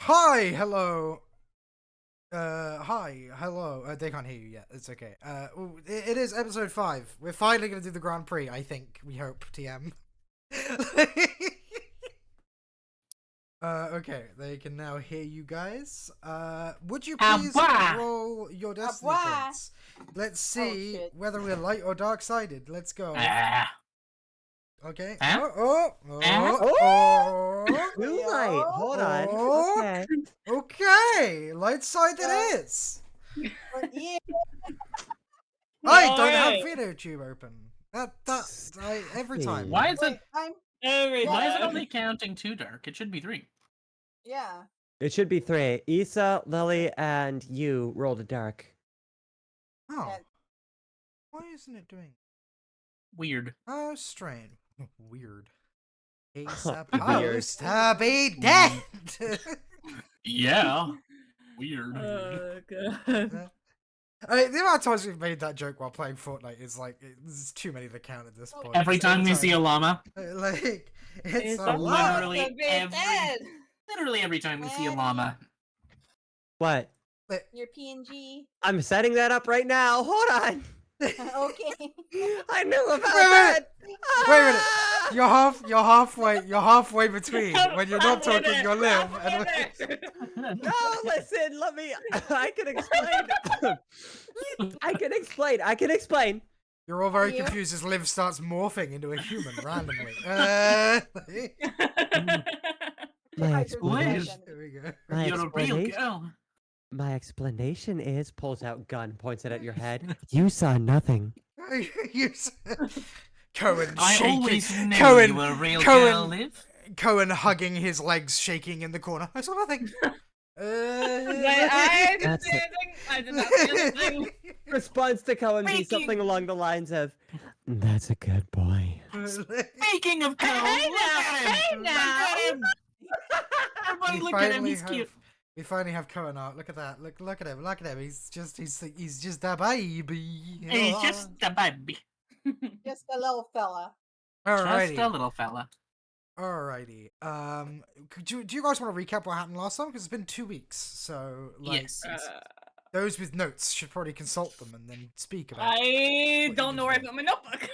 Hi, hello. Hi, hello. They can't hear you yet. It's okay. It is episode 5. We're finally gonna do the Grand Prix. I think. We hope. TM. Okay. They can now hear you guys. Would you please roll your destiny points? Let's see whether we're light or dark sided. Let's go. Okay. Blue light. Hold on. Okay. Okay. Light side it is. Yeah. I don't have video tube open. Every time. Why is it? Every Why is it time. only counting 2 dark? It should be 3. Yeah. It should be 3. Issa, Lily, and you rolled a dark. Oh. Why isn't it doing? Weird. Oh, strange. Weird. He's Weird. supposed to be dead. Yeah. Weird. God. I mean, the amount of times we've made that joke while playing Fortnite is like there's too many to count at this point. Every time we see a llama. Like it's a supposed lot. Literally to be every- dead. Literally every time we see a llama. What? Your PNG. I'm setting that up right now. Hold on. Okay. I knew about Wait a minute. that. Wait a minute. Ah! You're halfway between when you're not talking your live and No, listen, let me. I can explain. I can explain. you're all very You? confused as Liv starts morphing into a human randomly. My Liz. explanation. There we go. My You're a real explanation. girl. My explanation is pulls out gun, points it at your head. You saw nothing. Cohen I shaking. always knew Cohen- you were a real Cohen- girl, Liv. Cohen hugging his legs, shaking in the corner. I saw nothing. I didn't That's see it. anything. I did not see anything. Response to Cohen be Speaking- something along the lines of, "That's a good boy." Speaking of Cohen, Hey look now, at him. hey Look now. at him. Everybody look at him. He's cute. We finally have Cohen art. Look at that. Look at him. Look at him. He's just a baby. He's just a baby. Just a little fella. Just a Alrighty. little fella. Alrighty. Do you guys want to recap what happened last time? Because it's been 2 weeks, so like Yes. those with notes should probably consult them and then speak about. it. I don't know where I put my notebook.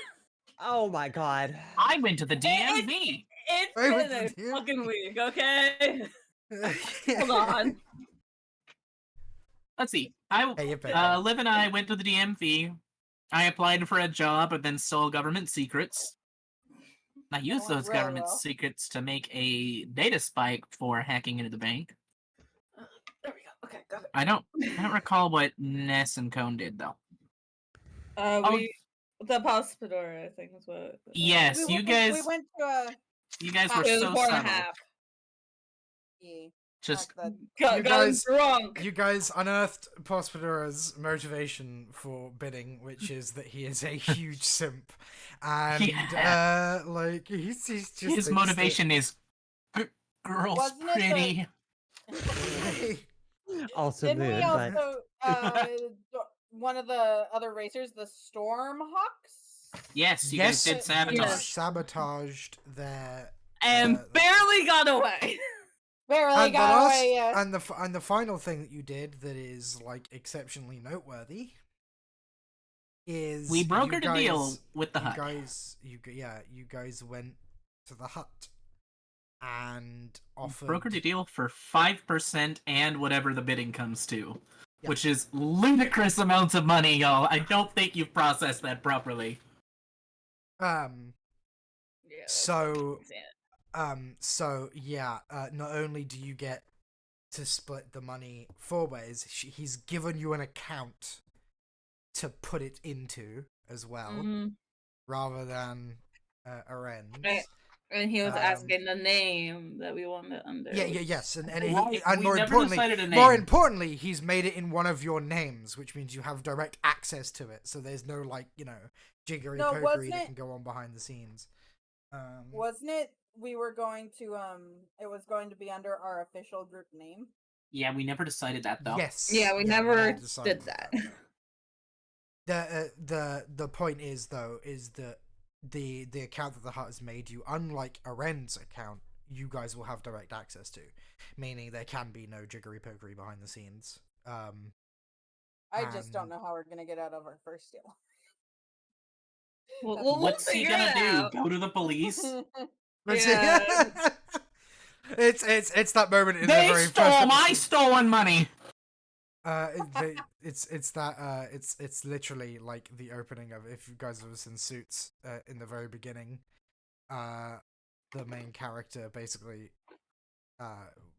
Oh my god. I went to the DMV. It's I went been a to the- fucking week, okay? Hold on. Let's see. Hey, you bet. Liv and I went to the DMV. I applied for a job and then stole government secrets. I used went those real government well. secrets to make a data spike for hacking into the bank. There we go. Okay, got it. I don't recall what Ness and Cone did though. Oh. The hospital, I think is what. Yes, We you went- guys. We went to a. You guys were It was so 4.5. subtle. Yeah. Just You Got guys- drunk. You guys unearthed Pospedura's motivation for bidding, which is that he is a huge simp, and Yeah. like he's just his thinks that- motivation is girls Wasn't it pretty. Also Didn't we moon, but also one of the other racers, the Storm Hawks, Yes, you Yes, guys did sabotage. Yes. sabotaged their and barely got away. Barely and the got last, away. Yeah. and the final thing that you did that is like exceptionally noteworthy is We you brokered a deal guys- with the you hut. you guys went to the hut and offered Brokered a deal for 5% and whatever the bidding comes to. Yeah. Which is ludicrous amounts of money, y'all. I don't think you've processed that properly. Yeah, so that's not only do you get to split the money 4 ways, he's given you an account to put it into as well, Mhm. rather than Aren's. Right. And he was Um, asking the name that we wanted under. Yes, and Right, and we more never importantly, decided a name. he's made it in one of your names, which means you have direct access to it. So there's no like jiggery No, pokery wasn't that it- can go on behind the scenes. Wasn't it? We were going to it was going to be under our official group name. Yeah, we never decided that, though. Yes. Yeah, we never decided did that. The point is though is that the account that the hut has made you, unlike Aren's account, you guys will have direct access to, meaning there can be no jiggery-pokery behind the scenes. I just don't know how we're gonna get out of our first deal. We'll What's he gonna do? Go to the police? Yeah. It's that moment in They the very stole first my episode. stolen money. It's literally like the opening of, if you guys have seen Suits, in the very beginning, the main character basically,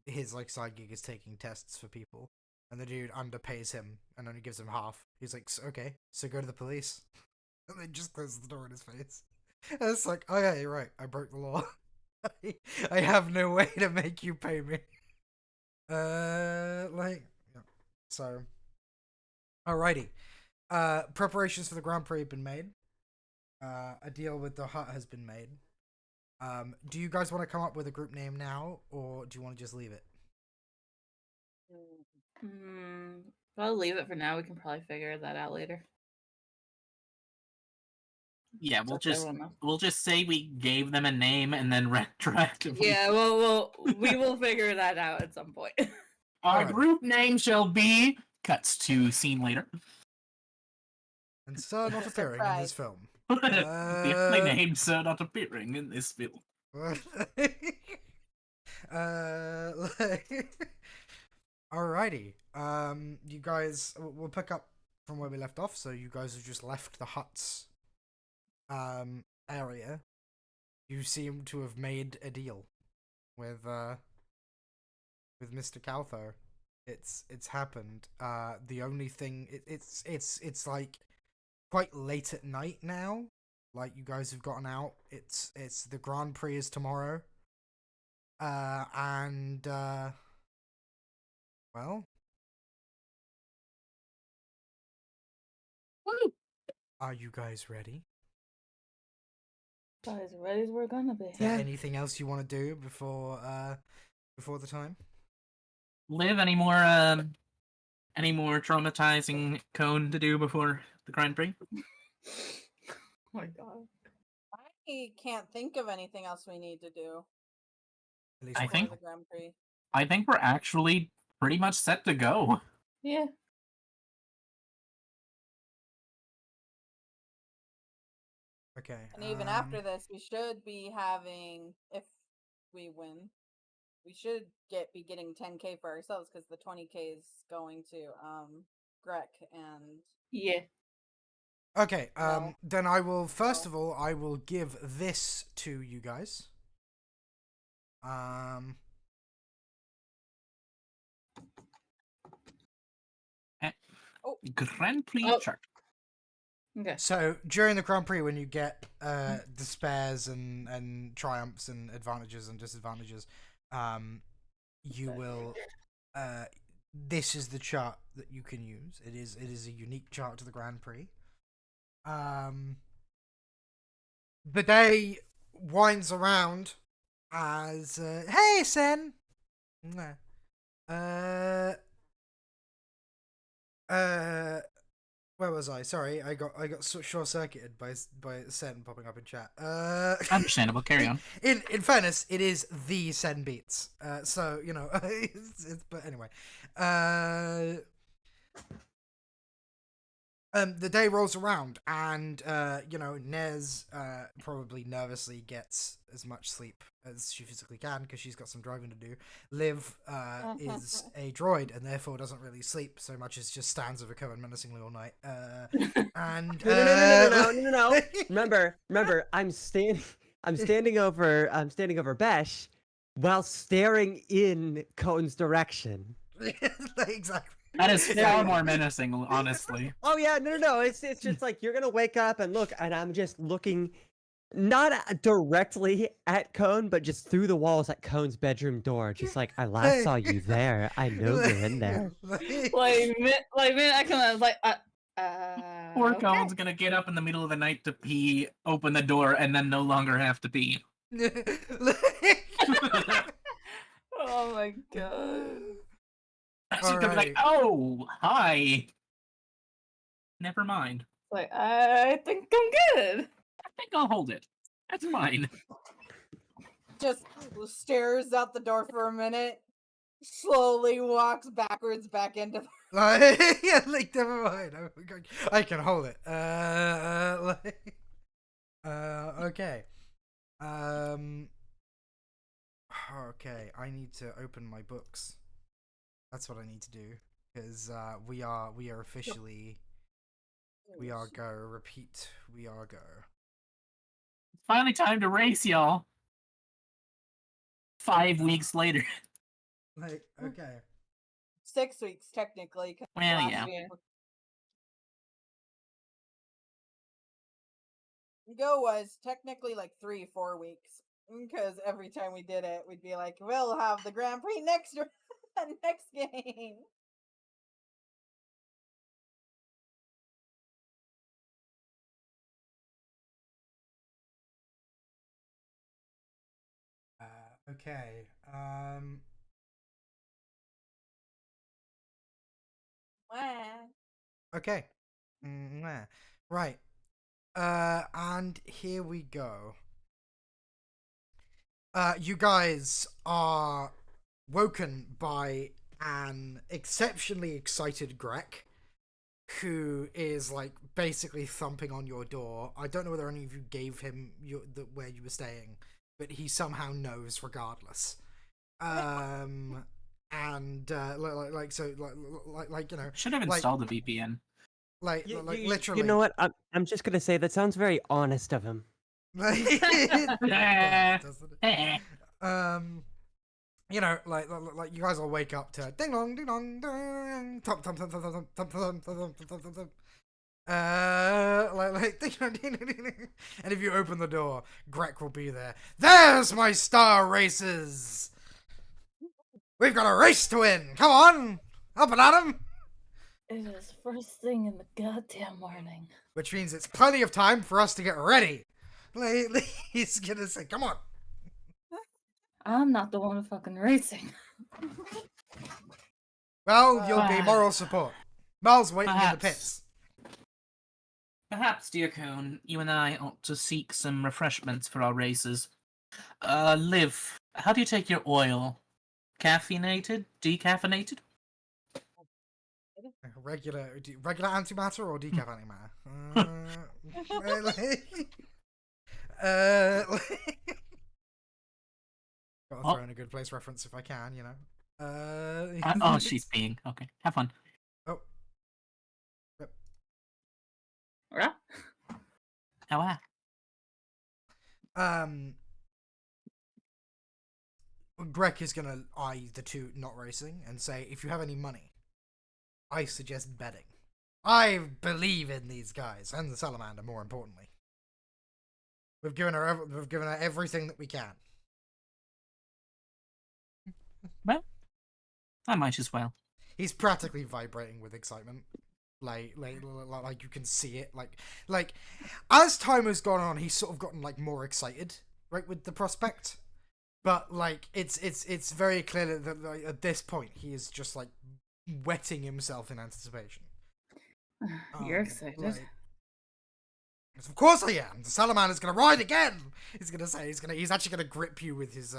his like side gig is taking tests for people, and the dude underpays him and only gives him half. He's like, okay, so go to the police, and then just closes the door in his face. And it's like, oh yeah, you're right, I broke the law. I have no way to make you pay me. So, alrighty. Preparations for the Grand Prix have been made. A deal with the hut has been made. Do you guys want to come up with a group name now, or do you want to just leave it? I'll leave it for now. We can probably figure that out later. Yeah, we'll just say we gave them a name and then retroactively. Yeah, well, we will figure that out at some point. Our group name shall be cuts to scene later. And so not appearing in this film. The only name so not appearing in this film. Alrighty. You guys, we'll pick up from where we left off. So you guys have just left the huts area. You seem to have made a deal with Mr. Caltho. It's happened. The only thing, it's like quite late at night now. Like, you guys have gotten out. It's the Grand Prix is tomorrow. Well, Woo! Are you guys ready? As ready as we're gonna be. Is there anything else you want to do before the time? Liv, any more traumatizing cone to do before the Grand Prix? Oh my god. I can't think of anything else we need to do. At least I before think the Grand Prix. I think we're actually pretty much set to go. Yeah. Okay. And even after this, we should be having, if we win, we should be getting 10K for ourselves, because the 20K is going to Greg and Yeah. Okay, then I will, first of all, I will give this to you guys. Grand Prix chart. Okay. So, during the Grand Prix, when you get despairs and triumphs and advantages and disadvantages, you will, this is the chart that you can use. It is a unique chart to the Grand Prix. The day winds around as hey Sen, where was I? Sorry, I got short circuited by Sen popping up in chat. Understandable. Carry on. In fairness, it is the Sen Beats. So you know, but anyway, the day rolls around, and you know, Nez probably nervously gets as much sleep as she physically can because she's got some driving to do. Liv is a droid and therefore doesn't really sleep so much as just stands over Cohen menacingly all night. And No. Remember, I'm standing over Besh while staring in Cohen's direction. Exactly. That is far more menacing, honestly. Oh yeah, no. It's just like you're gonna wake up and look, and I'm just looking, not directly at Cone, but just through the walls at Cone's bedroom door. Just like I last saw you there. I know you're in there. Like I kind of like. Poor Cone's gonna get up in the middle of the night to pee, open the door, and then no longer have to pee. Oh my god. She's gonna be like, "Oh, hi." Never mind. Like, I think I'm good. I think I'll hold it. That's fine. just stares out the door for a minute, slowly walks backwards back into the... Yeah, like, never mind. I can hold it. Okay. Okay, I need to open my books. That's what I need to do. Because we are officially... We are go. Repeat. We are go. Finally time to race, y'all. 5 weeks later. Like, okay. 6 weeks, technically. Well, yeah. Go was technically like 3-4 weeks. Because every time we did it, we'd be like, we'll have the Grand Prix next game. Okay. Okay. Right. And here we go. You guys are woken by an exceptionally excited Grek, who is like basically thumping on your door. I don't know whether any of you gave him where you were staying, but he somehow knows regardless. And like you know, should have installed a VPN. Literally. You know what? I'm just gonna say that sounds very honest of him. You know, like you guys will wake up to ding dong, ding thump thump thump thump thump thump thump thump thump thump thump. Like ding dong, ding dong, ding dong. And if you open the door, Grek will be there. There's my star races. We've got a race to win. Come on, up and at 'em. It is first thing in the goddamn morning. Which means it's plenty of time for us to get ready. He's gonna say, "Come on." I'm not the one fucking racing. Well, you'll be moral support. Mal's waiting in the pits. Perhaps, dear Cone, you and I ought to seek some refreshments for our races. Liv, how do you take your oil? Caffeinated? Decaffeinated? Regular antimatter or decaf antimatter? Gotta throw in a good place reference if I can, you know. Oh, she's peeing. Okay, have fun. Oh. Yep. How Greg is gonna eye the two not racing and say, if you have any money, I suggest betting. I believe in these guys and the salamander. More importantly, we've given her everything that we can. Well, I might as well. He's practically vibrating with excitement. Like you can see it. Like as time has gone on, he's sort of gotten like more excited, right, with the prospect. But like it's very clear that like, at this point he is just like wetting himself in anticipation. You're excited. Of course I am. The salamander's gonna ride again. He's gonna say he's actually gonna grip you with his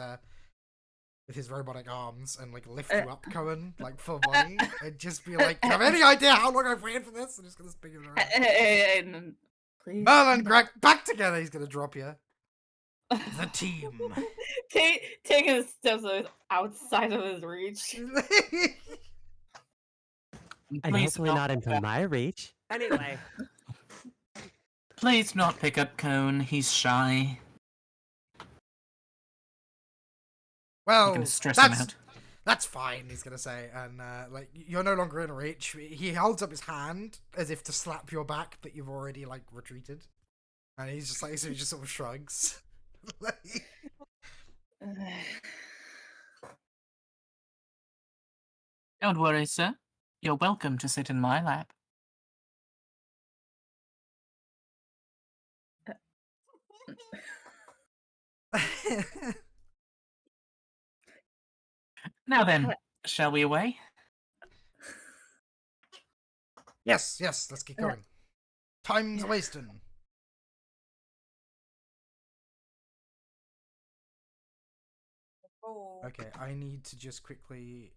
robotic arms and like lift you up, Cohen, like full body, and just be like, "You have any idea how long I've waited for this?" And just gonna spin you around. Hey, please. Merlin, Greg, back together. He's gonna drop you. The team. Taking his steps outside of his reach. And hopefully not into my reach. Anyway. Please not pick up Cone. He's shy. Well, gonna stress him out. That's fine, he's gonna say, and like you're no longer in reach. He holds up his hand as if to slap your back, but you've already like retreated, and he's just like, so he just sort of shrugs. Don't worry, sir. You're welcome to sit in my lap. Now then, shall we away? Yes, let's keep going. Time's wasting. Okay, I need to just quickly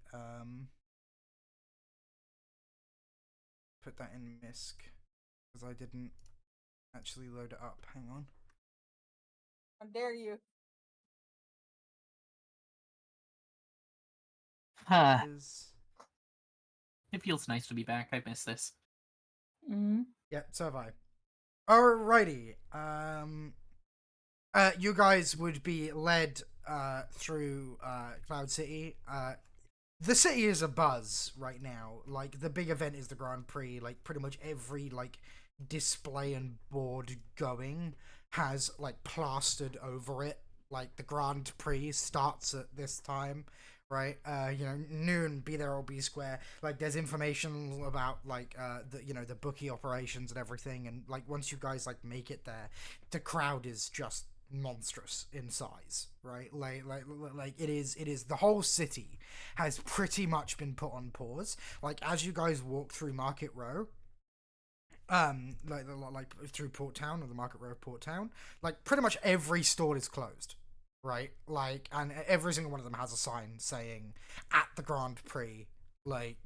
put that in MISC because I didn't actually load it up. Hang on. How dare you? It feels nice to be back. I miss this. Yeah, so have I. Alrighty. You guys would be led through Cloud City. The city is abuzz right now. Like, the big event is the Grand Prix. Like, pretty much every like display and board going has like plastered over it. Like, the Grand Prix starts at this time, right? Noon, be there or be square. Like, there's information about like the bookie operations and everything, and like once you guys like make it there, the crowd is just monstrous in size, right? Like it is the whole city has pretty much been put on pause. Like, as you guys walk through Market Row, like through Port Town, or the Market Row of Port Town, like pretty much every store is closed, right? Like, and every single one of them has a sign saying at the Grand Prix, like,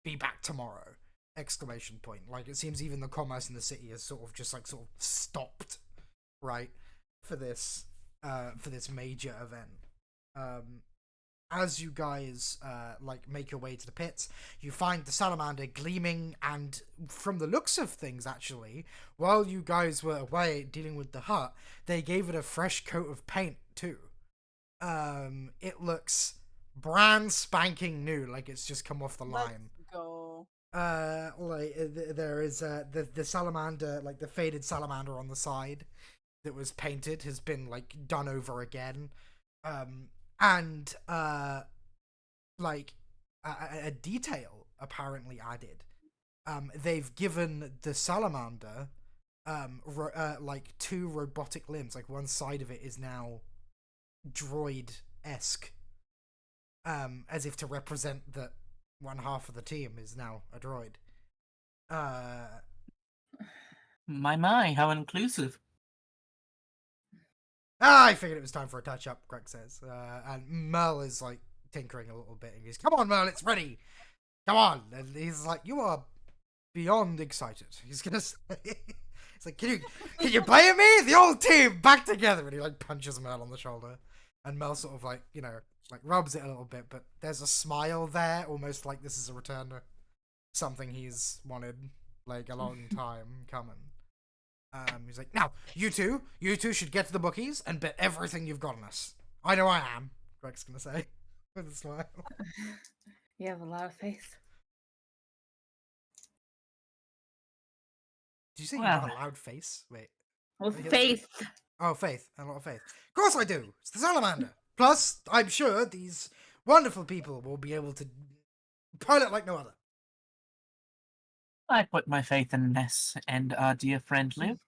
be back tomorrow, exclamation point. Like, it seems even the commerce in the city is sort of stopped, right, for this major event. As you guys like make your way to the pits, you find the salamander gleaming, and from the looks of things, actually, while you guys were away dealing with the hut, they gave it a fresh coat of paint too. It looks brand spanking new, like it's just come off the line. Let's go. There is the salamander, like the faded salamander on the side that was painted, has been like done over again. And like a detail apparently added. They've given the salamander like 2 robotic limbs. Like, one side of it is now droid-esque, as if to represent that one half of the team is now a droid. My, how inclusive. I figured it was time for a touch-up, Greg says. And Merle is, like, tinkering a little bit. And he's, come on, Merle, it's ready. Come on. And he's like, you are beyond excited. He's gonna say, it's like, can you blame me? The old team back together. And he, like, punches Merle on the shoulder. And Merle sort of, like, like, rubs it a little bit. But there's a smile there, almost like this is a return to something he's wanted, like, a long time coming. He's like, now, you two should get to the bookies and bet everything you've got on us. I know I am, Greg's gonna say, with a smile. You have a lot of faith. Did you say you got a loud face? Wait. Well, faith. Oh, faith. A lot of faith. Of course I do. It's the salamander. Plus, I'm sure these wonderful people will be able to pilot like no other. I put my faith in Ness and our dear friend Liv.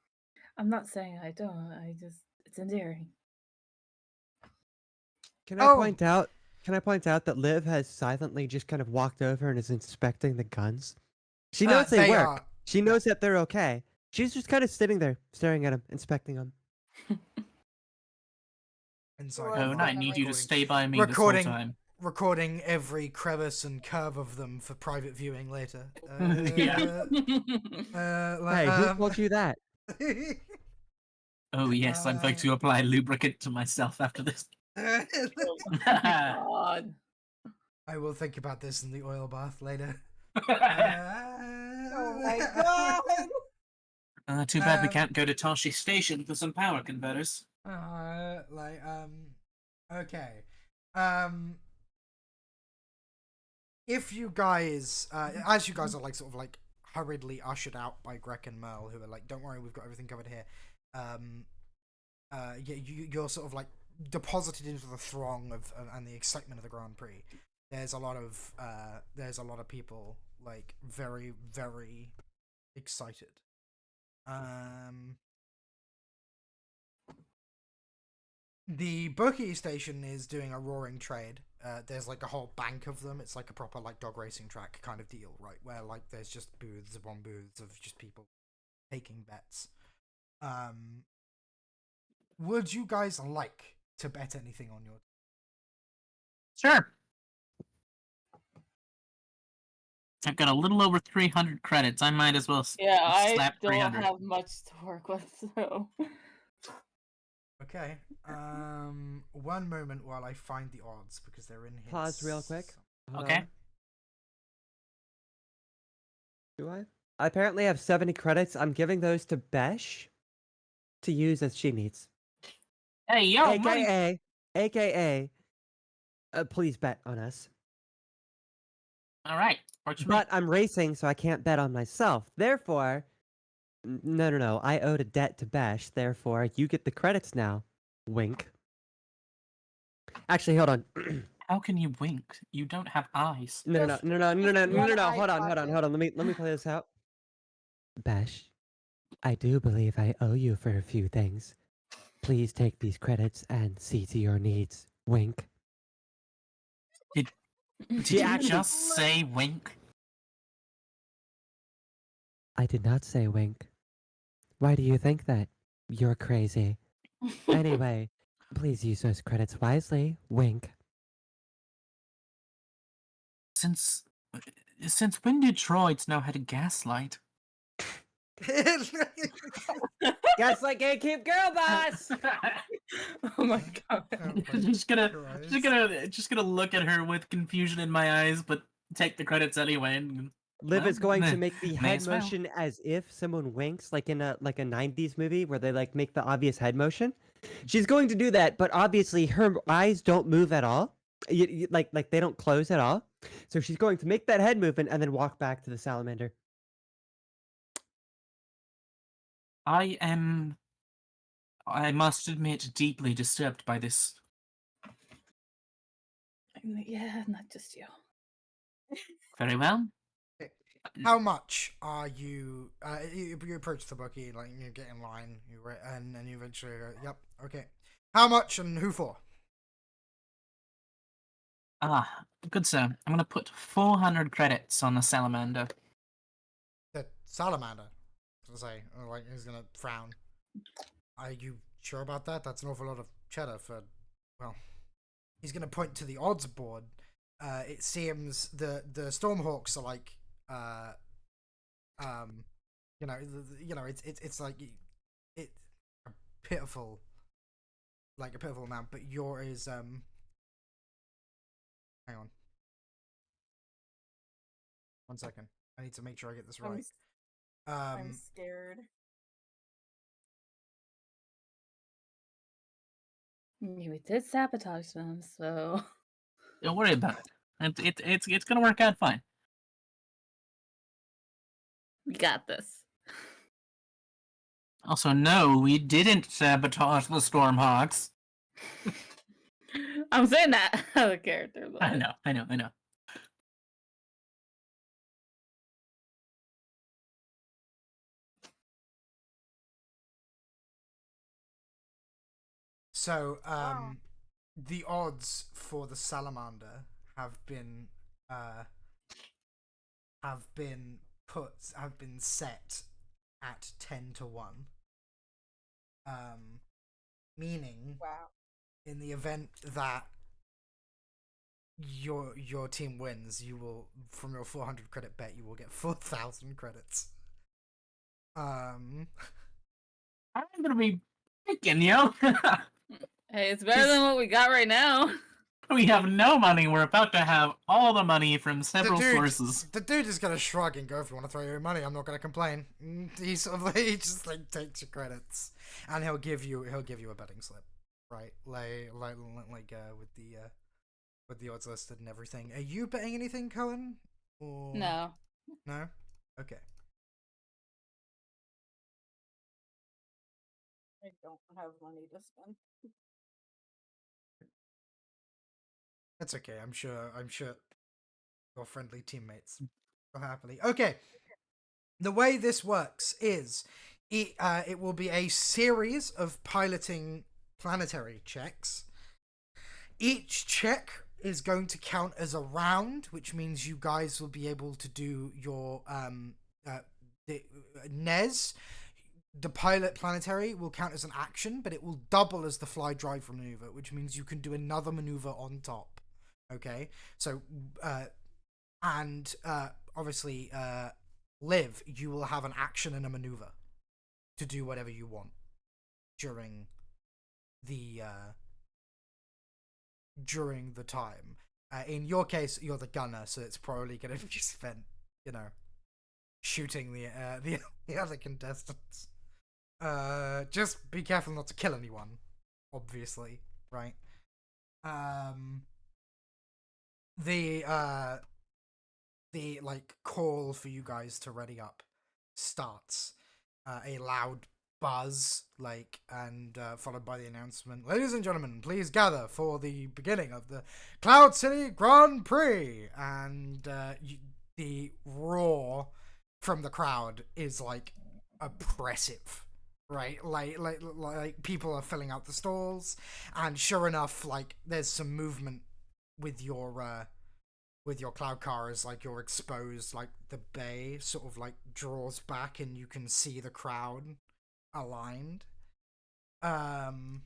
I'm not saying I don't. It's endearing. Can I point out that Liv has silently just kind of walked over and is inspecting the guns? She knows they work. She knows that they're okay. She's just kind of sitting there, staring at them, inspecting them. And I need you to stay by me this whole time. Recording every crevice and curve of them for private viewing later. Hey, who told you that? Oh yes, I'm going to apply lubricant to myself after this. God. I will think about this in the oil bath later. Oh my god! Too bad we can't go to Tashi Station for some power converters. Okay. If you guys, as you guys are like sort of like hurriedly ushered out by Greg and Merle, who are like, "Don't worry, we've got everything covered here." You're sort of like deposited into the throng of and the excitement of the Grand Prix. There's a lot of people like very, very excited. The bookie station is doing a roaring trade. There's like a whole bank of them. It's like a proper like dog racing track kind of deal, right? Where like there's just booths upon booths of just people taking bets. Would you guys like to bet anything on your Sure. I've got a little over 300 credits. I might as well I slap don't 300. have much to work with, so. Okay. One moment while I find the odds because they're in here. Pause real quick. Hold Okay. on. Do I? I apparently have 70 credits. I'm giving those to Besh to use as she needs. Hey, yo, money. AKA, please bet on us. All right. But I'm racing, so I can't bet on myself. Therefore, no. I owed a debt to Besh. Therefore, you get the credits now. Wink. Actually, hold on. How can you wink? You don't have eyes. No. Just Hold on. Let me play this out. Besh, I do believe I owe you for a few things. Please take these credits and see to your needs. Wink. Did you just say wink? I did not say wink. Why do you think that? You're crazy. Anyway, please use those credits wisely. Wink. Since when did droids know how to gaslight? Gaslight gatekeep girl boss! Oh my god. just gonna look at her with confusion in my eyes, but take the credits anyway. And, Liv is going to make the may head as well. motion as if someone winks, like in a 90s movie where they like make the obvious head motion. She's going to do that, but obviously her eyes don't move at all. Like they don't close at all. So she's going to make that head movement and then walk back to the salamander. I must admit, deeply disturbed by this. Yeah, not just you. Very well. How much are you? You approach the bookie, like you get in line, and you eventually go, "Yep, okay." How much and who for? Ah, good sir. I'm gonna put 400 credits on the salamander. The salamander. I say, like he's gonna frown. Are you sure about that? That's an awful lot of cheddar for. Well, he's gonna point to the odds board. It seems the Stormhawks are like, it's like it's a pitiful amount, but your is hang on 1 second. I need to make sure I get this right. I'm scared. We did sabotage them, so Don't worry about it. It's gonna work out fine. we got this. Also, no, we didn't sabotage the Stormhawks. I'm saying that as a character. But... I know. So, the odds for the salamander have been set at 10-1. Meaning, wow, in the event that your team wins, you will, from your 400 credit bet, you will get 4,000 credits. I'm gonna be freaking, yo. Hey, it's better than what we got right now. We have no money. We're about to have all the money from several sources. The dude is gonna shrug and go, "If you want to throw your money, I'm not gonna complain." He sort of he just like takes your credits, and he'll give you a betting slip, right? Like with the odds listed and everything. Are you betting anything, Cohen? Or... No. No. Okay. I don't have money to spend. That's okay. I'm sure your friendly teammates will happily. Okay. The way this works is it will be a series of piloting planetary checks. Each check is going to count as a round, which means you guys will be able to do your the NES. The pilot planetary will count as an action, but it will double as the fly drive maneuver, which means you can do another maneuver on top. Okay, so obviously, Liv, you will have an action and a maneuver to do whatever you want during the time. In your case, you're the gunner, so it's probably going to be spent, shooting the other contestants. Just be careful not to kill anyone, obviously, right? The call for you guys to ready up starts. A loud buzz, and followed by the announcement, "Ladies and gentlemen, please gather for the beginning of the Cloud City Grand Prix." And the roar from the crowd is oppressive, right? Like people are filling out the stalls, and sure enough, there's some movement with your cloud car as you're exposed, the bay sort of draws back and you can see the crowd aligned. I'm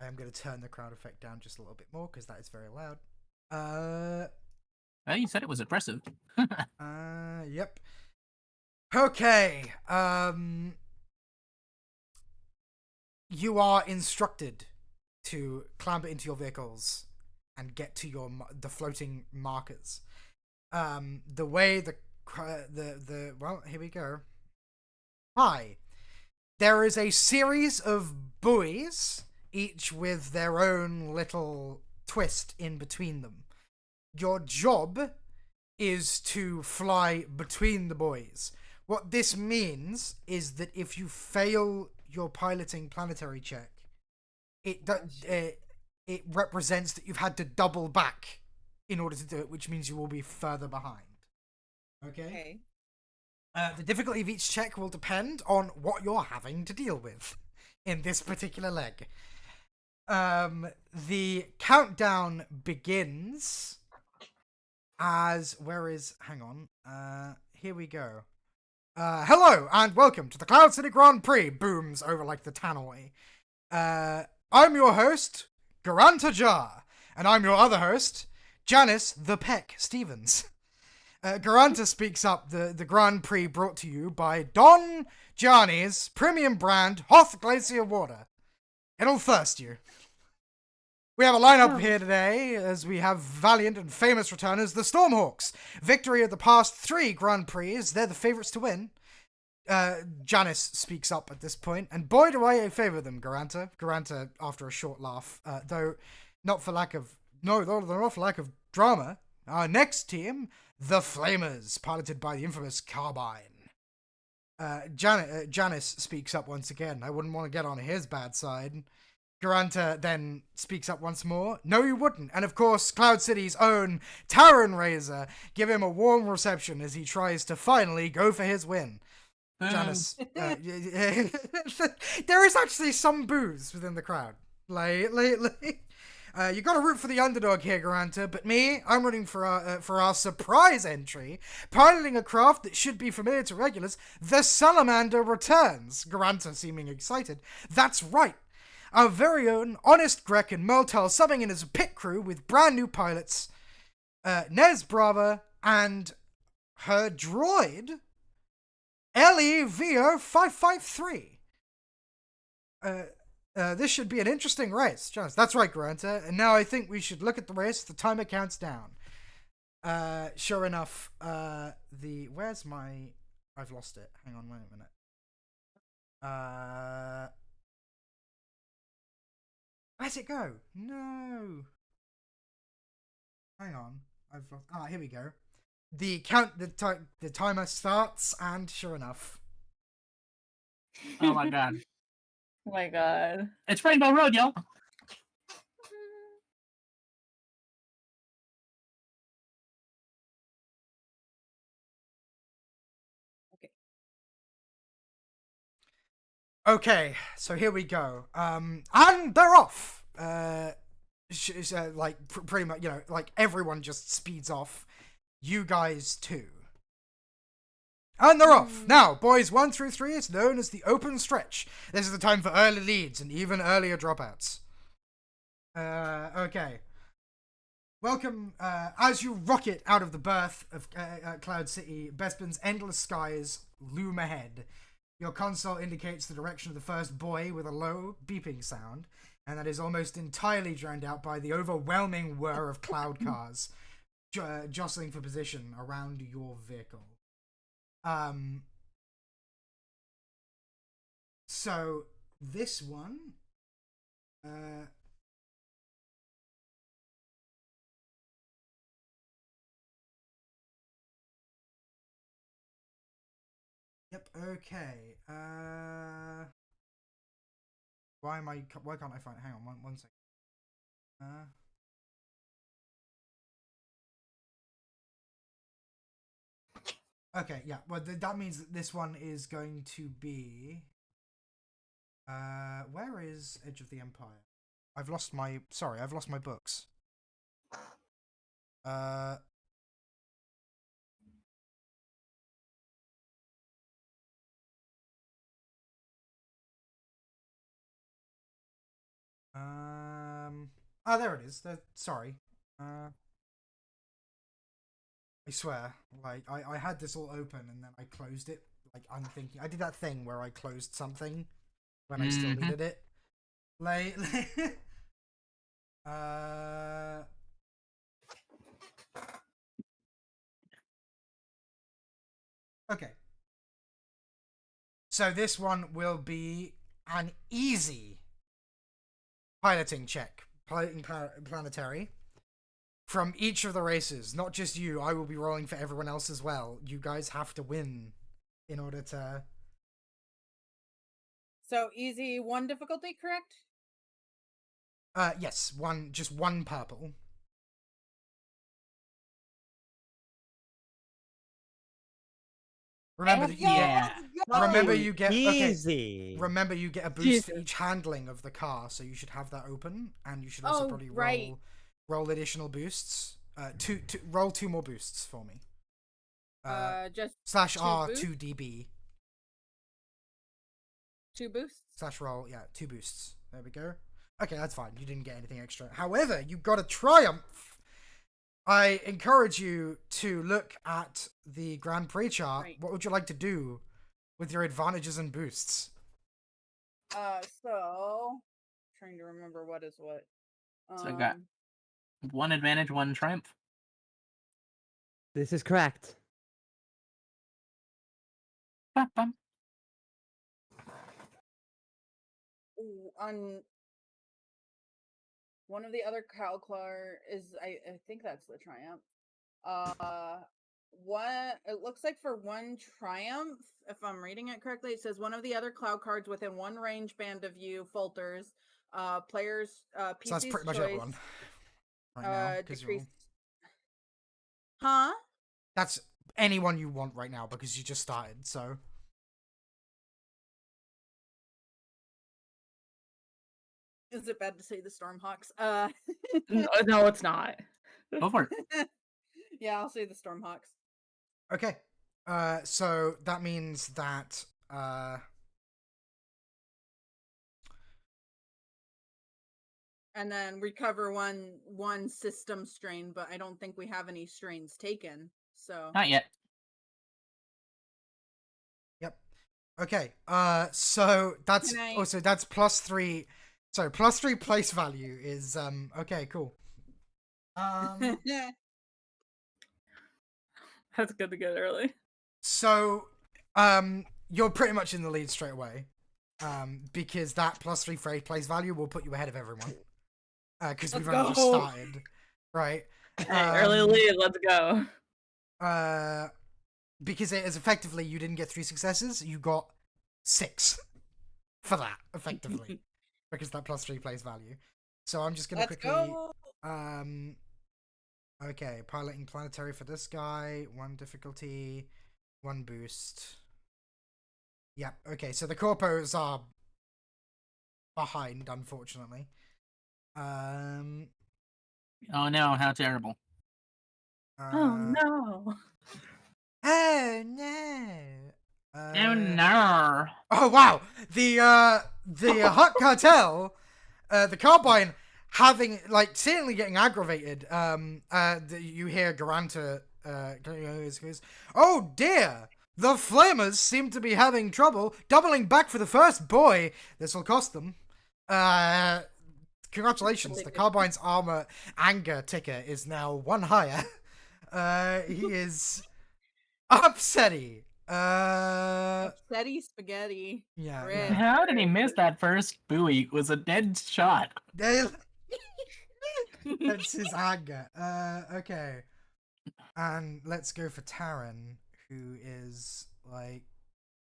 going to turn the crowd effect down just a little bit more because that is very loud. Well, you said it was oppressive. Yep. Okay. You are instructed to clamber into your vehicles and get to the floating markers. The way well, here we go. Hi. There is a series of buoys, each with their own little twist in between them. Your job is to fly between the buoys. What this means is that if you fail your piloting planetary check, it represents that you've had to double back in order to do it, which means you will be further behind. Okay? The difficulty of each check will depend on what you're having to deal with in this particular leg. The countdown begins as... hang on. Here we go. Hello, and welcome to the Cloud City Grand Prix, booms over the tannoy. I'm your host, Garanta Jar, and I'm your other host, Janice the Peck Stevens. Garanta speaks up the Grand Prix brought to you by Don Gianni's premium brand Hoth Glacier Water. It'll thirst you. We have a lineup here today as we have valiant and famous returners, the Stormhawks. Victory of the past 3 Grand Prix, they're the favourites to win. Janice speaks up at this point, and boy do I favour them, Garanta. Garanta, after a short laugh, though not for lack of drama. Our next team, the Flamers, piloted by the infamous Carbine. Janice speaks up once again. I wouldn't want to get on his bad side. Garanta then speaks up once more. No, you wouldn't. And of course, Cloud City's own Taran Razor give him a warm reception as he tries to finally go for his win. Janice, there is actually some boos within the crowd. You got to root for the underdog here, Garanta. But me, I'm rooting for our surprise entry, piloting a craft that should be familiar to regulars. The Salamander returns. Garanta seeming excited. That's right. Our very own Honest Grek and Moltel subbing in as a pit crew with brand new pilots, Nez Brava and her droid, LEVO553. This should be an interesting race. That's right, Garanta. And now I think we should look at the race. The timer counts down. Sure enough, where's my... I've lost it. Hang on, wait a minute. Where's it go? No. Hang on. Here we go. The timer starts, and sure enough. Oh my god. Oh my god. It's Rainbow Road, y'all. Okay, so here we go. And they're off. Pretty much, everyone just speeds off. You guys too. And they're off. Now, boys 1 through 3 is known as the open stretch. This is the time for early leads and even earlier dropouts. Okay. welcome, as you rocket out of the berth of Cloud City, Bespin's endless skies loom ahead. Your console indicates the direction of the first buoy with a low beeping sound, and that is almost entirely drowned out by the overwhelming whir of cloud cars jostling for position around your vehicle. So this one, yep, okay. Why can't I find it? Hang on, one second. Okay, yeah. Well, that means that this one is going to be. Where is Edge of the Empire? I've lost my books. Oh, there it is. Sorry. I swear, like, I had this all open and then I closed it, like, unthinking. I did that thing where I closed something when I still needed it. Like, okay. So this one will be an easy piloting check. Piloting planetary. From each of the races, not just you, I will be rolling for everyone else as well. You guys have to win in order to... So easy, 1 difficulty, correct? Yes, just one purple. Remember that remember you get easy. Okay, remember you get a boost for each handling of the car, so you should have that open, and you should also probably roll additional boosts. Roll 2 more boosts for me. Just /R 2 DB. 2 boosts? /roll, yeah, 2 boosts. There we go. Okay, that's fine. You didn't get anything extra. However, you got a triumph. I encourage you to look at the Grand Prix chart. Right. What would you like to do with your advantages and boosts? So trying to remember what is what. So I got 1 advantage, 1 triumph. This is correct. On one of the other Calclar is I think that's the triumph. What it looks like for 1 triumph, if I'm reading it correctly, it says one of the other cloud cards within 1 range band of you falters. Players PC's so that's pretty much everyone right now. Decrease. Huh? That's anyone you want right now because you just started, so. Is it bad to say the Stormhawks? No, it's not. Go for it. Yeah, I'll say the Stormhawks. Okay. So that means that and then recover one system strain, but I don't think we have any strains taken. So not yet. Yep. Okay. So that's that's +3. Sorry, +3 place value is okay, cool. That's good to get early. So you're pretty much in the lead straight away. Because that +3 place value will put you ahead of everyone. Because we've only just started. Right. Early lead, let's go. Because it is effectively you didn't get 3 successes, you got 6 for that, effectively. Because that +3 place value. So I'm just gonna quickly go. Okay, piloting planetary for this guy, 1 difficulty, 1 boost. Yeah, okay, so the corpos are behind, unfortunately. Oh no, how terrible. Oh no. Oh no. Oh no. Oh wow! The Hut Cartel, the Carbine having, like, seemingly getting aggravated, you hear Garanta, goes, "Oh dear! The Flamers seem to be having trouble doubling back for the first boy. This will cost them. Congratulations, the Carbine's armor anger ticker is now 1 higher. He is upsetty. Upsetty spaghetti. Yeah, Rip. yeah. How did he miss that first buoy? It was a dead shot. That's his anger. Okay. And let's go for Taran, who is, like,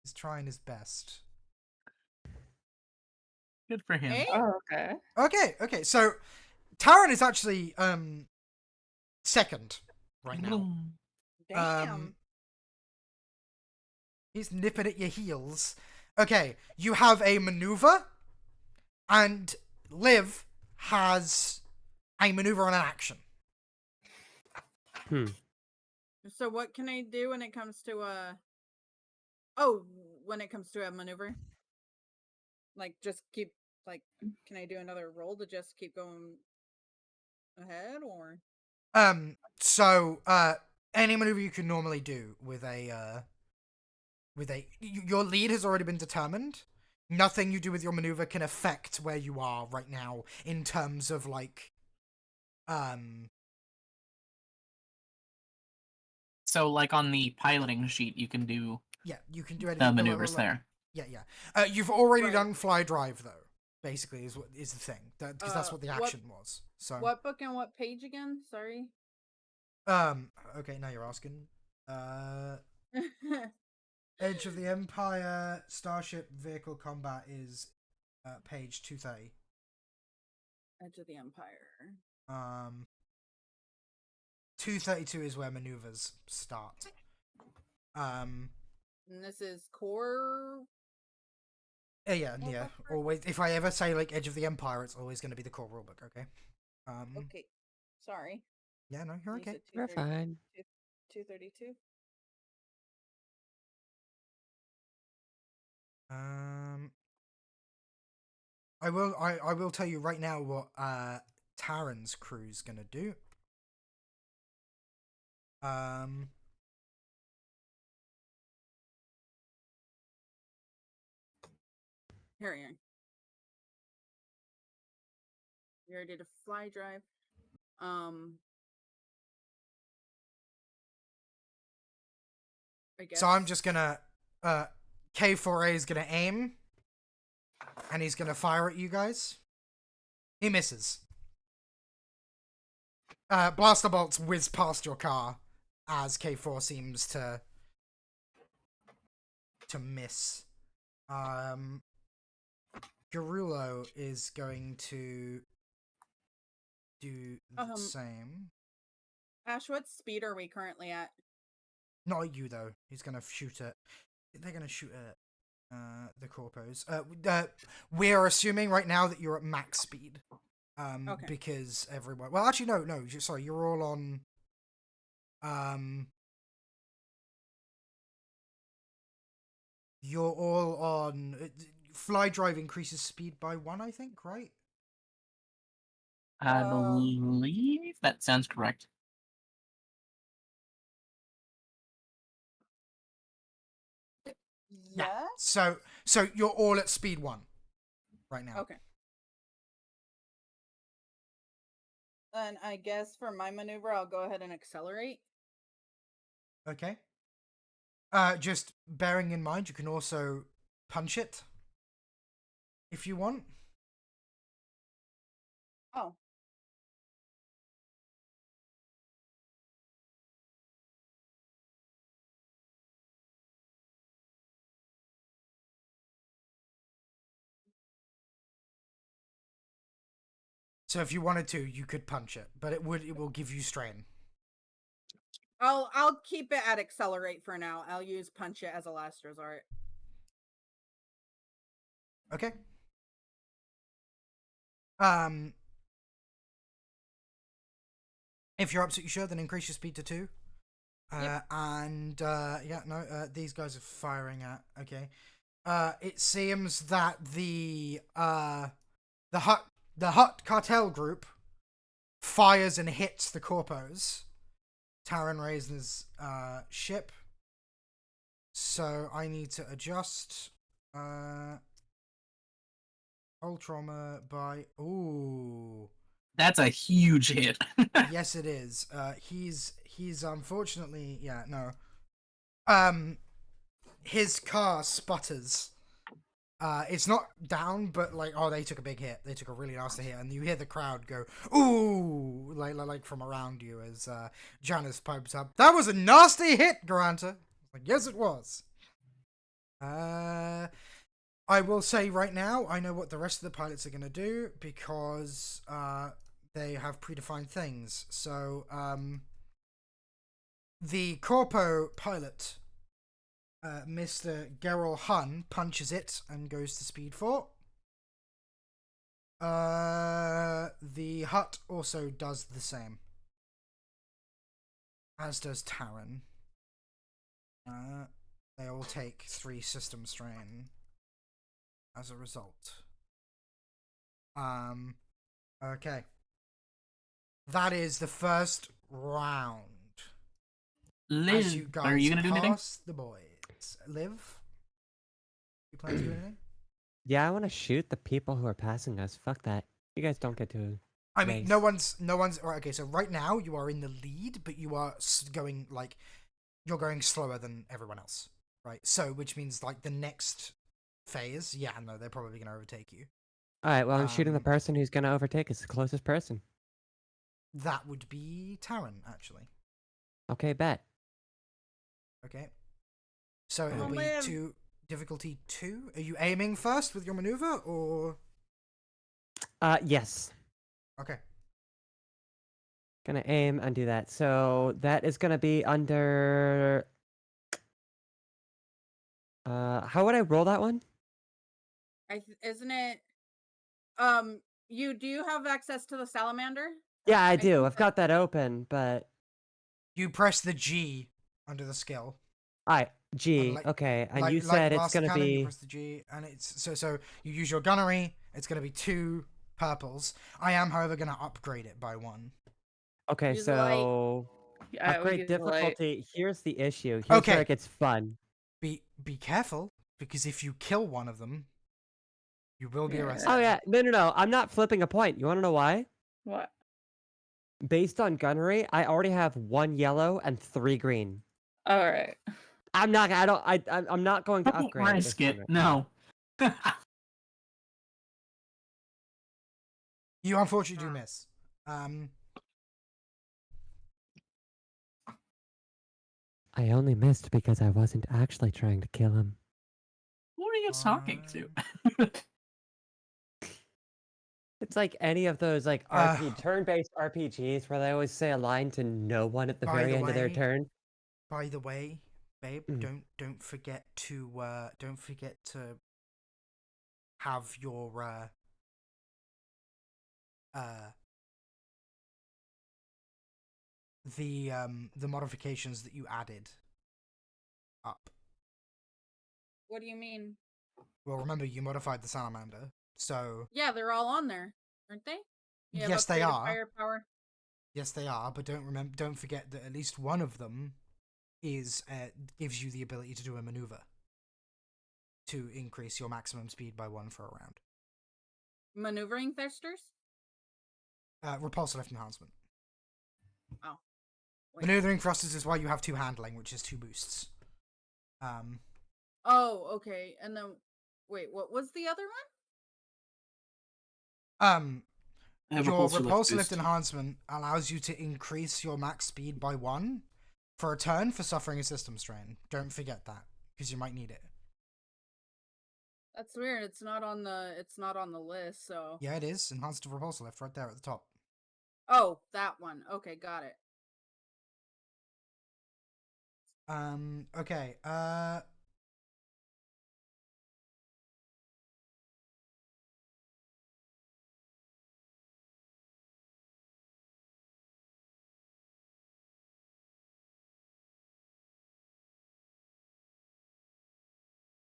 is trying his best. Good for him. Hey? Oh, okay. Okay, so Taran is actually, second right now. Damn. He's nipping at your heels. Okay, you have a maneuver, and Liv has a maneuver and an action. So what can I do when it comes to a... Oh, when it comes to a maneuver? Like, just keep, like, can I do another roll to just keep going ahead, or? So, any maneuver you can normally do with your lead has already been determined. Nothing you do with your maneuver can affect where you are right now in terms of, like, So, like, on the piloting sheet, you can do yeah, you can do anything. the maneuvers there. Yeah. You've already done fly drive, though, basically, is the thing. Because that's what the action was. So What book and what page again? Sorry. Okay, now you're asking. Edge of the Empire Starship Vehicle Combat is page 230. Edge of the Empire. 232 is where maneuvers start. And this is core. Yeah. Always, if I ever say, like, Edge of the Empire, it's always going to be the core rulebook. Okay. Okay. Sorry. Yeah, no, you're okay. We're fine. 232. I will tell you right now what Taran's crew's gonna do. Here you are. You already did a fly drive. I guess. So I'm just gonna K4A is gonna aim, and he's gonna fire at you guys. He misses. Blaster bolts whiz past your car as K4 seems to miss. Garulo is going to do the same. Ash, what speed are we currently at? Not you, though. He's gonna shoot at... They're gonna shoot at the corpos. We're assuming right now that you're at max speed. Okay. Because everyone... Well, actually, no. Sorry, you're all on... You're all on... Fly drive increases speed by 1, I think, right? I believe that sounds correct. Yeah. So you're all at speed 1 right now. Okay. Then I guess for my maneuver, I'll go ahead and accelerate. Okay. Just bearing in mind, you can also punch it if you want. Oh. So if you wanted to, you could punch it, but it will give you strain. I'll keep it at accelerate for now. I'll use punch it as a last resort. Okay. If you're absolutely sure, then increase your speed to 2. Yep. And these guys are firing at. Okay. It seems that the hut the Hut cartel group fires and hits the corpos. Taran raises ship. So I need to adjust hull trauma by That's a huge hit. Yes it is. He's unfortunately his car sputters. It's not down, but like, they took a big hit. They took a really nasty hit, and you hear the crowd go, "Ooh!" like from around you as Janice pipes up. That was a nasty hit, Garanta. Like, yes, it was. I will say right now, I know what the rest of the pilots are gonna do because they have predefined things. So the Corpo pilot. Mr. Geralt Hun punches it and goes to speed 4. The Hut also does the same. As does Taran. They all take 3 system strain as a result. Okay. That is the first round. Liz, As you guys are you gonna do anything? pass the boys. Liv? You plan to do anything? Yeah, I want to shoot the people who are passing us. Fuck that. You guys don't get to. I mean, race. no one's. Right, okay, so right now you are in the lead, but you are going you're going slower than everyone else, right? So, which means like the next phase, they're probably gonna overtake you. All right. Well, I'm shooting the Um, person who's gonna overtake us, the closest person. That would be Taran, actually. Okay, bet. Okay. So it'll be Liv. difficulty 2. Are you aiming first with your maneuver, or? Yes. Okay. Gonna aim and do that. So that is gonna be under. How would I roll that one? Isn't it? Do you have access to the salamander? Yeah, I do. think I've got that open, but. You press the G under the skill. Alright, G. Like- Okay, and like, you said it's Master gonna Cannon, you be. press the G, and it's so you use your gunnery. It's gonna be 2 purples. I am, however, gonna upgrade it by 1. Okay, Use light. so. Yeah, I would Upgrade use the light. difficulty. Here's the issue. Here's Okay. where it gets fun. Be careful, because if you kill one of them, you will be Yeah. arrested. Oh, yeah. No. I'm not flipping a point. You wanna know why? What? Based on gunnery, I already have 1 yellow and 3 green. All right. I'm not going to Don't upgrade at this risk it. point. No. You unfortunately do miss. I only missed because I wasn't actually trying to kill him. Who are you talking to? It's like any of those like turn-based RPGs where they always say a line to no one at the By very the end of their way- turn. By the way, babe, Mm. don't forget to have your the modifications that you added up. What do you mean? Well, remember you modified the salamander, so Yeah, they're all on there, aren't they? You have Yes, they upgraded are. Firepower. yes, they are. But don't forget that at least one of them is gives you the ability to do a maneuver to increase your maximum speed by 1 for a round. Maneuvering thrusters. Repulsor lift enhancement. Oh. Wait. Maneuvering thrusters is why you have 2 handling, which is 2 boosts. Oh, okay. And then, wait, what was the other one? Your repulsor lift enhancement allows you to increase your max speed by 1 for a turn for suffering a system strain. Don't forget that, because you might need it. That's weird. It's not on the list. So. Yeah, it is. Enhanced repulsor lift right there at the top. Oh, that one. Okay, got it. Okay.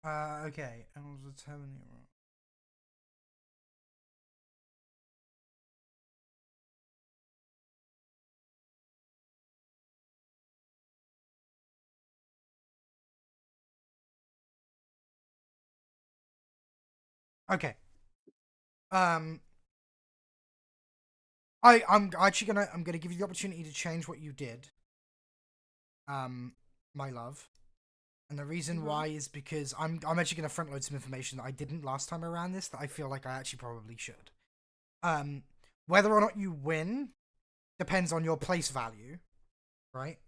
Okay. I was determining. Okay. I'm actually gonna give you the opportunity to change what you did. My love. And the reason why is because I'm actually gonna front load some information that I didn't last time around this that I feel like I actually probably should. Whether or not you win depends on your place value, right?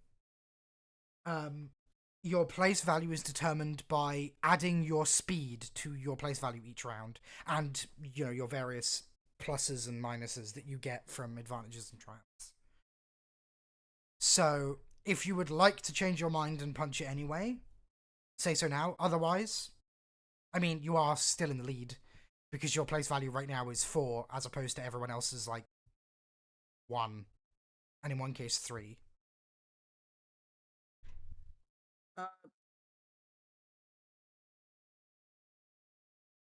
Your place value is determined by adding your speed to your place value each round, and you know your various pluses and minuses that you get from advantages and triumphs. So, if you would like to change your mind and punch it anyway, say so now. Otherwise, I mean, you are still in the lead because your place value right now is 4, as opposed to everyone else's like 1, and in one case 3.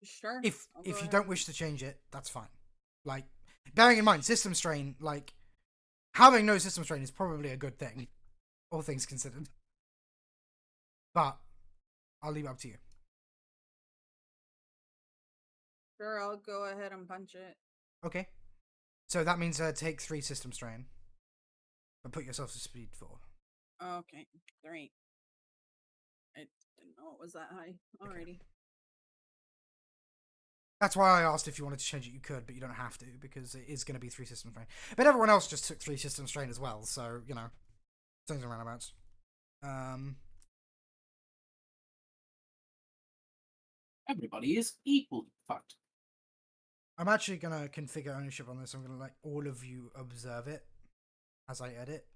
Sure. If you don't wish to change it, that's fine. Like, bearing in mind, system strain, like, having no system strain is probably a good thing, all things considered. But, I'll leave it up to you. Sure, I'll go ahead and punch it. Okay. So that means take 3 system strain. But put yourself to speed 4. Okay, 3. I didn't know it was that high. Alrighty. Okay. That's why I asked if you wanted to change it, you could, but you don't have to, because it is going to be 3 system strain. But everyone else just took 3 system strain as well, so, you know, swings and roundabouts. Everybody is equally fucked. I'm actually going to configure ownership on this. I'm going to let all of you observe it as I edit.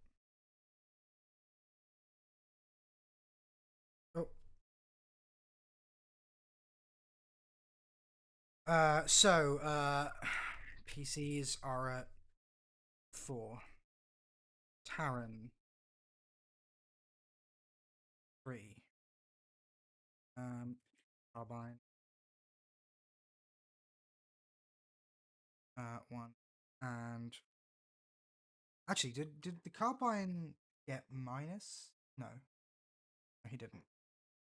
Oh. PCs are at 4. Taran 3. Carbine 1. And actually, did the Carbine get minus? No, he didn't.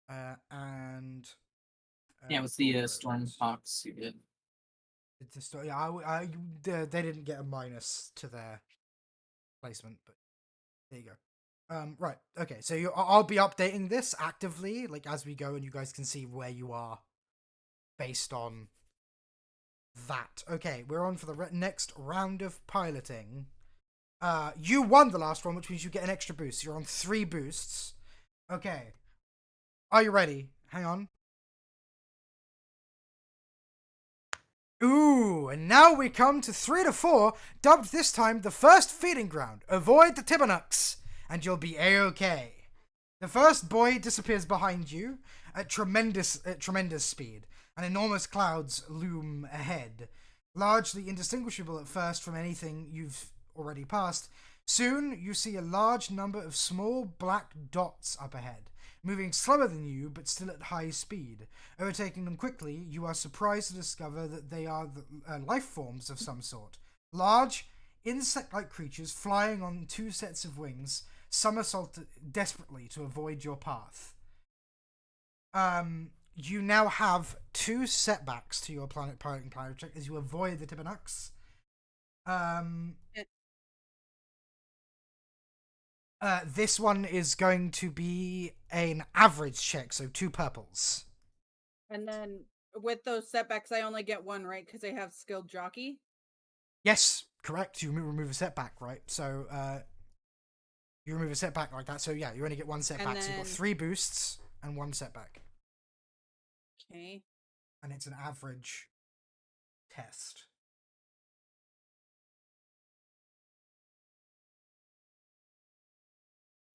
And yeah, it was the Stormhawks who did. Yeah, they didn't get a minus to their placement, but there you go. Right, okay, so I'll be updating this actively, like, as we go, and you guys can see where you are based on that. Okay, we're on for the next round of piloting. You won the last one, which means you get an extra boost. You're on 3 boosts. Okay. Are you ready? Hang on. Ooh, and now we come to 3 to 4, dubbed this time the first feeding ground. Avoid the Tibbernux, and you'll be A-okay. The first buoy disappears behind you at tremendous speed, and enormous clouds loom ahead. Largely indistinguishable at first from anything you've already passed, soon you see a large number of small black dots up ahead, moving slower than you but still at high speed. Overtaking them quickly, you are surprised to discover that they are life forms of some sort. Large, insect-like creatures flying on 2 sets of wings, somersault desperately to avoid your path. You now have 2 setbacks to your piloting pilot check as you avoid the Tibbernux. This one is going to be an average check, so 2 purples. And then with those setbacks, I only get 1, right? Because I have skilled jockey? Yes, correct. You remove a setback, right? So, you remove a setback like that. So, yeah, you only get 1 setback. So, you've got 3 boosts and 1 setback. Okay. And it's an average test.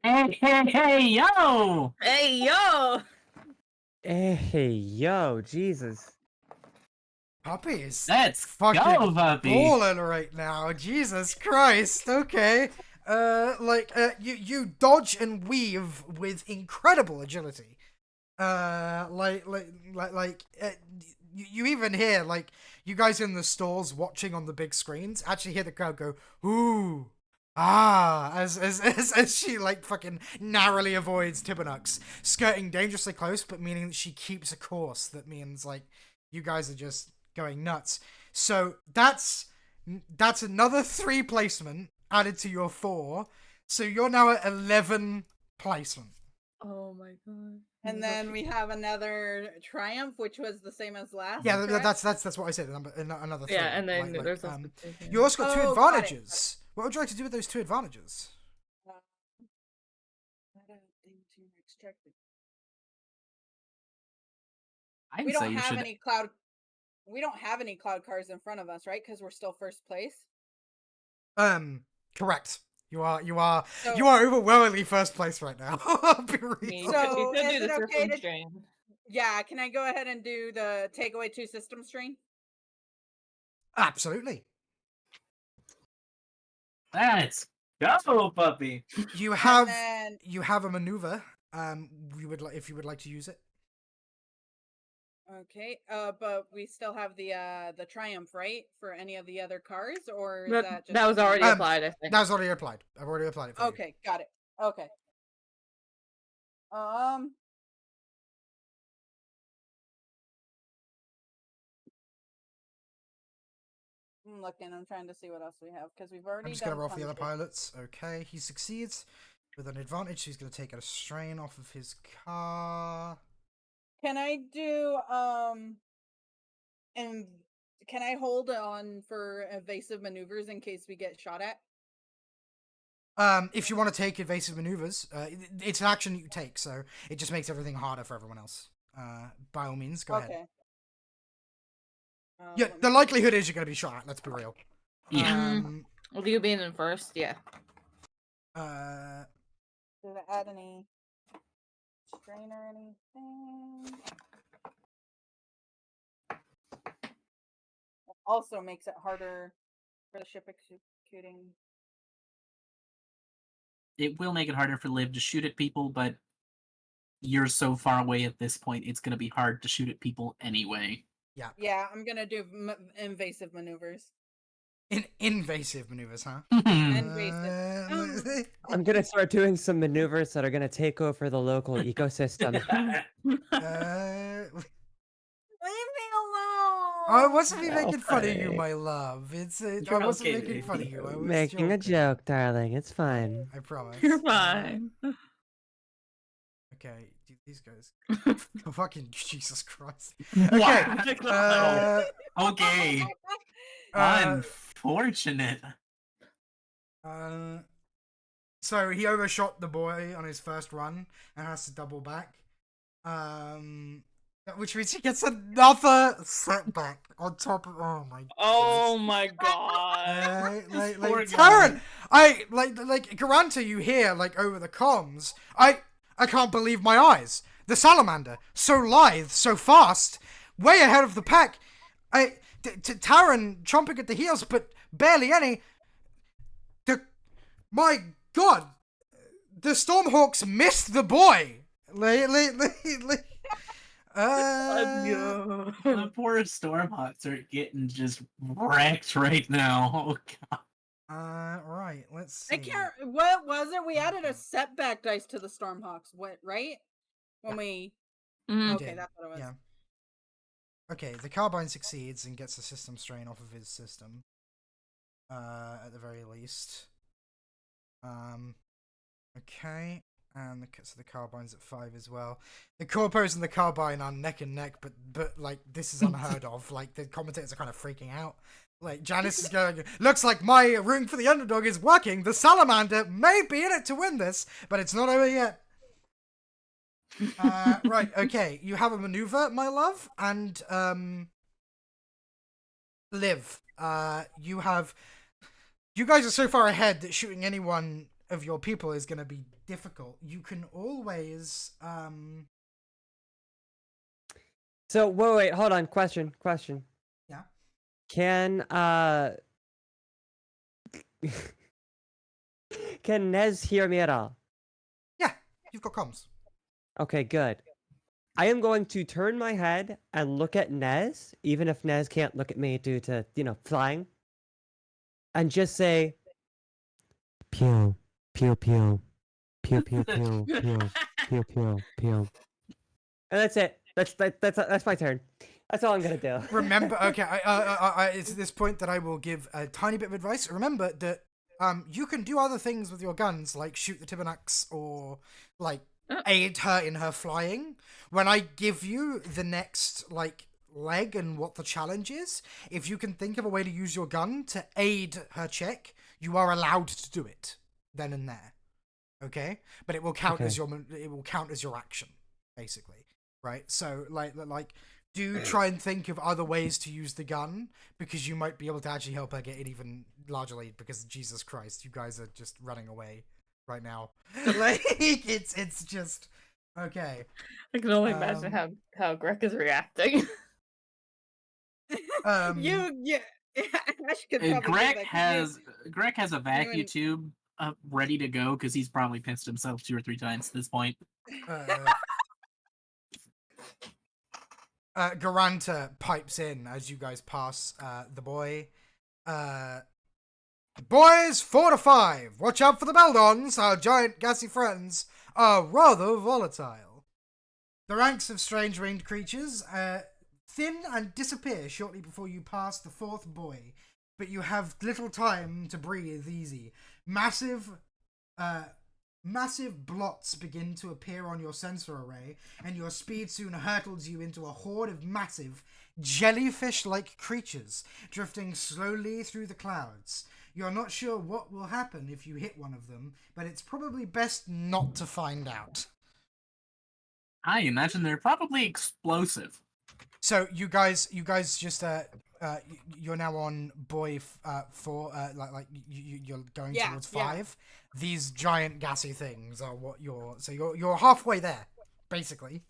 Hey, yo! Hey, yo! Hey, yo, Jesus. Puppies. Let's fucking go, puppy. balling right now. Jesus Christ. Okay. You dodge and weave with incredible agility. You even hear, like, you guys in the stalls watching on the big screens actually hear the crowd go, ooh, ah, as she, like, fucking narrowly avoids Tibbernux, skirting dangerously close, but meaning that she keeps a course that means, like, You guys are just going nuts. So that's another 3 placement added to your 4. So you're now at 11 placement. Oh my god. And then we have another triumph, which was the same as last. Yeah, correct? that's what I said. Another 3. Yeah, and then there's also you also got 2 Oh, got it. advantages. What would you like to do with those 2 advantages? I'd We say don't you have should. any cloud. We don't have any cloud cars in front of us, right? Because we're still first place. Correct. You are So, overwhelmingly first place right now. I'll be real. You So, could is do the it okay system to- strain. yeah, can I go ahead and do the take away 2 system strain? Absolutely. Let's go, puppy. You have And then, a maneuver. If you would like to use it. okay, but we still have the triumph, right? For any of the other cars, or is that just That was already applied, I think. That was already applied. I've already applied it for you. Okay, got it. Okay. I'm looking. I'm trying to see what else we have because we've already. I'm just gonna done roll for the other punishment. pilots. Okay, he succeeds with an advantage. He's gonna take a strain off of his car. Can I do and can I hold on for evasive maneuvers in case we get shot at? If you want to take evasive maneuvers, it's an action you take, so it just makes everything harder for everyone else. By all means, go ahead. Okay. Yeah, the likelihood is you're gonna be shot at. Let's be real. Yeah. With you being in first, yeah. Did I add any strain or anything? It also makes it harder for the ship executing. It will make it harder for Liv to shoot at people, but you're so far away at this point, it's going to be hard to shoot at people anyway. Yeah. Yeah, I'm gonna do invasive maneuvers. Invasive maneuvers, huh? Invasive. I'm gonna start doing some maneuvers that are gonna take over the local ecosystem. Leave me alone. I wasn't Oh, making fun of you, Frank. my love. I You're wasn't okay, making baby. fun of you. I was Making a joking. joke, darling. It's fine. I promise. You're fine. Okay, dude, these guys. Fucking Jesus Christ. Okay. Okay. Uh, Unfortunate. so he overshot the boy on his first run and has to double back. Which means he gets another setback on top of. Oh my. Oh my god. Poor Taran, I like Garanta. You hear like over the comms. I can't believe my eyes. The salamander, so lithe, so fast, way ahead of the pack. Taran chomping at the heels, but barely any. My God, the Stormhawks missed the boy. The poor Stormhawks are getting just wrecked right now. Oh god. Right. Let's see. I can't. What was it? We added a setback dice to the Stormhawks. What? Right? When we. Mhm. Okay, did. that's what it was. Yeah. Okay, the carbine succeeds and gets a system strain off of his system. At the very least. Okay, and so the carbine's at 5 as well. The corpos and the carbine are neck and neck, but like this is unheard of. Like the commentators are kind of freaking out. Like Janice is going, looks like my room for the underdog is working. The salamander may be in it to win this, but it's not over yet. Right, okay. You have a maneuver, my love, and Liv. You guys are so far ahead that shooting anyone of your people is going to be difficult. You can always So wait, hold on. Question. Yeah. Can can Nez hear me at all? Yeah, you've got comms. Okay, good. I am going to turn my head and look at Nez, even if Nez can't look at me due to, flying. And just say, pew, pew, pew, pew, pew, pew, pew, pew, pew, pew. And that's it. That's my turn. That's all I'm gonna do. Remember, okay, it's at this point that I will give a tiny bit of advice. Remember that you can do other things with your guns, like shoot the Tibbanax or like aid her in her flying. When I give you the next like leg and what the challenge is, if you can think of a way to use your gun to aid her check, you are allowed to do it then and there. Okay, but it will count as your action, basically, right? So like do try and think of other ways to use the gun, because you might be able to actually help her get an even larger lead, because Jesus Christ, you guys are just running away right now. Like, it's just... Okay. I can only imagine how Greg is reacting. Ash could probably Greg has a vacuum tube ready to go, because he's probably pissed himself 2 or 3 times at this point. Garanta pipes in as you guys pass the boy. Boys, 4 to 5. Watch out for the Beldons. Our giant gassy friends are rather volatile. The ranks of strange winged creatures thin and disappear shortly before you pass the 4th buoy, but you have little time to breathe easy. Massive blots begin to appear on your sensor array, and your speed soon hurtles you into a horde of massive, jellyfish-like creatures drifting slowly through the clouds. You're not sure what will happen if you hit one of them, but it's probably best not to find out. I imagine they're probably explosive. So you guys just you're now on buoy 4. You're going towards 5. Yeah. These giant gassy things are what you're halfway there, basically.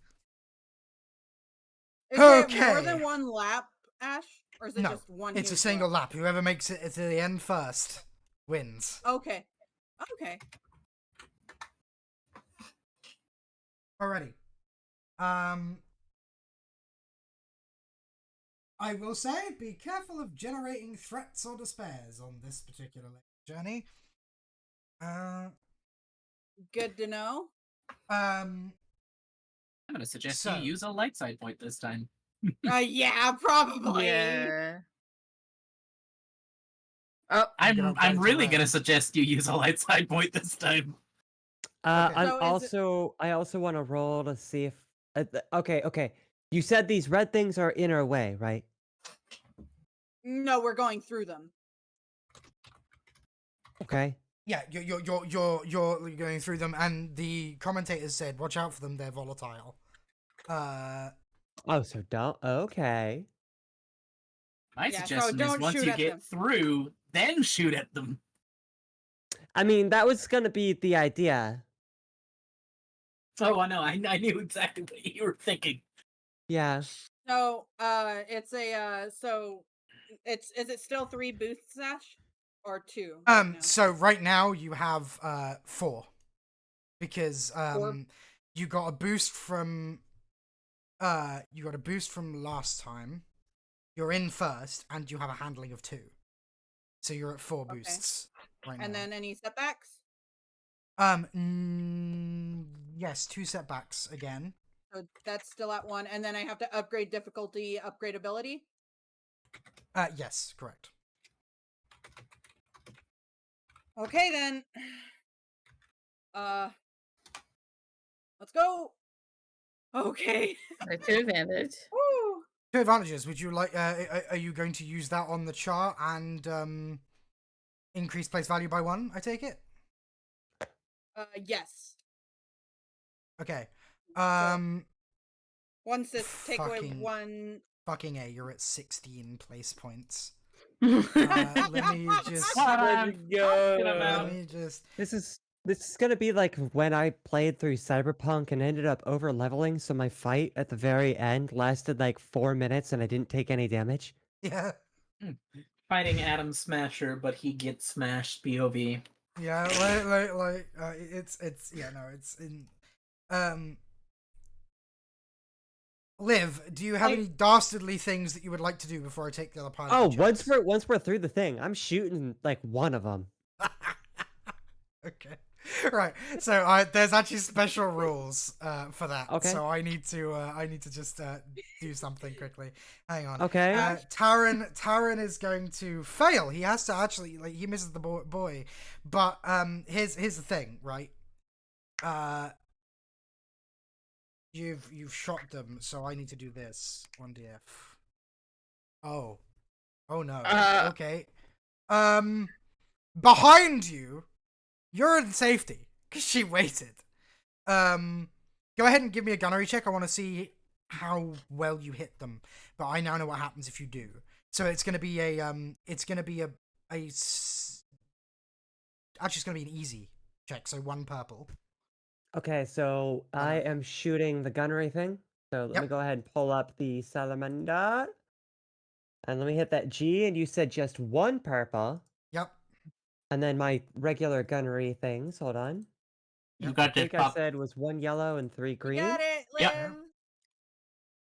Is there more than one lap, Ash, or is it just one? It's a single lap. Whoever makes it to the end first wins. Okay. Alrighty. I will say, be careful of generating threats or despairs on this particular journey. Good to know. I'm gonna suggest you use a light side point this time. Yeah, probably. Yeah. I'm really gonna suggest you use a light side point this time. I also want to roll to see if. Okay. You said these red things are in our way, right? No, we're going through them. Okay. Yeah, you're going through them, and the commentators said, "Watch out for them; they're volatile." Oh, so don't. Okay. My suggestion is once you get through, then shoot at them. I mean, that was gonna be the idea. Oh, I know. I knew exactly what you were thinking. Yeah. So, it's a is it still 3 boosts, Ash, or 2? So right now you have 4, because 4? you got a boost from last time. You're in first, and you have a handling of 2, so you're at 4 boosts right now. And then any setbacks? Yes, 2 setbacks again. So that's still at 1, and then I have to upgrade difficulty, upgrade ability? Yes, correct. Okay, then. Let's go. Okay. Right to advantage. Woo! 2 advantages. Would you like, are you going to use that on the chart and, increase place value by 1, I take it? Yes. Okay. One take away 1. Fucking A, you're at 16 place points. Let me just. This is gonna be like when I played through Cyberpunk and ended up over leveling, so my fight at the very end lasted like 4 minutes and I didn't take any damage. Yeah. Fighting Adam Smasher, but he gets smashed. POV. Yeah, it's in. Liv, do you have any dastardly things that you would like to do before I take the other part? Oh, once we're through the thing, I'm shooting like one of them. Okay. Right. So there's actually special rules for that. Okay. So I need to just do something quickly. Hang on. Okay. Taran is going to fail. He has to actually he misses the boy. But here's the thing, right? You've shot them, so I need to do this 1df. Oh no. Okay. Behind you, you're in safety because she waited. Go ahead and give me a gunnery check. I want to see how well you hit them. But I now know what happens if you do. So it's gonna be actually it's gonna be an easy check. So 1 purple. Okay, so I am shooting the gunnery thing. So let me go ahead and pull up the salamander. And let me hit that G, and you said just 1 purple. Yep. And then my regular gunnery things, hold on. You got I think I said was 1 yellow and 3 green. You got it, Liv. Yep.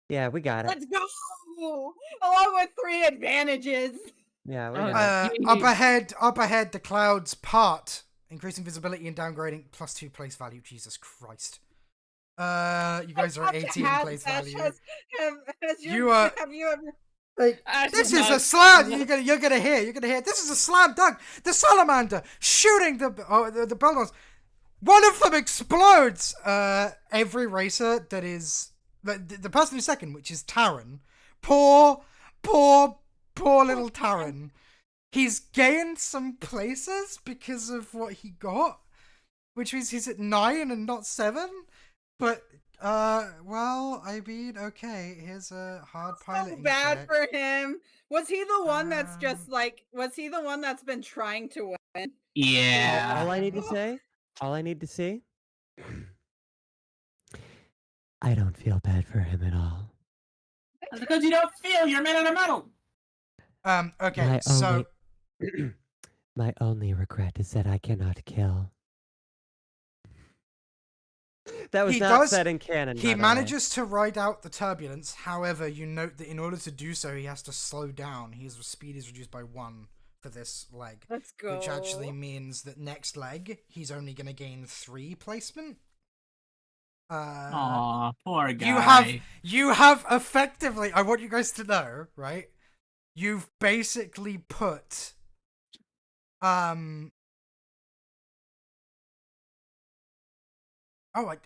Yeah, we got it. Let's go! Along with 3 advantages. Yeah, we got it. Up ahead, the clouds part. Increasing visibility and downgrading +2 place value. Jesus Christ. You guys are at 18 place value. Have you ever... This is a slam. You're gonna hear. This is a slam dunk. The salamander shooting the Belmont. One of them explodes. Every racer that is the person who's second, which is Taran. Poor little Taran. He's gained some places because of what he got, which means he's at 9 and not 7. But well, I mean, okay. Here's a hard piloting. So bad check. for him. Was he the one that's just like? Was he the one that's been trying to win? Yeah. All I need to say. I don't feel bad for him at all. That's because you don't feel you're man in the metal. Okay. My only regret is that I cannot kill. That was not said in canon. He manages to ride out the turbulence. However, you note that in order to do so, he has to slow down. His speed is reduced by 1 for this leg. Let's go. Which actually means that next leg, he's only going to gain 3 placement. Aw, poor guy. You have effectively... I want you guys to know, right? You've basically put...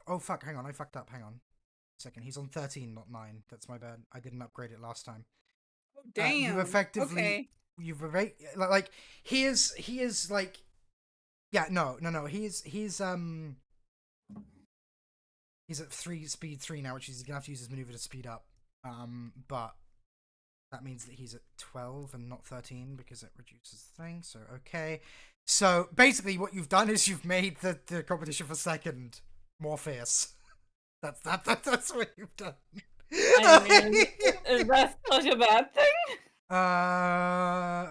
Oh, fuck, hang on, I fucked up, hang on. Second, he's on 13, not 9. That's my bad. I didn't upgrade it last time. Oh, damn. You've effectively... Okay. He is like... Yeah, no, he's at speed 3 now, which is he's gonna have to use his maneuver to speed up. But that means that he's at 12 and not 13 because it reduces the thing, so okay. So basically what you've done is you've made the competition for second more fierce. That's what you've done. I mean, is that such a bad thing?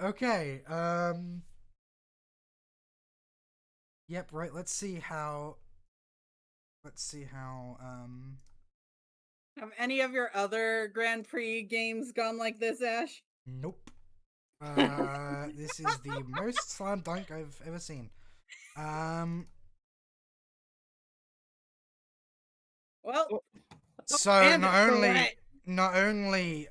Okay. Yep, right, let's see how Have any of your other Grand Prix games gone like this, Ash? Nope. This is the most slam dunk I've ever seen. Well, so not only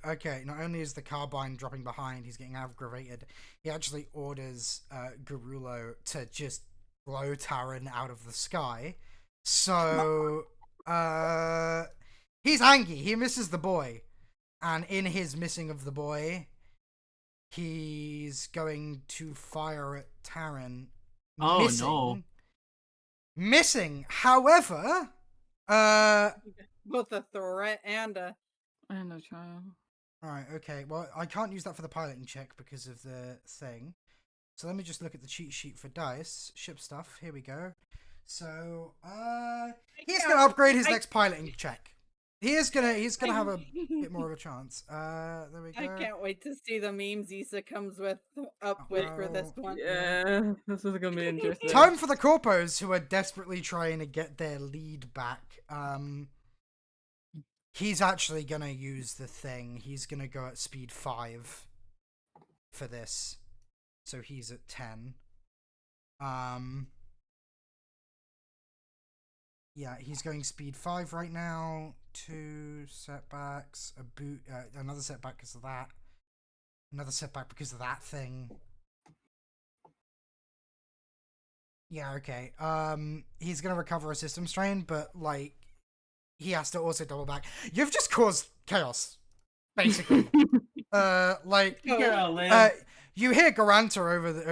is the carbine dropping behind, he's getting aggravated. He actually orders Garulo to just blow Taran out of the sky. So he's angry. He misses the boy, and in his missing of the boy, he's going to fire at Taran. Oh no! Missing. However, both a threat and a trial. All right. Okay. Well, I can't use that for the piloting check because of the thing. So let me just look at the cheat sheet for dice. Ship stuff. Here we go. So he's gonna upgrade his next piloting check. He's gonna have a bit more of a chance. There we go. I can't wait to see the memes Issa comes with for this one. Yeah, this is gonna be interesting. Time for the corpos who are desperately trying to get their lead back. He's actually gonna use the thing. He's gonna go at speed 5 for this. So he's at 10. Yeah, he's going speed 5 right now. 2 setbacks, a boot, another setback because of that. Another setback because of that thing. Yeah, okay. He's gonna recover a system strain, but like he has to also double back. You've just caused chaos, basically. You hear Garanta over the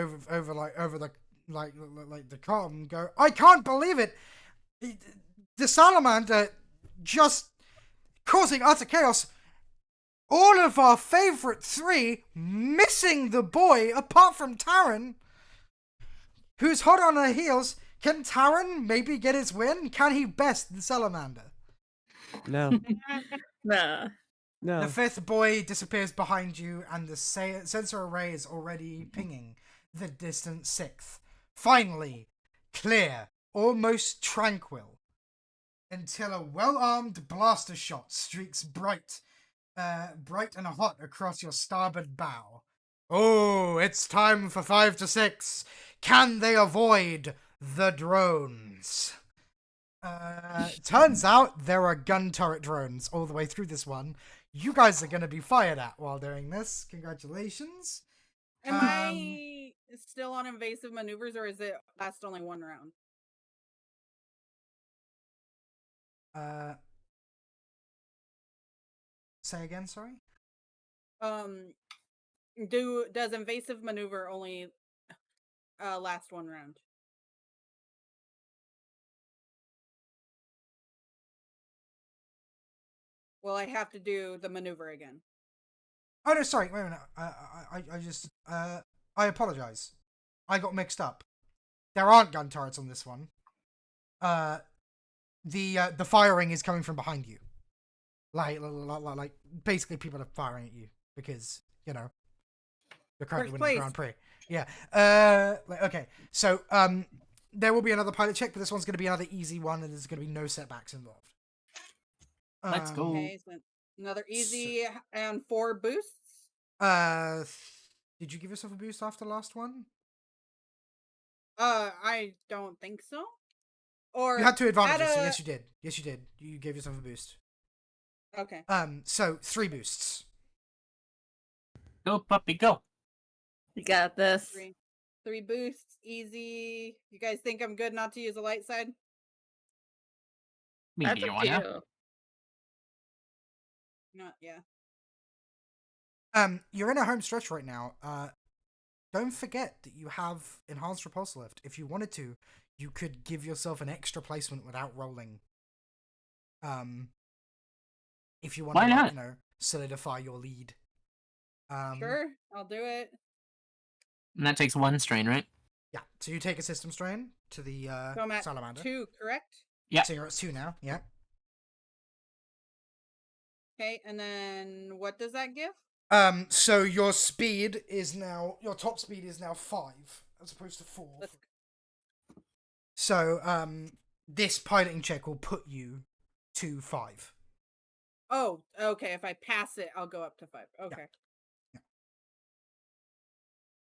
comm go, I can't believe it! The salamander just causing utter chaos. All of our favorite 3 missing the boy apart from Taran, who's hot on her heels. Can Taran maybe get his win? Can he best the salamander? No. Nah. No. The 5th boy disappears behind you, and the sensor array is already pinging the distant 6th. Finally, clear, almost tranquil, until a well-armed blaster shot streaks bright and hot across your starboard bow. Oh, it's time for 5 to 6. Can they avoid the drones? Turns out there are gun turret drones all the way through this one. You guys are going to be fired at while doing this. Congratulations. Am I still on invasive maneuvers, or is it last only 1 round? Say again, sorry? Does invasive maneuver only last 1 round? Well, I have to do the maneuver again. Oh no, sorry, wait a minute. I apologize. I got mixed up. There aren't gun turrets on this one. The firing is coming from behind you. Like basically people are firing at you because, you know, you're currently winning the Grand Prix. Yeah. Okay. So, there will be another pilot check, but this one's going to be another easy one, and there's going to be no setbacks involved. Let's go. Okay, so another easy and 4 boosts. Did you give yourself a boost after the last one? I don't think so. Or you had 2 advantages, so yes you did. Yes you did. You gave yourself a boost. Okay. So 3 boosts. Go, puppy, go. You got this. 3 boosts, easy. You guys think I'm good not to use a light side? That's up to you. Not, yeah. You're in a home stretch right now. Don't forget that you have enhanced repulsor lift. If you wanted to, you could give yourself an extra placement without rolling. If you want to, you know, solidify your lead. Sure, I'll do it. And that takes 1 strain, right? Yeah. So you take a system strain to the so I'm at salamander. 2, correct? Yeah. So you're at 2 now. Yeah. Okay, and then what does that give? So your speed is now, your top speed is now 5 as opposed to 4. So this piloting check will put you to 5. Oh, okay. If I pass it, I'll go up to 5. Okay. Yeah.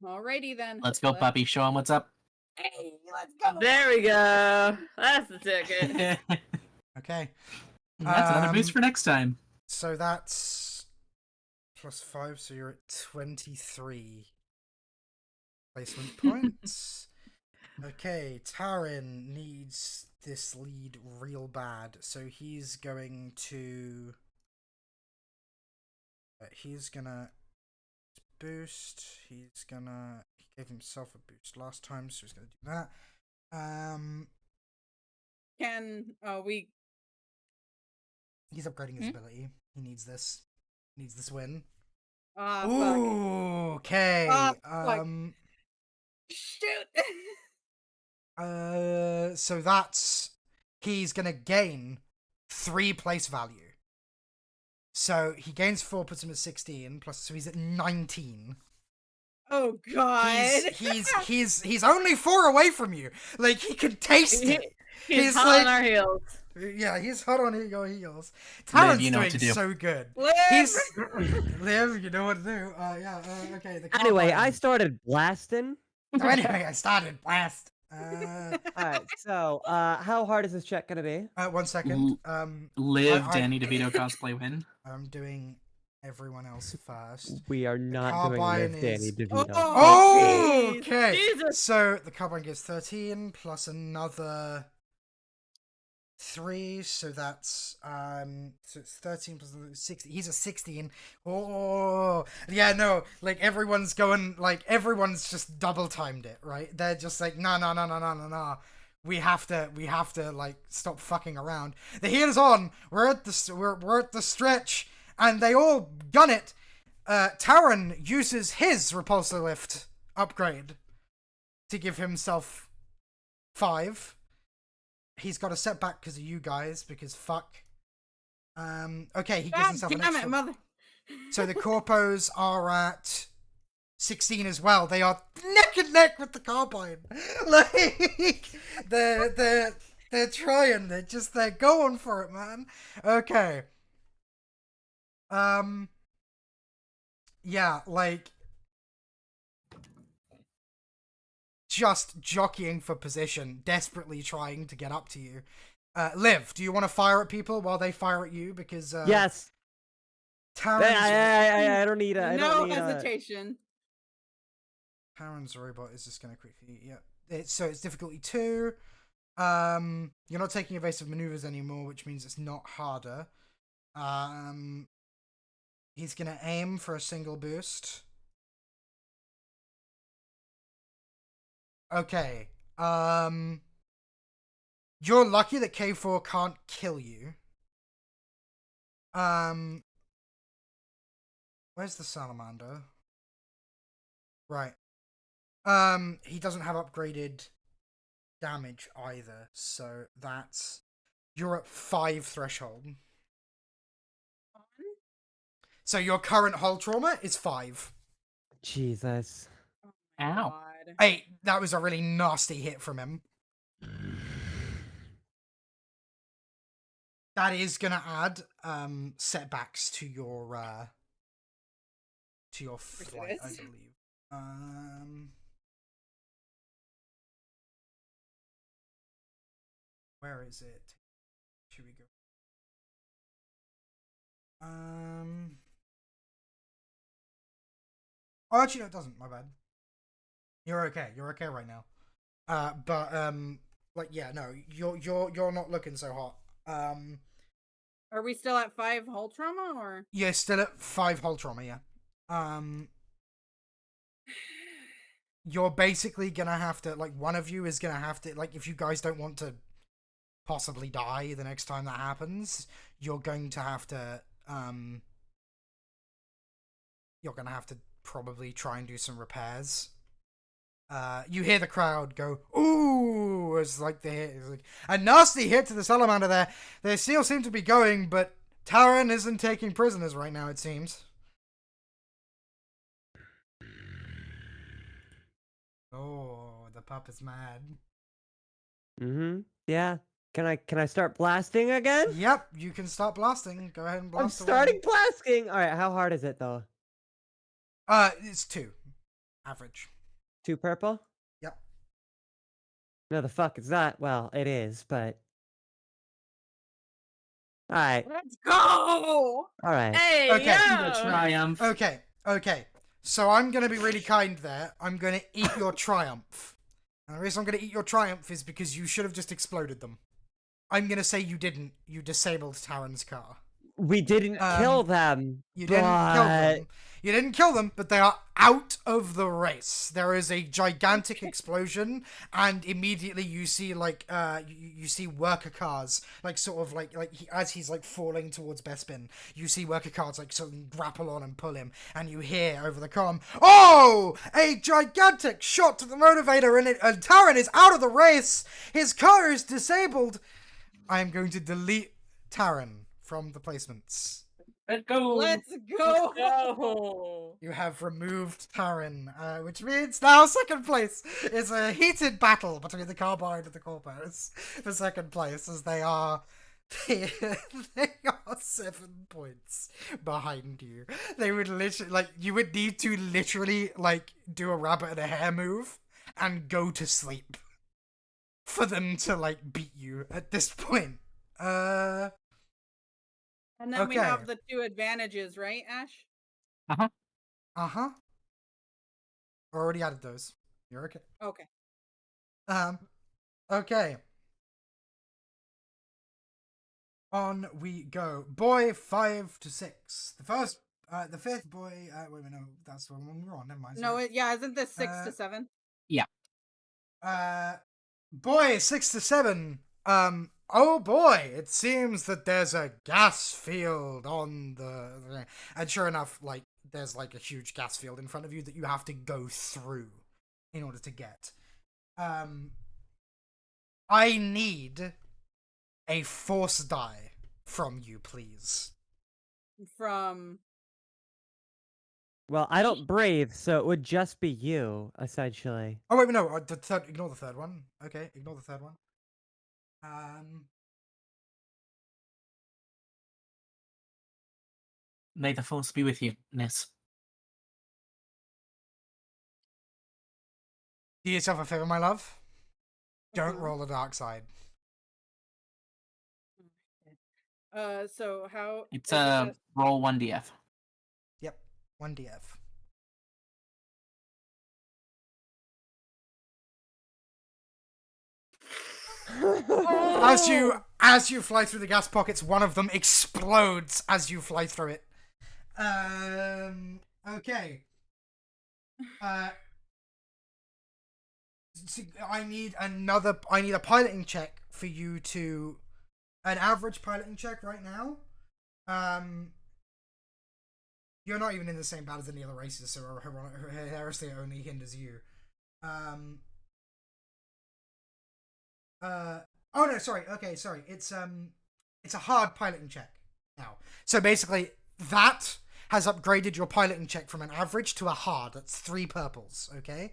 Alrighty then. Let's go, puppy. Show him what's up. Hey, let's go. There we go. That's the ticket. Okay. That's another boost for next time. So that's +5, so you're at 23 placement points. Okay, Taran needs this lead real bad, so he's going to... he's gonna boost, he gave himself a boost last time, so he's gonna do that. He's upgrading his ability. He needs this. He needs this win. Ooh, okay. Shoot. So that's... he's gonna gain 3 place value. So he gains 4, puts him at 16, plus, so he's at 19. Oh god. He's only 4 away from you. Like, he can taste it. He's hot like, on our heels. Yeah, he's hot on your heels. Taran's doing so good. Liv, you know what to do. Okay. Anyway, I started blasting. So anyway, I started blast. Alright, so, how hard is this check gonna be? 1 second. Live Danny DeVito cosplay win. I'm doing everyone else first. We are not doing Live Danny DeVito. Oh, okay. Jesus. So the carbine gets 13 plus another 3, so that's so it's 13 plus 60. He's a 16. Oh yeah, no, like everyone's just double timed it, right? They're just like no. We have to like stop fucking around. The heater's on. We're at the stretch, and they all gun it. Taran uses his repulsor lift upgrade to give himself 5. He's got a setback because of you guys, because fuck. Okay, he gives himself an extra. Mother. So the corpos are at 16 as well. They are neck and neck with the carbine. Like they're trying. They're going for it, man. Okay. Yeah, like just jockeying for position, desperately trying to get up to you. Liv, do you want to fire at people while they fire at you? Because yes. I don't need a no hesitation. Taran's robot is just gonna quickly so it's difficulty 2. You're not taking evasive maneuvers anymore, which means it's not harder. He's gonna aim for a single boost. Okay. You're lucky that K4 can't kill you. Where's the salamander? Right. He doesn't have upgraded damage either, so that's... You're at 5 threshold. So your current hull trauma is 5. Jesus. Ow. God. Hey, that was a really nasty hit from him. That is gonna add setbacks to your flight, I believe. Where is it? Should we go? Oh, actually, no, it doesn't. My bad. You're okay. You're okay right now. But like, yeah, no, you're not looking so hot. Are we still at 5 hull trauma, or? Yeah, still at 5 hull trauma. Yeah. You're basically gonna have to, like, one of you is gonna have to, like, if you guys don't want to possibly die the next time that happens, you're going to have to probably try and do some repairs. You hear the crowd go, ooh, as like a nasty hit to the salamander there. They still seem to be going, but Taran isn't taking prisoners right now, it seems. Oh, the pup is mad. Yeah. Can I start blasting again? Yep, you can start blasting. Go ahead and blast. I'm starting blasting. All right, how hard is it though? It's 2, average. 2 purple? Yep. No, the fuck is that? Well, it is, but... Alright. Let's go! Alright. Hey, Okay. yeah! Triumph. Okay. So I'm gonna be really kind there. I'm gonna eat your triumph. And the reason I'm gonna eat your triumph is because you should have just exploded them. I'm gonna say you didn't. You disabled Taran's car. We didn't kill them. You didn't kill them. You didn't kill them, but they are out of the race. There is a gigantic explosion, and immediately you see like you see worker cars like sort of like as he's like falling towards Bespin. You see worker cars like sort of grapple on and pull him, and you hear over the comm, "Oh, a gigantic shot to the motivator, and Taran is out of the race. His car is disabled." I am going to delete Taran from the placements. Let's go! Let's go! You have removed Taran, which means now second place is a heated battle between the Carbine and the Corpos for second place, as they are 7 points behind you. They would literally, like, you would need to literally, like, do a rabbit and a hare move and go to sleep for them to like beat you at this point. And then we okay. have the 2 advantages, right, Ash? Uh-huh. Already added those. You're okay. Okay. Okay. On we go. Boy 5 to 6. The fifth boy. Wait a minute, no, that's the one we're on. Never mind. No, isn't this 6 to 7? Yeah. Boy 6 to 7. Oh boy, it seems that there's a gas field on the. And sure enough, like there's like a huge gas field in front of you that you have to go through in order to get. I need a force die from you, please. From... Well, I don't breathe, so it would just be you, essentially. Oh wait, no, ignore the third one. Okay, ignore the third one. May the force be with you, Miss. Do yourself a favor, my love. Don't roll the dark side. So how... It's roll 1df. Yep, 1df. As you fly through the gas pockets, one of them explodes as you fly through it. Okay. I need a piloting check for you to... An average piloting check right now. You're not even in the same battle as any other races, so heresy only hinders you. Oh no, sorry. Okay, sorry. It's a hard piloting check now. So basically, that has upgraded your piloting check from an average to a hard. That's 3 purples. Okay,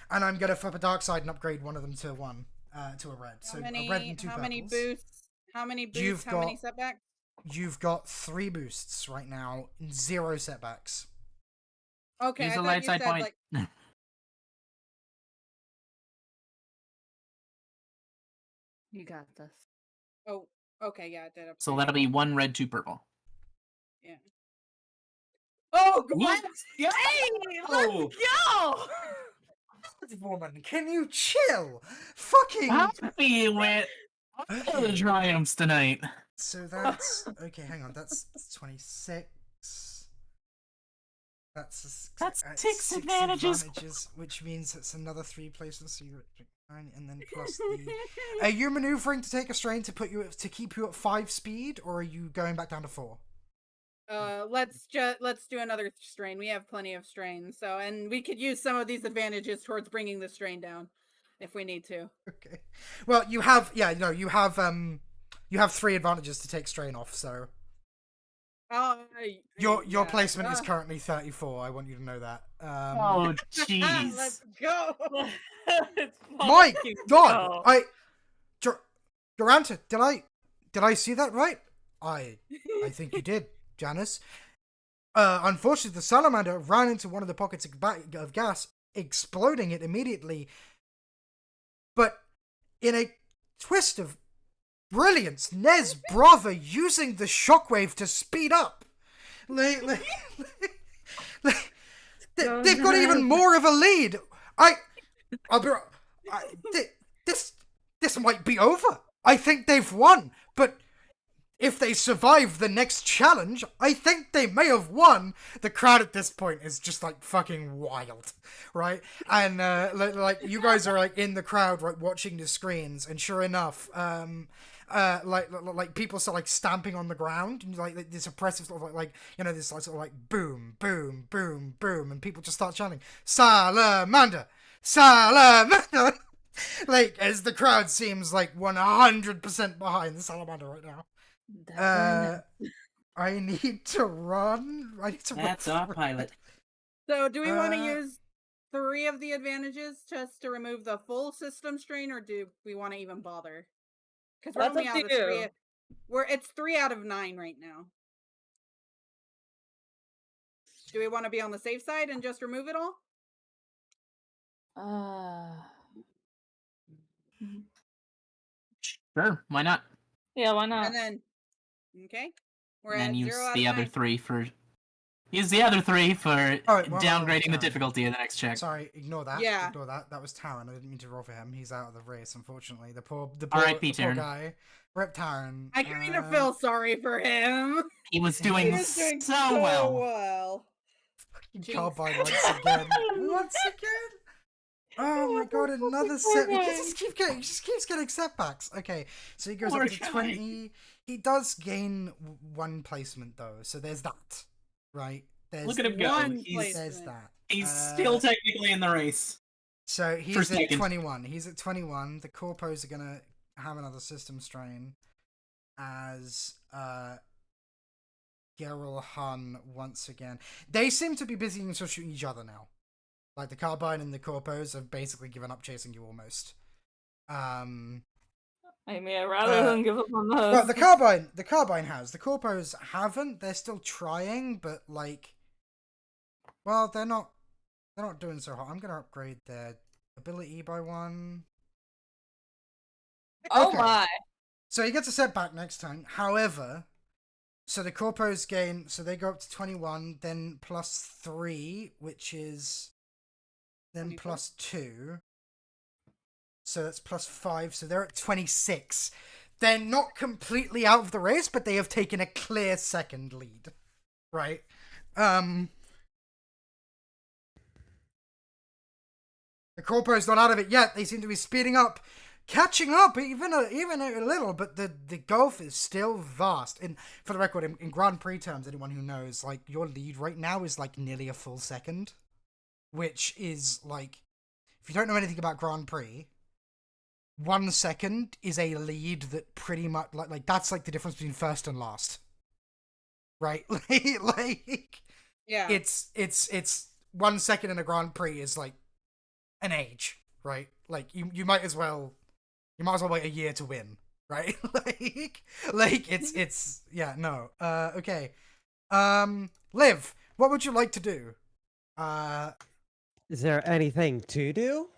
and I'm gonna flip a dark side and upgrade one of them to a red. So a red and 2 purples. How many boosts? How many setbacks? You've got 3 boosts right now, 0 setbacks. Okay, Use I a thought light you side said, point. like... You got this. Oh, okay, yeah, I did. So that'll be 1 red, 2 purple. Yeah. Oh, What? Hey, let's go! Woman, can you chill? Fucking... Happy with all the triumphs tonight. So that's... Okay, hang on. That's 26. That's 6 advantages. Which means it's another 3 places. So you're at 9, and then plus the... Are you maneuvering to take a strain to keep you at 5 speed, or are you going back down to 4? Let's do another strain. We have plenty of strains, so, and we could use some of these advantages towards bringing the strain down if we need to. Okay. Well, you have you have 3 advantages to take strain off, so your placement is currently 34. I want you to know that. Oh jeez. Let's go. My God, Duranta, did I see that right? I think you did, Janice. Unfortunately, the salamander ran into one of the pockets of gas, exploding it immediately. But in a twist of brilliance, Nez Brava using the shockwave to speed up. They've got even more of a lead. This might be over. I think they've won, but if they survive the next challenge, I think they may have won. The crowd at this point is just like fucking wild, right? And like you guys are like in the crowd, right, watching the screens, and sure enough, like people start like stamping on the ground, and like this oppressive sort of like this like sort of like boom, boom, boom, boom, and people just start chanting Salamander, Salamander, like as the crowd seems like 100% behind the salamander right now. I need to run. That's our pilot. So, do we want to use 3 of the advantages just to remove the full system strain, or do we want to even bother? Because we're only out of 3. It's 3 out of 9 right now. Do we want to be on the safe side and just remove it all? Sure, why not? Yeah, why not? And then, okay, we're And then at use 0 out the of other 9. 3 for... Use the other 3 for downgrading the difficulty of the next check. Sorry, ignore that. Yeah. Ignore that. That was Taran. I didn't mean to roll for him. He's out of the race, unfortunately. The poor guy. Rip Taran. I kind of feel sorry for him. He was doing, so well. Carbine once again. Once again. Oh my god, another set. He just keeps getting setbacks. Okay, so he goes up to 20. He does gain 1 placement though, so there's that. Right? There's Look at him go. There's that. He's still technically in the race. So he's at 21. He's at 21. The Corpos are gonna have another system strain as Geralt Hun once again. They seem to be busy and so shooting each other now. Like the Carbine and the Corpos have basically given up chasing you almost. I mean, I'd rather than give up on those. Well, the Carbine has. The Corpos haven't. They're still trying, but like, well, they're not doing so hot. I'm gonna upgrade their ability by 1. Oh okay. My! So he gets a setback next time. However, so the Corpos gain. So they go up to 21, then +3, which is. Then 24. +2. So that's +5. So they're at 26. They're not completely out of the race, but they have taken a clear second lead. Right? The Corpo's not out of it yet. They seem to be speeding up. Catching up, even a little, but the gulf is still vast. And for the record, in Grand Prix terms, anyone who knows, like, your lead right now is like nearly a full second. Which is, like, if you don't know anything about Grand Prix, 1 second is a lead that pretty much, like that's like the difference between first and last. Right? like yeah. It's 1 second in a Grand Prix is like an age, right? Like, you might as well wait a year to win, right? like it's yeah, no. Okay. Liv, what would you like to do? Is there anything to do?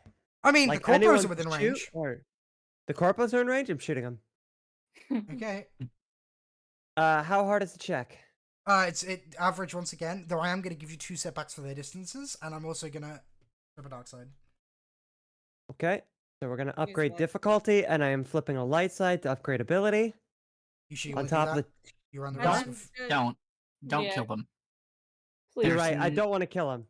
I mean, like the Corpos are within range. Or the Corpos are in range? I'm shooting them. Okay. How hard is the check? It's average once again, though I am going to give you 2 setbacks for their distances, and I'm also going to flip a dark side. Okay. So we're going to upgrade difficulty, and I am flipping a light side to upgrade ability. You sure you on top of the... You're on the risk of... Don't kill them. Please. You're right, I don't want to kill him.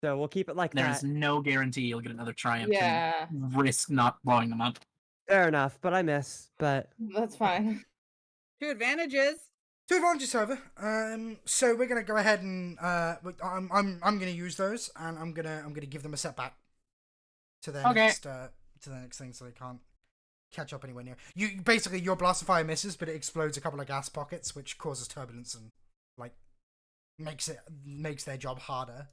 So we'll keep it like that. There's no guarantee you'll get another triumph. Yeah. And risk not blowing them up. Fair enough, but I miss. But that's fine. 2 advantages. 2 advantages, however. So we're gonna go ahead and I'm gonna use those, and I'm gonna give them a setback to their next thing, so they can't catch up anywhere near. You basically, your blast of fire misses, but it explodes a couple of gas pockets, which causes turbulence and like makes their job harder.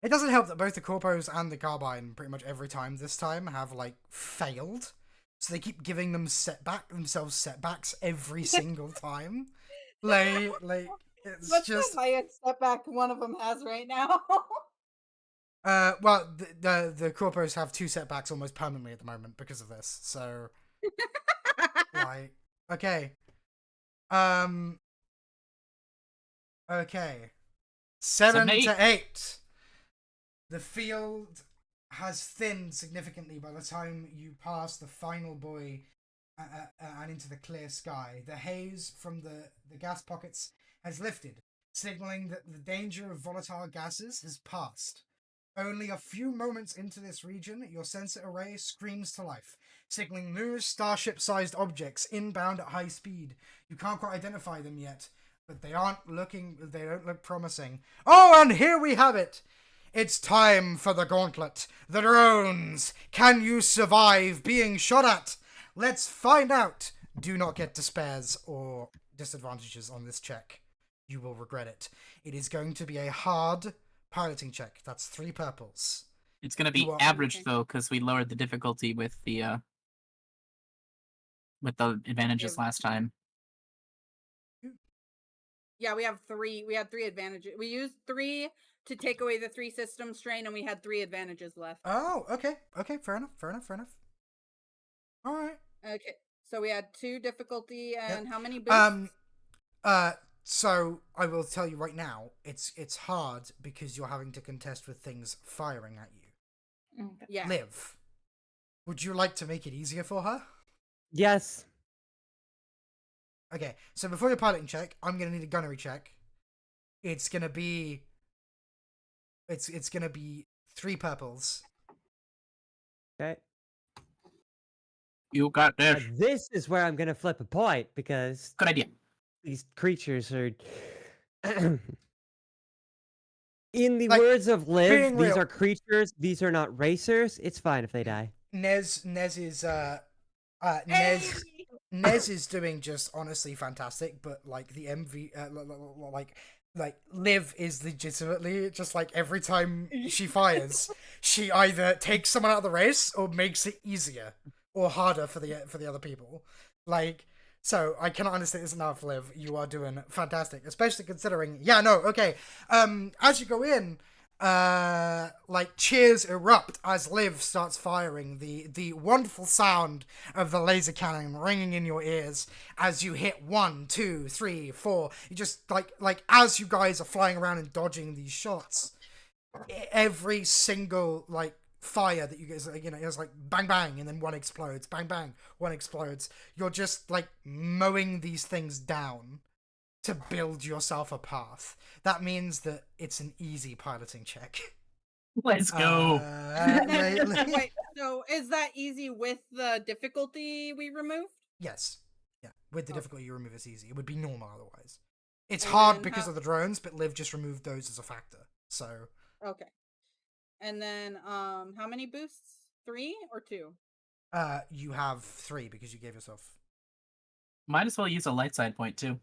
It doesn't help that both the Corpos and the Carbine pretty much every time this time have like failed, so they keep giving themselves setbacks every single time. Like it's What's just the highest setback one of them has right now? Well, the Corpos have 2 setbacks almost permanently at the moment because of this. So, like, okay, okay. 7 to 8. The field has thinned significantly by the time you pass the final buoy and into the clear sky. The haze from the gas pockets has lifted, signaling that the danger of volatile gases has passed. Only a few moments into this region, your sensor array screams to life, signaling new starship-sized objects inbound at high speed. You can't quite identify them yet, but they don't look promising. Oh, and here we have it! It's time for the gauntlet. The drones! Can you survive being shot at? Let's find out. Do not get despairs or disadvantages on this check. You will regret it. It is going to be a hard piloting check. That's 3 purples. It's going to be average, though, because we lowered the difficulty with the advantages last time. Yeah, we have 3. We had 3 advantages. We used 3 to take away the 3 system strain, and we had 3 advantages left. Oh, okay. Okay, fair enough. All right. Okay. So we had 2 difficulty and how many boosts? So I will tell you right now, it's hard because you're having to contest with things firing at you. Okay. Yeah. Liv, would you like to make it easier for her? Yes. Okay, so before your piloting check, I'm gonna need a gunnery check. It's gonna be 3 purples. Okay. You got Now, this. this is where I'm gonna flip a point because Good idea. these creatures are. In the Like, words of Liv, being these real. are creatures. These are not racers. It's fine if they die. Nez is Hey! Nez is doing just honestly fantastic, but like the MV like Liv is legitimately just like every time she fires, she either takes someone out of the race or makes it easier or harder for the other people. Like, so I cannot understand this enough, Liv. You are doing fantastic, especially considering. Yeah, no, okay. As you go in, like cheers erupt as Liv starts firing. The wonderful sound of the laser cannon ringing in your ears as you hit 1, 2, 3, 4. You just like as you guys are flying around and dodging these shots, every single like fire that you guys, it's like bang bang and then one explodes, bang bang, one explodes. You're just like mowing these things down to build yourself a path. That means that it's an easy piloting check. Let's go. Wait, so is that easy with the difficulty we removed? Yes. Yeah. With the difficulty you remove, it's easy. It would be normal otherwise. It's And hard then because of the drones, but Liv just removed those as a factor. So. Okay. And then how many boosts? 3 or 2? You have 3 because you gave yourself. Might as well use a light side point too.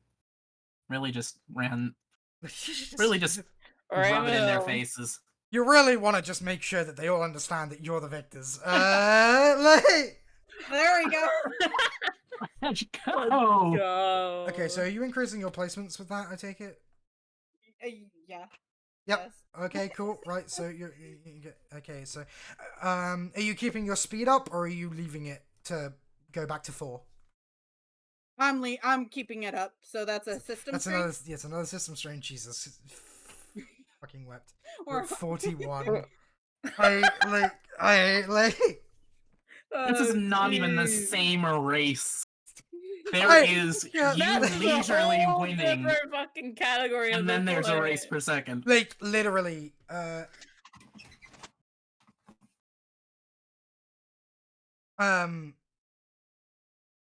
Really just rub it in their faces. You really want to just make sure that they all understand that you're the victors. Like... There we go. Let's go. Okay, so are you increasing your placements with that, I take it? Yeah. Yep. Yes. Okay, cool. Right, so you get... Okay, so... are you keeping your speed up, or are you leaving it to go back to 4? I'm keeping it up, so that's a system strain? It's another system strain, Jesus. Fucking wept. Or 41. I This is not even the same race. There is you leisurely winning, different fucking category, and then there's a race per second. Like literally,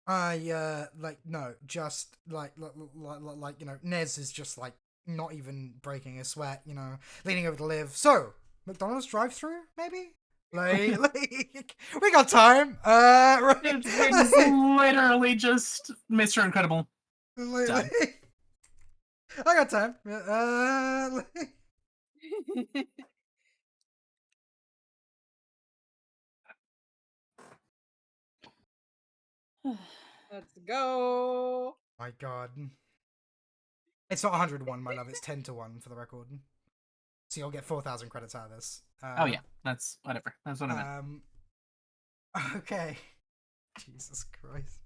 like no, just like Nez is just like not even breaking a sweat, leaning over to Liv. So McDonald's drive-through, maybe. Like we got time. Right. It's literally just Mr. Incredible. I got time. Let's go. My God. It's not 101, my love. It's 10-1 for the record. So you'll get 4,000 credits out of this. Oh yeah, that's whatever. That's what I meant. Okay. Jesus Christ.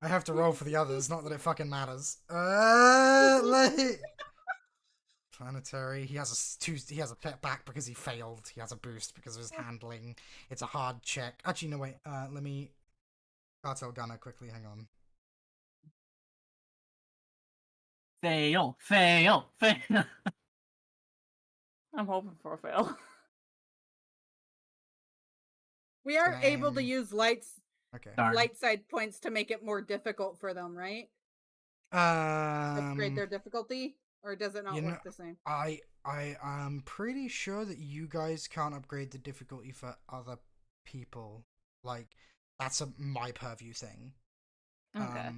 I have to roll for the others, not that it fucking matters. Planetary. He has a pet back because he failed. He has a boost because of his handling. It's a hard check. Actually, no wait. Let me cartel gunner quickly. Hang on. Fail. I'm hoping for a fail. We are able to use light side points to make it more difficult for them, right? Upgrade their difficulty, or does it not work the same? I am pretty sure that you guys can't upgrade the difficulty for other people. Like that's my purview thing. Okay.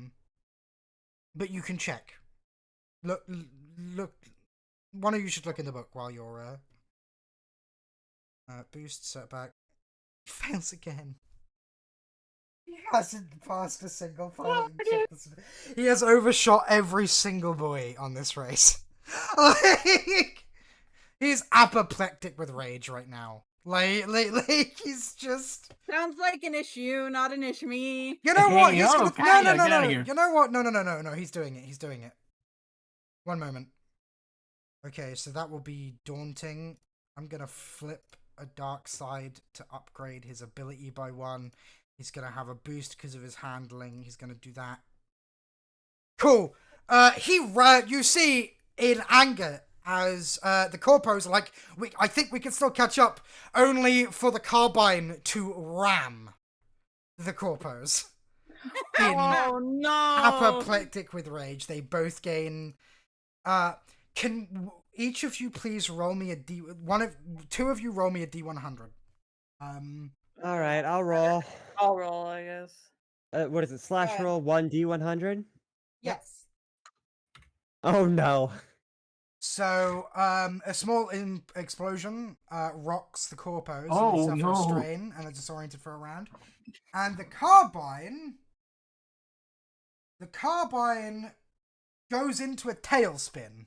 But you can check. Look. One of you should look in the book while you're boost setback. He fails again. He hasn't passed a single piloting check. He has overshot every single boy on this race. Like, he's apoplectic with rage right now. Like he's just. Sounds like an issue, not an issue me. You know what? Hey, He's gonna. okay, No. get outta here. You know what? No. He's doing it. He's doing it. One moment. Okay, so that will be daunting. I'm gonna flip a dark side to upgrade his ability by 1. He's gonna have a boost because of his handling. He's gonna do that. Cool. You see in anger as the corpos are like, I think we can still catch up, only for the carbine to ram the corpos. Oh no! Apoplectic with rage. They both gain. Can each of you please roll me a D? Two of you roll me a D100. All right, I'll roll. I'll roll, I guess. What is it? Roll 1d100. Yes. Oh no. So, a small explosion rocks the corpos. Oh, they suffer no. a strain and are disoriented for a round. And the carbine goes into a tailspin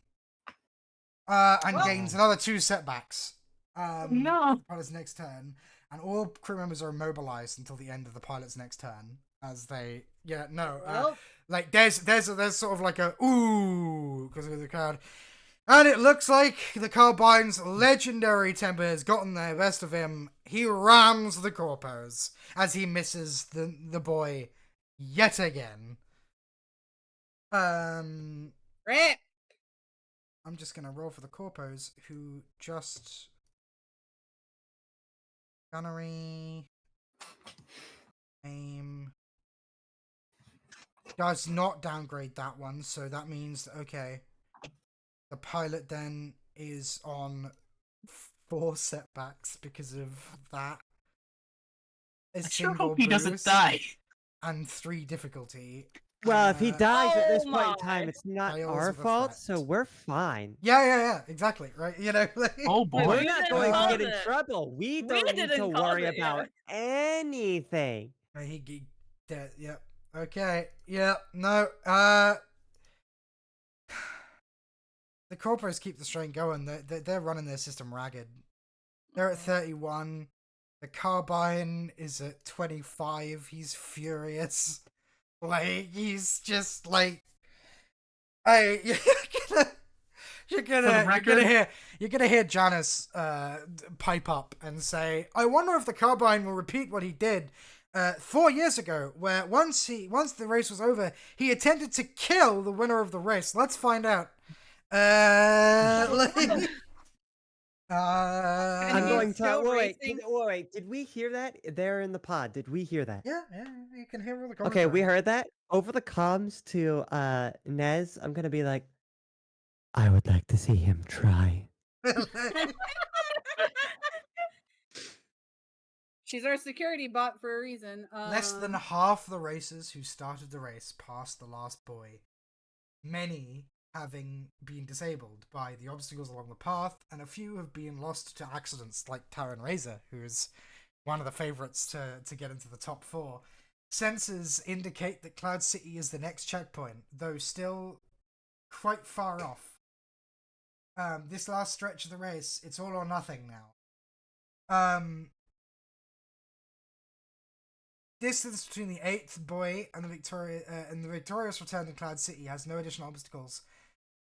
and gains another 2 setbacks. No. Pilot's next turn, and all crew members are immobilized until the end of the pilot's next turn. As they, like there's sort of like a ooh because of the crowd. And it looks like the carbine's legendary temper has gotten the best of him. He rams the corpos as he misses the boy yet again. Rip. I'm just gonna roll for the corpos who just gunnery aim does not downgrade that one, so that means okay. The pilot then is on 4 setbacks because of that. I sure hope he doesn't die. And 3 difficulty. Well, if he dies at this point in time, it's not our fault, so we're fine. Yeah, exactly, right? You know, oh boy, we're not going to get in trouble. We don't need to worry about anything. Yeah. Okay. Yeah. No. The corporates keep the strain going. They're running their system ragged. They're at 31. The carbine is at 25. He's furious. Like he's just like, hey, you're gonna hear Janice pipe up and say, I wonder if the carbine will repeat what he did 4 years ago, where once the race was over, he attempted to kill the winner of the race. Let's find out. I'm going to wait. Did we hear that there in the pod? Did we hear that? Yeah, you can hear the Okay, we heard that over the comms to Nez. I'm gonna be like, I would like to see him try. She's our security bot for a reason. Less than half the racers who started the race passed the last buoy. Many having been disabled by the obstacles along the path, and a few have been lost to accidents like Taran Razor, who is one of the favourites to get into the top 4. Sensors indicate that Cloud City is the next checkpoint, though still quite far off. This last stretch of the race, it's all or nothing now. Distance between the 8th buoy and the victorious return to Cloud City has no additional obstacles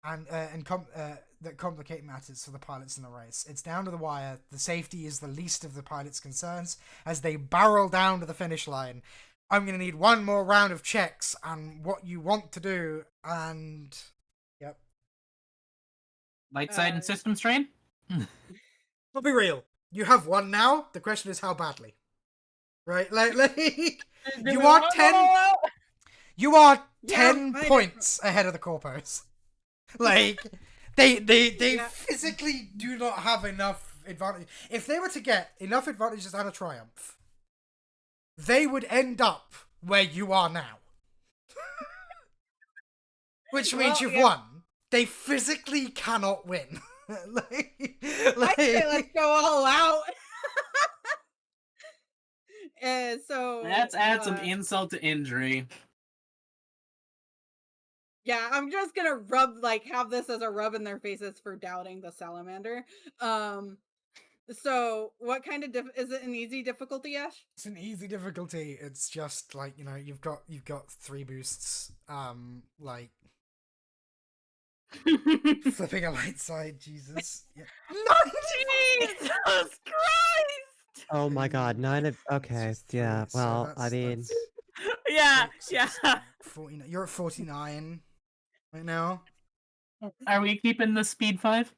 that complicate matters for the pilots in the race. It's down to the wire. The safety is the least of the pilots' concerns as they barrel down to the finish line. I'm going to need one more round of checks on what you want to do, and yep. Light side and system strain? I'll be real. You have one now. The question is how badly. Right? Like you are 10 points ahead of the corpos. Like they physically do not have enough advantage. If they were to get enough advantages and a triumph, they would end up where you are now. Which means you've won. They physically cannot win. I say let's go all out. So let's add some insult to injury. Yeah, I'm just gonna have this as a rub in their faces for doubting the salamander. So, what kind of is it? An easy difficulty, Ash? It's an easy difficulty. It's just like, you know, you've got 3 boosts. Like flipping a light side, Jesus. Yeah. Jesus Christ! Oh my God, 9 of okay, yeah. Well, I mean, Yeah, that's yeah. 49. You're at 49 right now. Are we keeping the speed 5?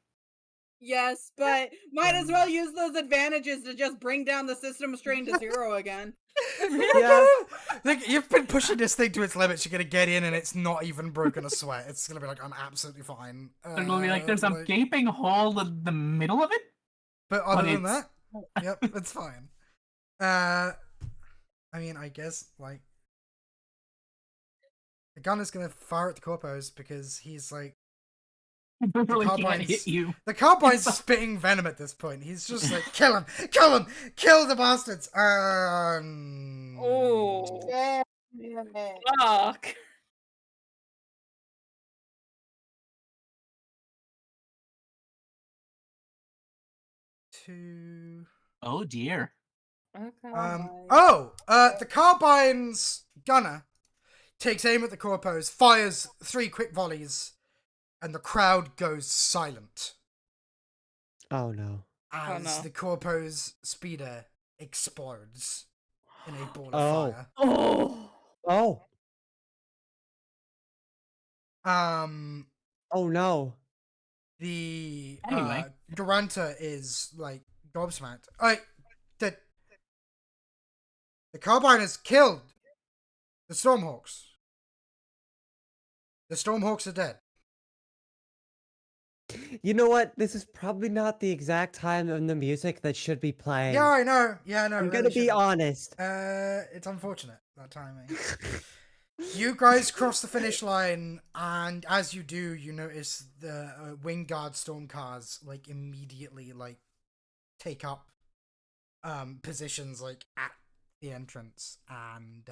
Yes, but might as well use those advantages to just bring down the system strain to 0 again. yeah. Like, you've been pushing this thing to its limits. You're gonna get in, and it's not even broken a sweat. It's gonna be like, I'm absolutely fine. They're gonna be like, there's a gaping hole in the middle of it. But other than that, yep, it's fine. I mean, I guess like the gunner's gonna fire at the corpos because he's like. Really can't hit you. The carbine's spitting venom at this point. He's just like, kill him, kill him, kill the bastards. Oh, fuck. Two. Oh dear. Okay. The carbine's gunner takes aim at the corpos, fires 3 quick volleys, and the crowd goes silent. Oh no. As the corpo's speeder explodes in a ball of fire. Oh. Oh no. The Anyway. Garanta is like gobsmacked. The carbine has killed the Stormhawks. The Stormhawks are dead. You know what? This is probably not the exact time of the music that should be playing. Yeah, I know. Yeah, I know. I'm gonna be honest. It's unfortunate, that timing. You guys cross the finish line, and as you do, you notice the Wingguard storm cars like immediately like take up positions like at the entrance and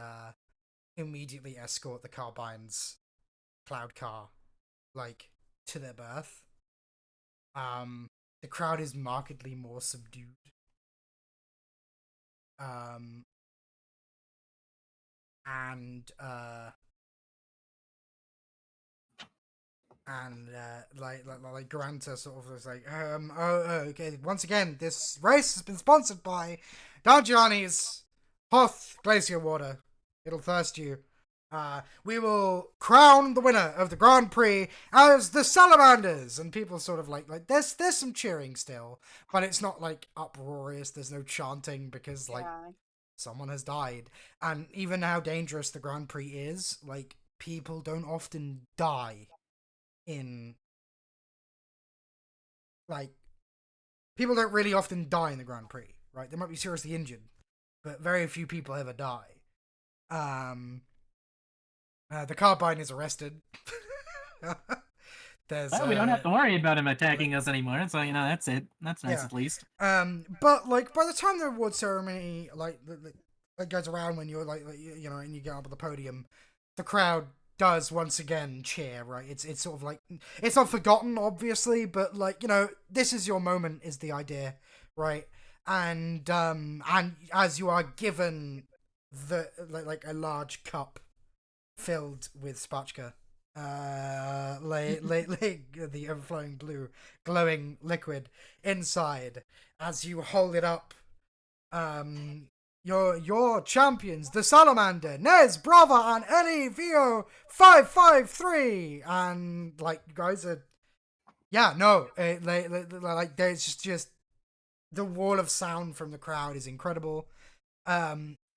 immediately escort the Carbine's cloud car like to their berth. The crowd is markedly more subdued. Like Granta sort of was like, okay, once again, this race has been sponsored by Dargiani's Hoth Glacier Water. It'll thirst you. We will crown the winner of the Grand Prix as the Salamanders, and people sort of like there's some cheering still, but it's not like uproarious. There's no chanting because like someone has died, and even how dangerous the Grand Prix is, like people don't often die in like people don't really often die in the Grand Prix, right? They might be seriously injured, but very few people ever die. The Carbine is arrested. We don't have to worry about him attacking us anymore, so you know that's it. That's nice at least. But like by the time the award ceremony like goes around, when you're like you know, and you get up at the podium, the crowd does once again cheer, right? It's sort of like it's not forgotten, obviously, but like, you know, this is your moment is the idea, right? And as you are given the like a large cup filled with spatchka, the overflowing blue glowing liquid inside, as you hold it up, your champions, the Salamander, Nez, Brava, and Ellie Vio 553, and like you guys are, like there's just the wall of sound from the crowd is incredible.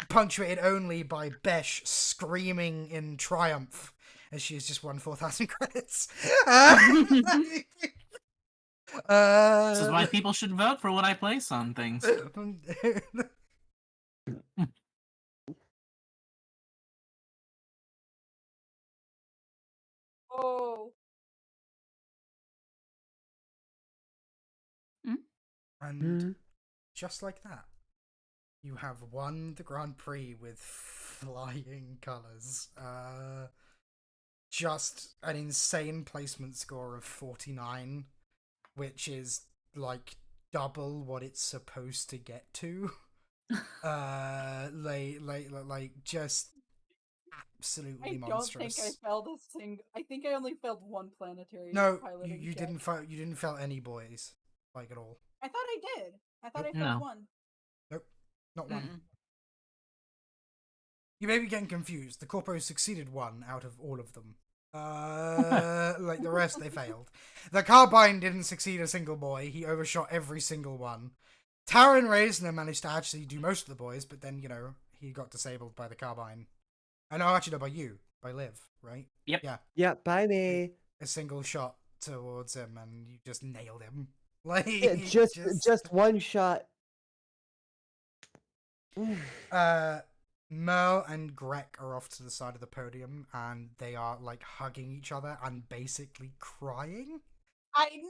Punctuated only by Besh screaming in triumph as she's just won 4,000 credits. This is why people should vote for what I place on things. Oh. And just like that, you have won the Grand Prix with flying colours. Just an insane placement score of 49, which is like double what it's supposed to get to. Like just absolutely monstrous. I don't think I failed a single. I think I only failed one planetary. No, piloting you check. didn't fail. You didn't fail any boys, like at all. I thought I did. I thought Nope. I failed No. one. Nope, not one. You may be getting confused. The corpo succeeded one out of all of them. Like the rest, they failed. The carbine didn't succeed a single boy. He overshot every single one. Taran Reisner managed to actually do most of the boys, but then, you know, he got disabled by the carbine. I know, actually, no, by you. By Liv, right? Yep. Yeah. Yep, by me. A single shot towards him, and you just nailed him. Like, Yeah, just one shot. Merle and Greg are off to the side of the podium, and they are, like, hugging each other and basically crying. I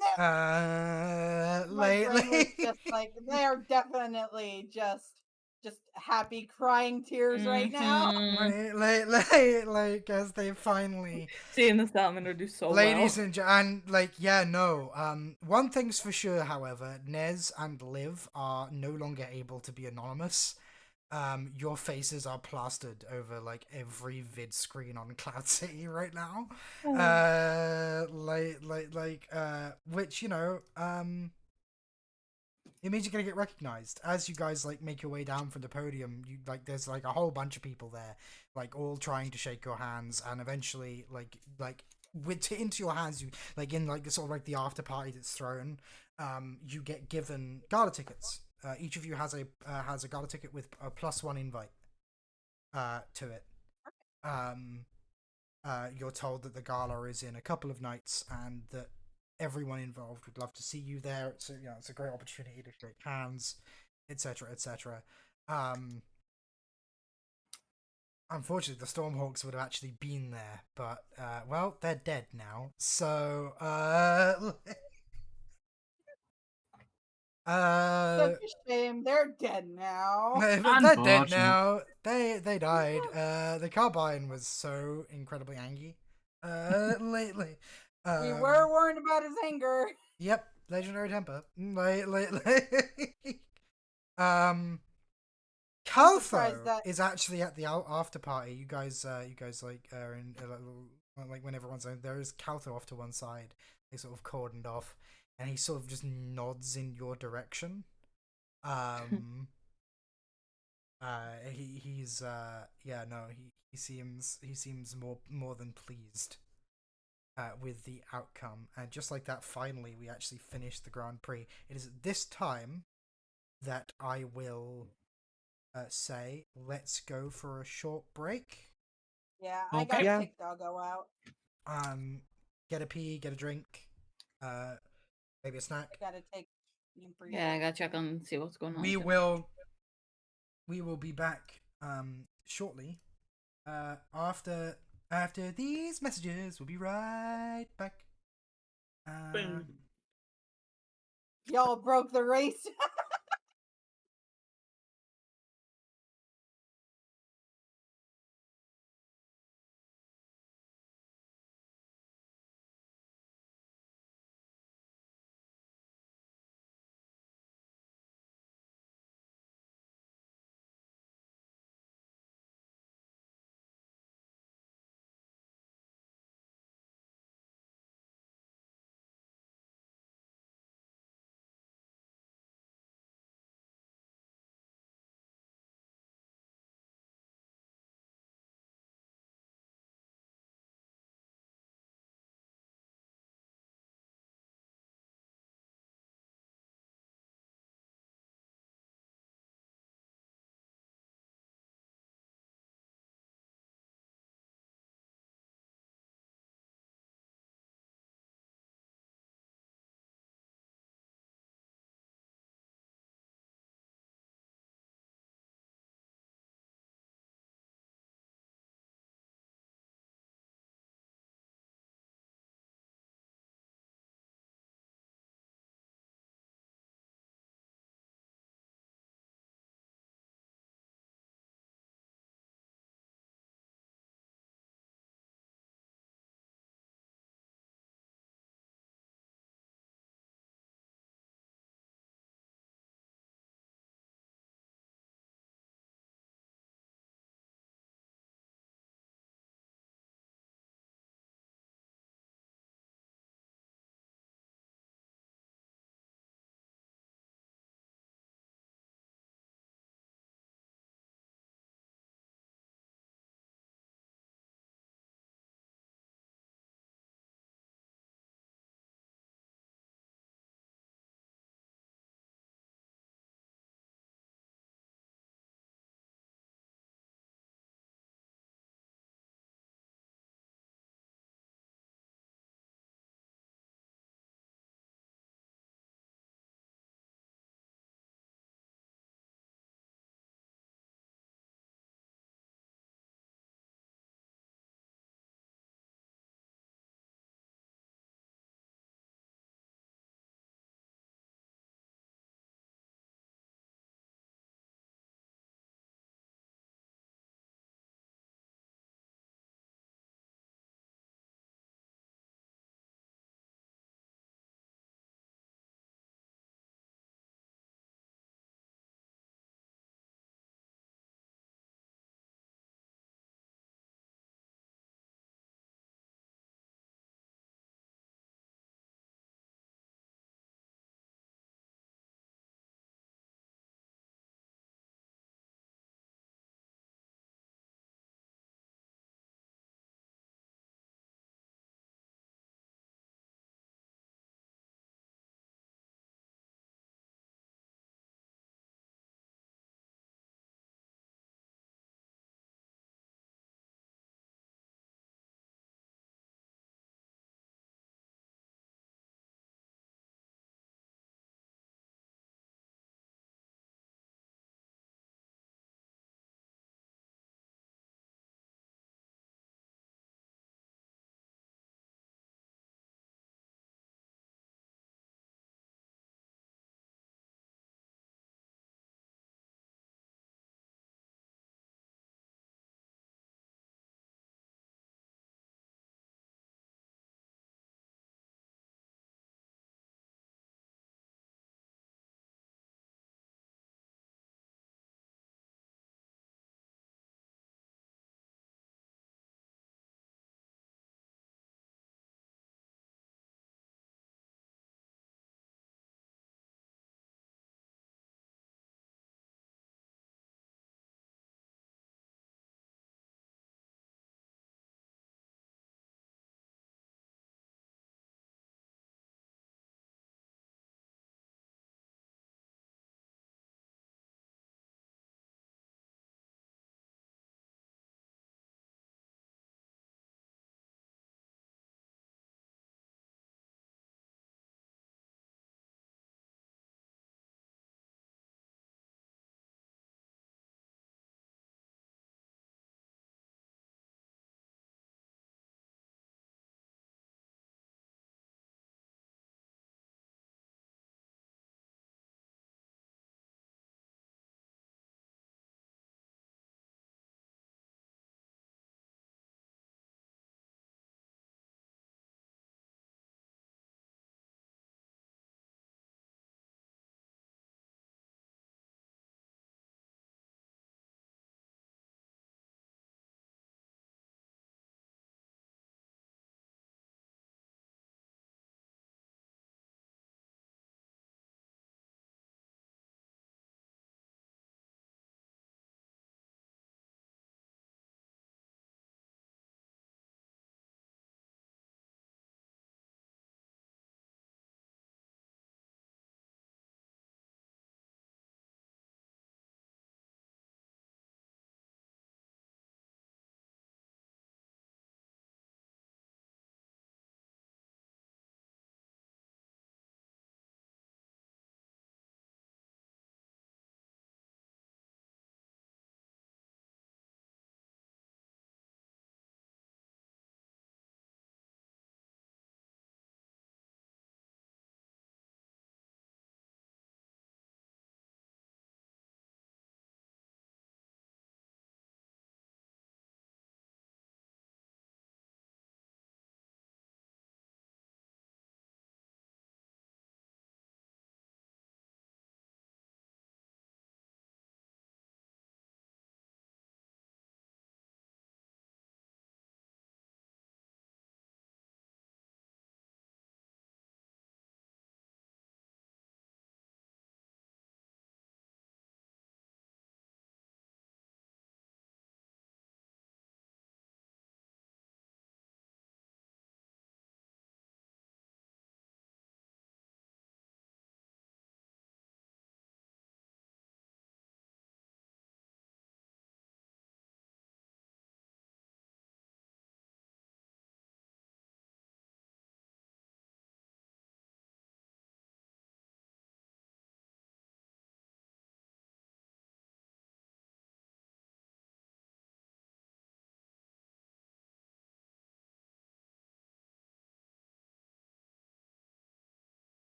know. My brain was just like, they are definitely just happy crying tears right now. Like as they finally seeing the salamander do so ladies well. and like, yeah, no. One thing's for sure, however, Nez and Liv are no longer able to be anonymous. Your faces are plastered over like every vid screen on Cloud City right now. Which, you know, it means you're gonna get recognized as you guys like make your way down from the podium. You like, there's like a whole bunch of people there, like all trying to shake your hands, and eventually, like into your hands, you like in like the sort of like the after party that's thrown. You get given gala tickets. Each of you has a gala ticket with a +1 invite. To it. You're told that the gala is in a couple of nights, and that everyone involved would love to see you there. It's a, you know, it's a great opportunity to shake hands, etc., etc. Unfortunately, the Stormhawks would have actually been there, but well, they're dead now. So such a shame. They're dead now. They're dead now. They died. The carbine was so incredibly angry lately. We were warned about his anger. Yep, legendary temper. Caltho is actually at the after party. You guys like are in like when everyone's on. There is Caltho off to one side. They sort of cordoned off, and he sort of just nods in your direction. He's yeah, no, he seems more than pleased with the outcome. And just like that, finally we actually finished the Grand Prix. It is at this time that I will say let's go for a short break. Yeah, I gotta take Doggo out. Get a pee, get a drink, maybe a snack. I gotta take. Yeah, I gotta check on see what's going on. We will be back shortly. After these messages, we'll be right back. Y'all broke the race.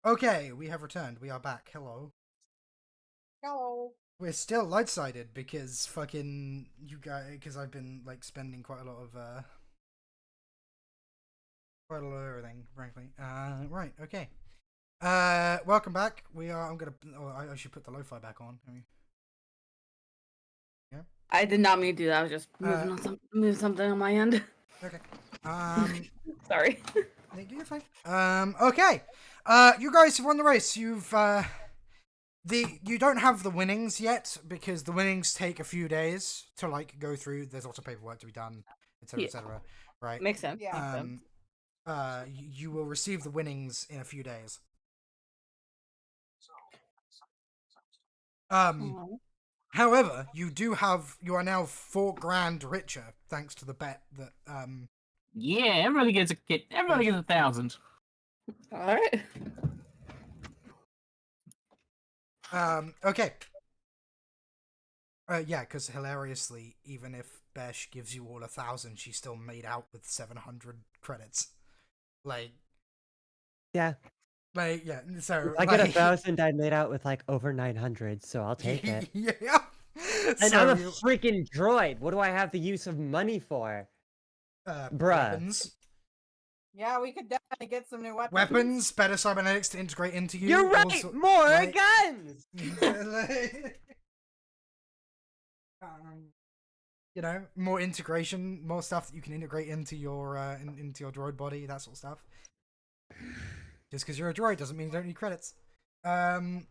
Okay, we have returned. We are back. Hello. Hello. We're still light-sided because fucking you guys. Because I've been like spending quite a lot of everything, frankly. Right. Okay. Welcome back. We are. I'm gonna. Oh, I should put the lo-fi back on. Yeah. I did not mean to do that. I was just moving something on my end. Okay. Sorry. You're fine. Okay. You guys have won the race. You've you don't have the winnings yet because the winnings take a few days to like go through. There's lots of paperwork to be done, etc., etc. Right? Makes sense. Yeah. You will receive the winnings in a few days. However, you are now $4,000 richer thanks to the bet that Yeah, everybody gets a 1,000. All right. Okay. Yeah, because hilariously, even if Besh gives you all 1,000, she's still made out with 700 credits. Like, yeah. Like, yeah, so... I get 1,000, I made out with, like, over 900, so I'll take it. Yeah! And I'm a freaking droid! What do I have the use of money for? Bruh. Weapons. Yeah, we could definitely get some new weapons. Weapons, better cybernetics to integrate into you. You're right! Also, more like, guns! You know, more integration, more stuff that you can integrate into your into your droid body, that sort of stuff. Just because you're a droid doesn't mean you don't need credits. Sure.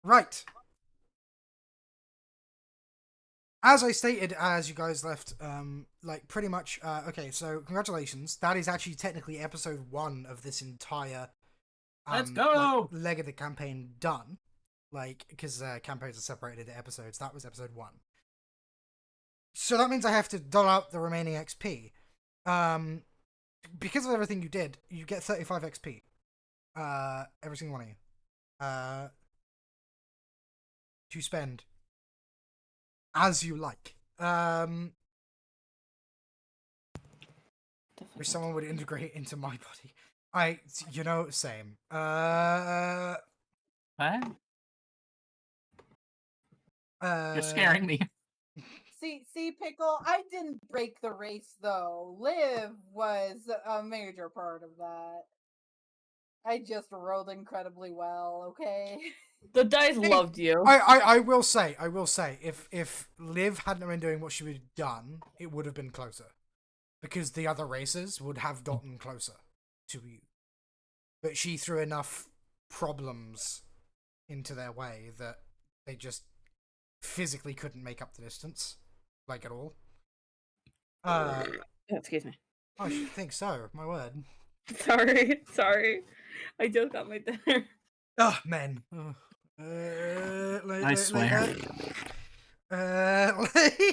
Right. As I stated, as you guys left, like pretty much, okay, so congratulations. That is actually technically episode 1 of this entire Let's go! like, leg of the campaign done. Like, because campaigns are separated into episodes. That was episode 1. So that means I have to dole out the remaining XP. Because of everything you did, you get 35 XP. Every single one of you. To spend as you like. If someone would integrate into my body. Same. What? You're scaring me. See, Pickle, I didn't break the race, though. Liv was a major part of that. I just rolled incredibly well, okay? The dice loved you. I will say, if Liv hadn't been doing what she would have done, it would have been closer. Because the other racers would have gotten closer to you. But she threw enough problems into their way that they just physically couldn't make up the distance. Like, at all. Excuse me. I should think so, my word. Sorry. I just got my dinner. Oh, men. I swear. That's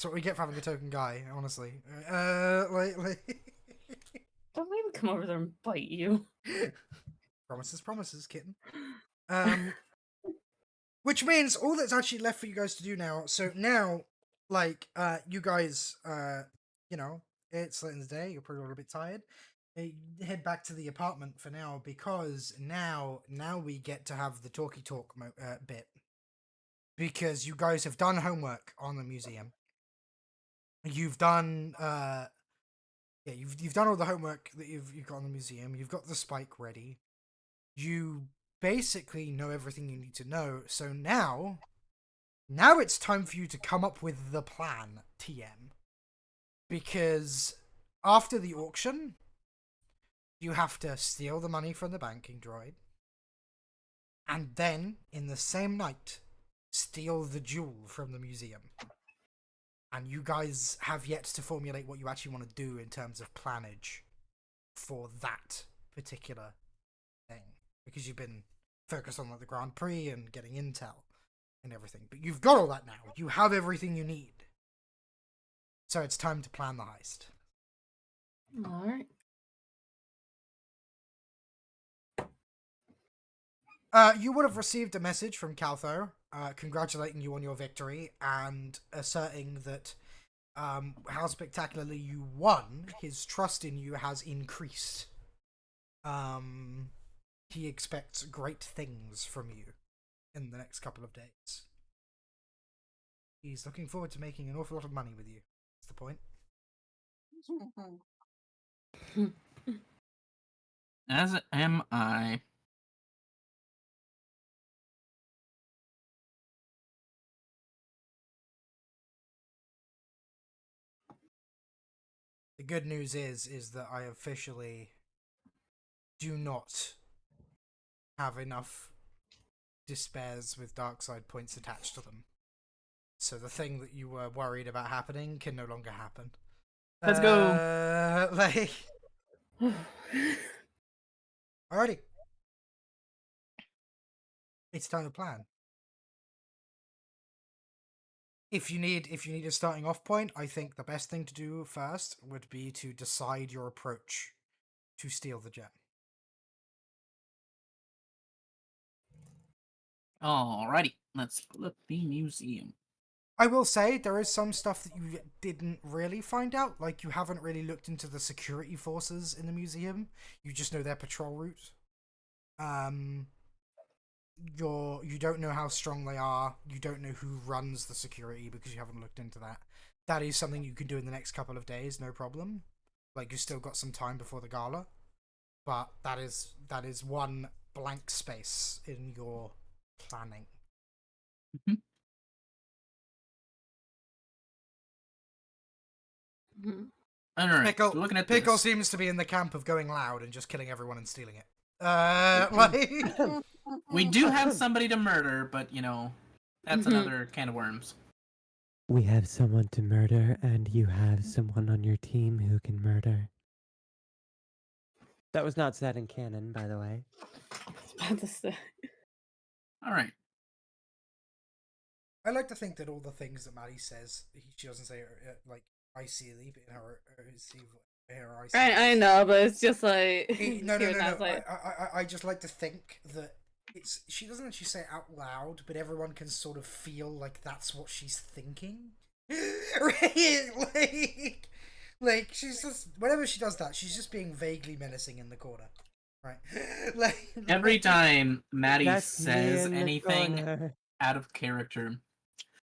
what we get for having a token guy, honestly. Don't let me come over there and bite you. Promises, kitten. Which means all that's actually left for you guys to do now. So now, like, you guys, it's late in the day. You're probably all a bit tired. Head back to the apartment for now because now we get to have the talky talk bit because you guys have done homework on the museum. You've done you've done all the homework that you've got on the museum. You've got the spike ready. You basically know everything you need to know. So now it's time for you to come up with the plan, TM. Because after the auction, you have to steal the money from the banking droid. And then, in the same night, steal the jewel from the museum. And you guys have yet to formulate what you actually want to do in terms of planage for that particular thing. Because you've been focused on like the Grand Prix and getting intel and everything. But you've got all that now. You have everything you need. So it's time to plan the heist. Alright. You would have received a message from Caltho, congratulating you on your victory and asserting that how spectacularly you won, his trust in you has increased. he expects great things from you in the next couple of days. He's looking forward to making an awful lot of money with you. That's the point. As am I. The good news is that I officially do not have enough despairs with dark side points attached to them. So the thing that you were worried about happening can no longer happen. Let's go. Alrighty. It's time to plan. If you need a starting off point, I think the best thing to do first would be to decide your approach to steal the gem. Alrighty, let's pull up the museum. I will say there is some stuff that you didn't really find out, like you haven't really looked into the security forces in the museum. You just know their patrol route. You don't know how strong they are. You don't know who runs the security because you haven't looked into that. That is something you can do in the next couple of days, no problem. Like, you still got some time before the gala, but that is one blank space in your planning. Mm-hmm. All right. Pickle, so looking at Pickle this. seems to be in the camp of going loud and just killing everyone and stealing it. Like... We do have somebody to murder, but you know, that's another can of worms. We have someone to murder, and you have someone on your team who can murder. That was not said in canon, by the way. All right. I like to think that all the things that Maddie says, she doesn't say like icily, but in her I know, but it's just like no. I just like to think that she doesn't actually say it out loud, but everyone can sort of feel like that's what she's thinking. Right? Like she's just whenever she does that, she's just being vaguely menacing in the corner. Right? Every time Maddie That's says me in the anything corner. out of character,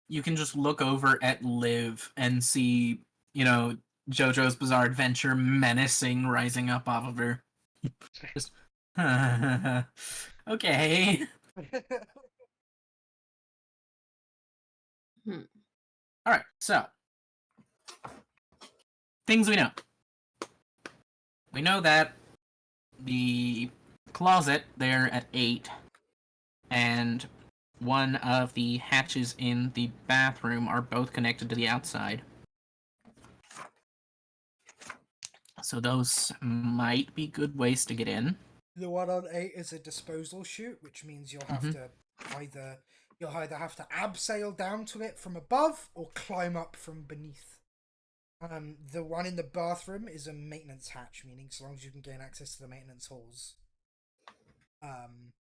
you can just look over at Liv and see, you know, JoJo's Bizarre Adventure menacing rising up off of her. Just, okay. All right, so things we know. We know that the closet there at 8 and one of the hatches in the bathroom are both connected to the outside. So those might be good ways to get in. The one on 8 is a disposal chute, which means you'll have to you'll either have to abseil down to it from above or climb up from beneath. The one in the bathroom is a maintenance hatch, meaning so long as you can gain access to the maintenance halls, and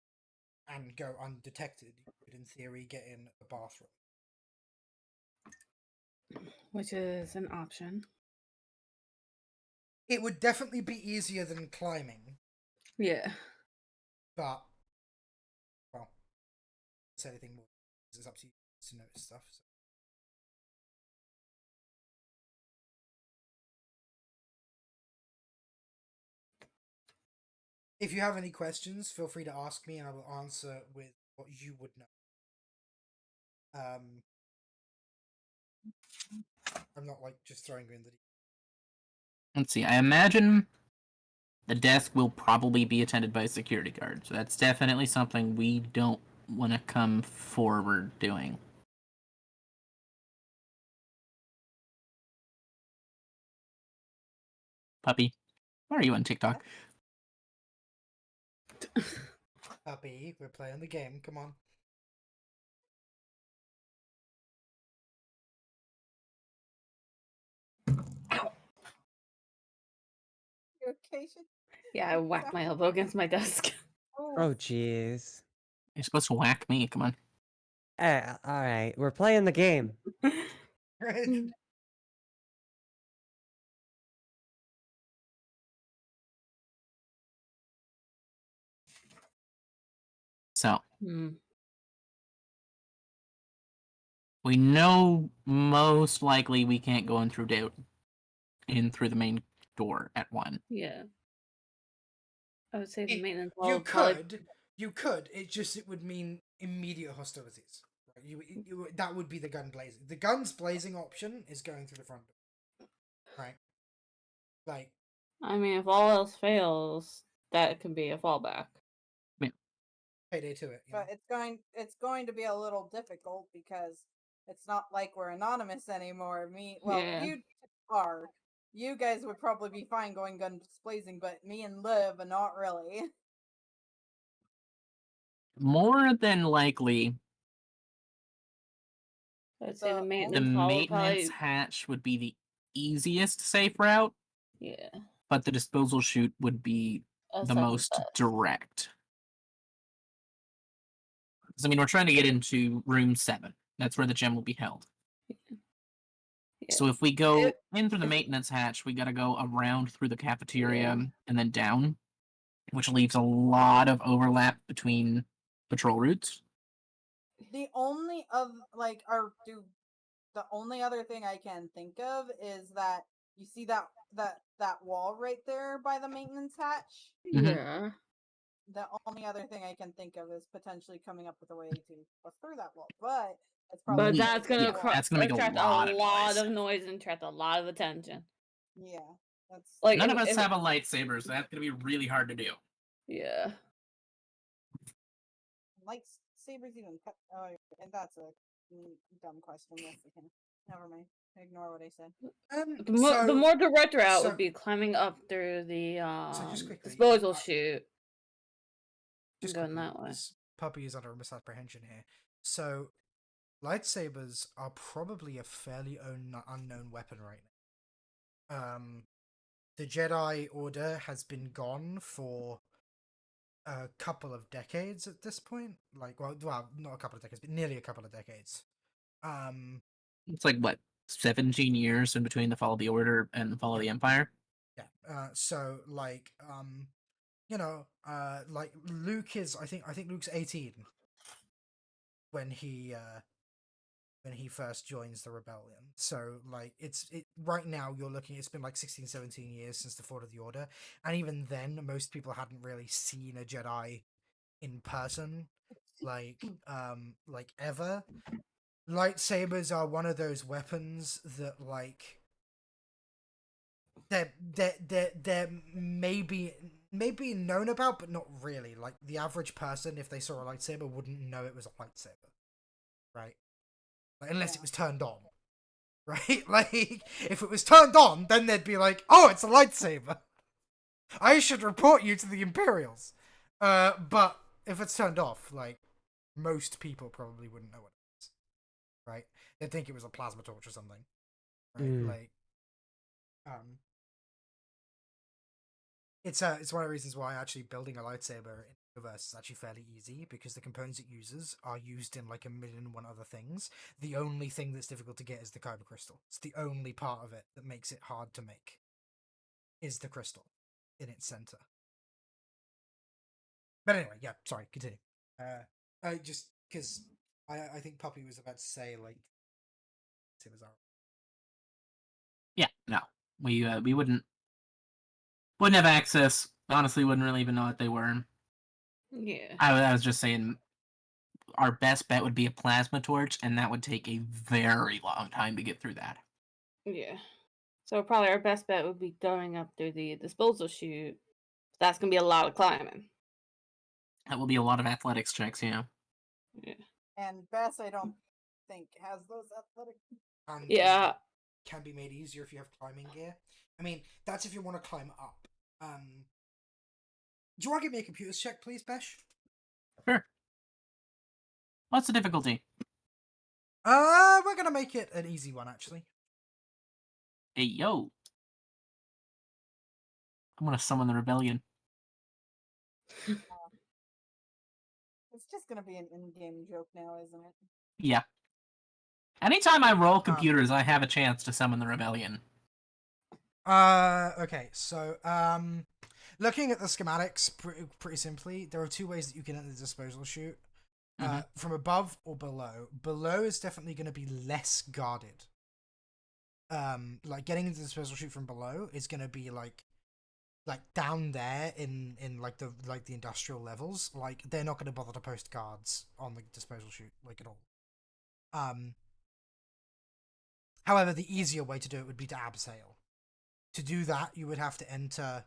go undetected, you could in theory get in the bathroom. Which is an option. It would definitely be easier than climbing. Yeah. But, well, say anything more. It's up to you to notice stuff. So. If you have any questions, feel free to ask me and I will answer with what you would know. I'm not like just throwing you in the deep. Let's see, I imagine the desk will probably be attended by a security guard, so that's definitely something we don't want to come forward doing. Puppy, why are you on TikTok? Puppy, we're playing the game, come on. Ow. You okay? Yeah, I whacked my elbow against my desk. Oh, jeez. You're supposed to whack me, come on. Alright, we're playing the game. So Hmm. we know most likely we can't go in through the main door at 1. Yeah. I would say the maintenance wall You would probably... could. It would mean immediate hostilities. Right? That would be the gun blazing. The guns blazing option is going through the front door. Right? Like, I mean, if all else fails, that could be a fallback. payday to it. But it's going to be a little difficult because it's not like we're anonymous anymore. Yeah. You are. You guys would probably be fine going guns blazing, but me and Liv are not really. More than likely, I'd say the The maintenance the hall would maintenance probably... hatch would be the easiest safe route, Yeah. but the disposal chute would be the second most best. direct. 'Cause, I mean, we're trying to get into room 7. That's where the gem will be held. Yeah. So if we go in through the maintenance hatch, we got to go around through the cafeteria and then down, which leaves a lot of overlap between patrol routes. The only the only other thing I can think of is that you see that wall right there by the maintenance hatch. Yeah. The only other thing I can think of is potentially coming up with a way to bust through that wall, but it's probably But that's gonna that's gonna make attract a lot of noise and attract a lot of attention. Yeah, that's Like none of us have a lightsaber, so that's gonna be really hard to do. Yeah. lightsabers even cut. Oh, and that's a dumb question. Never mind. Ignore what I said. The more direct route would be climbing up through the just quickly, disposal chute. Just going quickly, that way. Puppy is under misapprehension here. So, lightsabers are probably a fairly unknown weapon right now. The Jedi Order has been gone for a couple of decades at this point. Like, well, not a couple of decades, but nearly a couple of decades. It's like what, 17 years in between the Fall of the Order and the Fall of the Empire. Yeah. So like, like Luke is. I think Luke's 18 when he first joins the rebellion. So like right now you're looking, it's been like 16-17 years since the fall of the Order, and even then most people hadn't really seen a Jedi in person like ever. Lightsabers are one of those weapons that like they're maybe known about, but not really. Like the average person, if they saw a lightsaber, wouldn't know it was a lightsaber, right? Like, unless it was turned on, right? Like, if it was turned on, then they'd be like, oh, it's a lightsaber. I should report you to the Imperials. But if it's turned off, like, most people probably wouldn't know what it is, right? They'd think it was a plasma torch or something, right? Like, it's one of the reasons why actually building a lightsaber in the universe is actually fairly easy, because the components it uses are used in like 1,000,001 other things. The only thing that's difficult to get is the kyber crystal. It's the only part of it that makes it hard to make, is the crystal in its center. But anyway, yeah, sorry, continue. I just because I think Puppy was about to say like Yeah, no, we wouldn't have access. Honestly, wouldn't really even know what they were. Yeah. I was just saying, our best bet would be a plasma torch, and that would take a very long time to get through that. Yeah. So probably our best bet would be going up through the disposal chute. That's gonna be a lot of climbing. That will be a lot of athletics checks, Yeah. And Bess, I don't think has those athletics. Yeah. Can be made easier if you have climbing gear. I mean, that's if you want to climb up. Do you want to give me a computer check, please, Besh? Sure. What's the difficulty? We're gonna make it an easy one, actually. Hey, yo. I'm gonna summon the rebellion. It's just gonna be an in-game joke now, isn't it? Yeah. Anytime I roll computers, I have a chance to summon the rebellion. Okay, so, looking at the schematics, pretty simply, there are two ways that you can enter the disposal chute. From above or below. Below is definitely going to be less guarded. Like getting into the disposal chute from below is going to be like down there in like the industrial levels. Like they're not going to bother to post guards on the disposal chute like at all. However, the easier way to do it would be to abseil. To do that, you would have to enter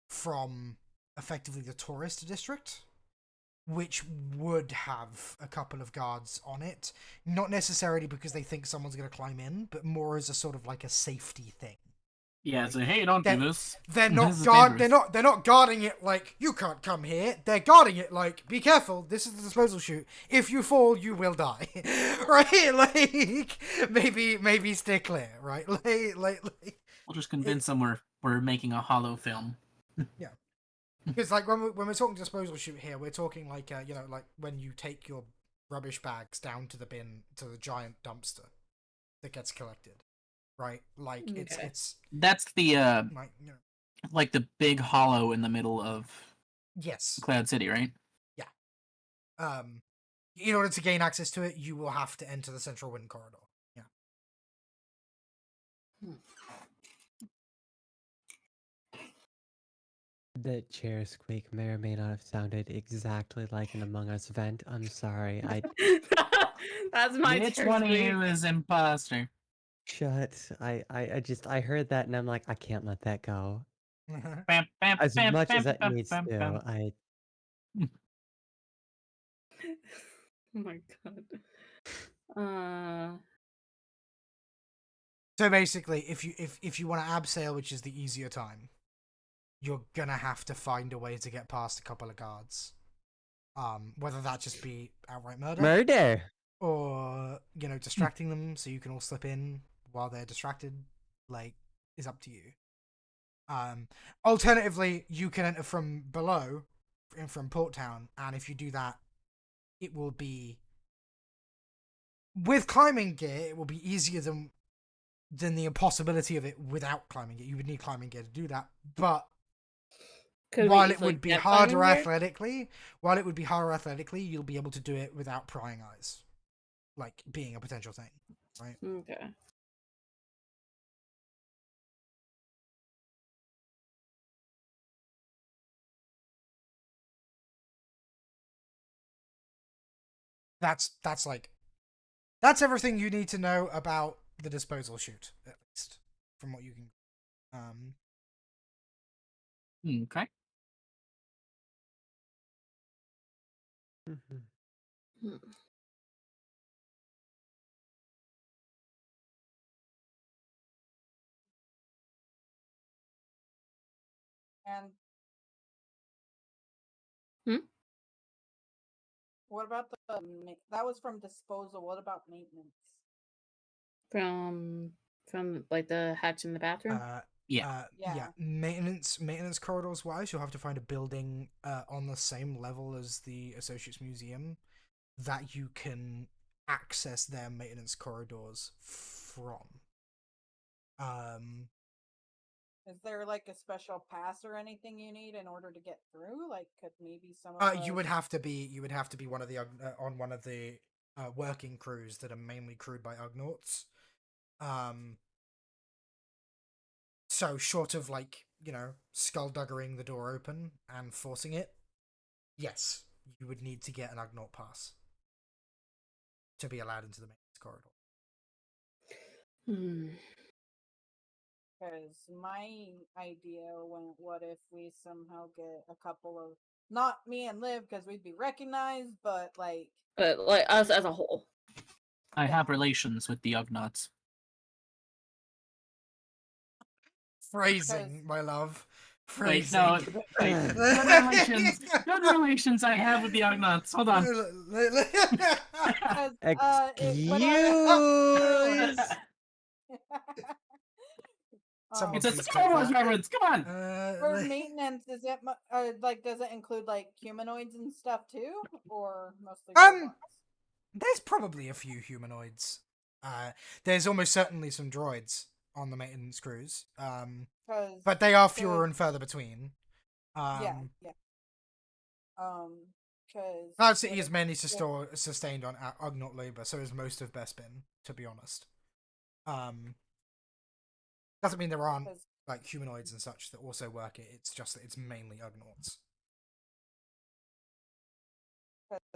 from effectively the tourist district, which would have a couple of guards on it. Not necessarily because they think someone's going to climb in, but more as a sort of like a safety thing. Yeah, so hey, don't do this. They're not guarding it like you can't come here. They're guarding it like be careful. This is the disposal chute. If you fall, you will die. Right? Like maybe stay clear. Right? Like. We'll just convince them we're making a hollow film. Yeah. Because like when we're talking disposal chute here, we're talking like like when you take your rubbish bags down to the bin, to the giant dumpster that gets collected. Right, like it's that's the like the big hollow in the middle of Cloud City, right? Yeah. In order to gain access to it, you will have to enter the central wind corridor. Yeah. The chair squeak may or may not have sounded exactly like an Among Us vent. I'm sorry. That's my Which chair one of squeak. you is imposter? Shut. I heard that and I'm like, I can't let that go. Bam, bam, As bam, much bam, as that bam, needs bam, to, bam. Oh my god. So basically, if you want to abseil, which is the easier time, you're gonna have to find a way to get past a couple of guards. Whether that just be outright murder, or distracting them so you can all slip in while they're distracted, like is up to you. Alternatively, you can enter from below, from Port Town, and if you do that, it will be with climbing gear. It will be easier than the impossibility of it without climbing gear. You would need climbing gear to do that, but while it would be harder athletically, you'll be able to do it without prying eyes, like being a potential thing, right? Okay. That's everything you need to know about the disposal chute, at least from what you can. Okay. And what about that was from disposal? What about maintenance? From like the hatch in the bathroom? Yeah. Maintenance corridors wise, you'll have to find a building on the same level as the Associates Museum that you can access their maintenance corridors from. Is there like a special pass or anything you need in order to get through? Like, could maybe some of you would have to be one of the on one of the working crews that are mainly crewed by Ugnaughts. So short of like skullduggerying the door open and forcing it, yes, you would need to get an Ugnaught pass to be allowed into the maintenance corridor. Because my idea went, what if we somehow get a couple of, not me and Liv, because we'd be recognized, but like us as a whole. I have relations with the Ugnaughts. Phrasing, my love. Wait, no. Good relations I have with the Ugnaughts. Hold on. Excuse. It's a Star Wars reference. Come on. For maintenance, is it does it include like humanoids and stuff too, or mostly robots? There's probably a few humanoids. There's almost certainly some droids on the maintenance crews. But they are fewer and further between. Yeah. Because Cloud City is mainly sustained on Ugnaught labor, so is most of Bespin, to be honest. Doesn't mean there aren't like humanoids and such that also work it. It's just that it's mainly Ugnaughts.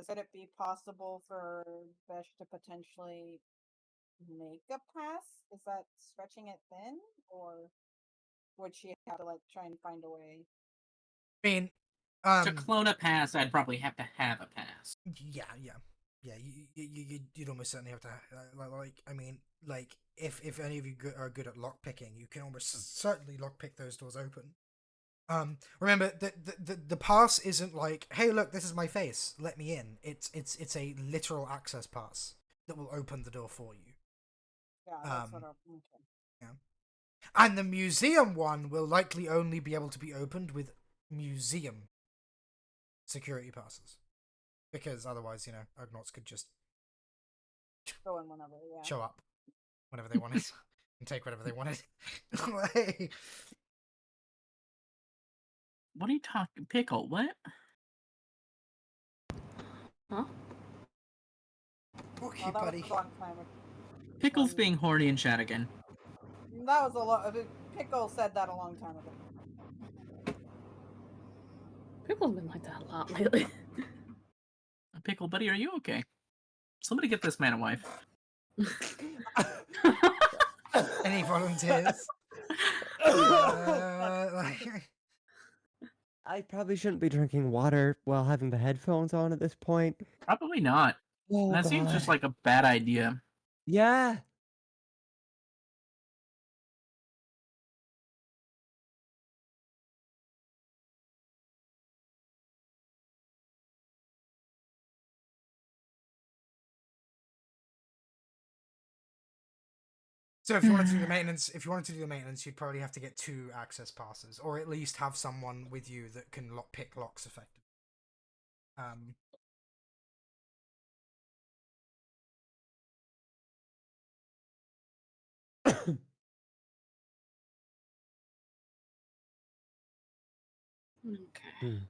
Could it be possible for Besh to potentially make a pass? Is that stretching it thin, or would she have to like try and find a way? I mean, to clone a pass, I'd probably have to have a pass. Yeah. You'd almost certainly have to I mean, like if any of you are good at lock picking, you can almost certainly lock pick those doors open. Remember the pass isn't like, hey, look, this is my face, let me in. It's a literal access pass that will open the door for you. Yeah, that's what I'm okay. Yeah. And the museum one will likely only be able to be opened with museum security passes. Because otherwise, Ugnaughts could just go in whenever, show up whenever they wanted and take whatever they wanted. Like... What are you talking? Pickle, what? Huh? Okay, buddy. Pickle's being horny in chat again. That was a lot. Pickle said that a long time ago. Pickle's been like that a lot lately. Pickle, buddy, are you okay? Somebody get this man a wife. Any volunteers? I probably shouldn't be drinking water while having the headphones on at this point. Probably not. Oh, that seems just like a bad idea. Yeah. So if you wanted to do the maintenance, you'd probably have to get 2 access passes, or at least have someone with you that can pick locks effectively. Okay.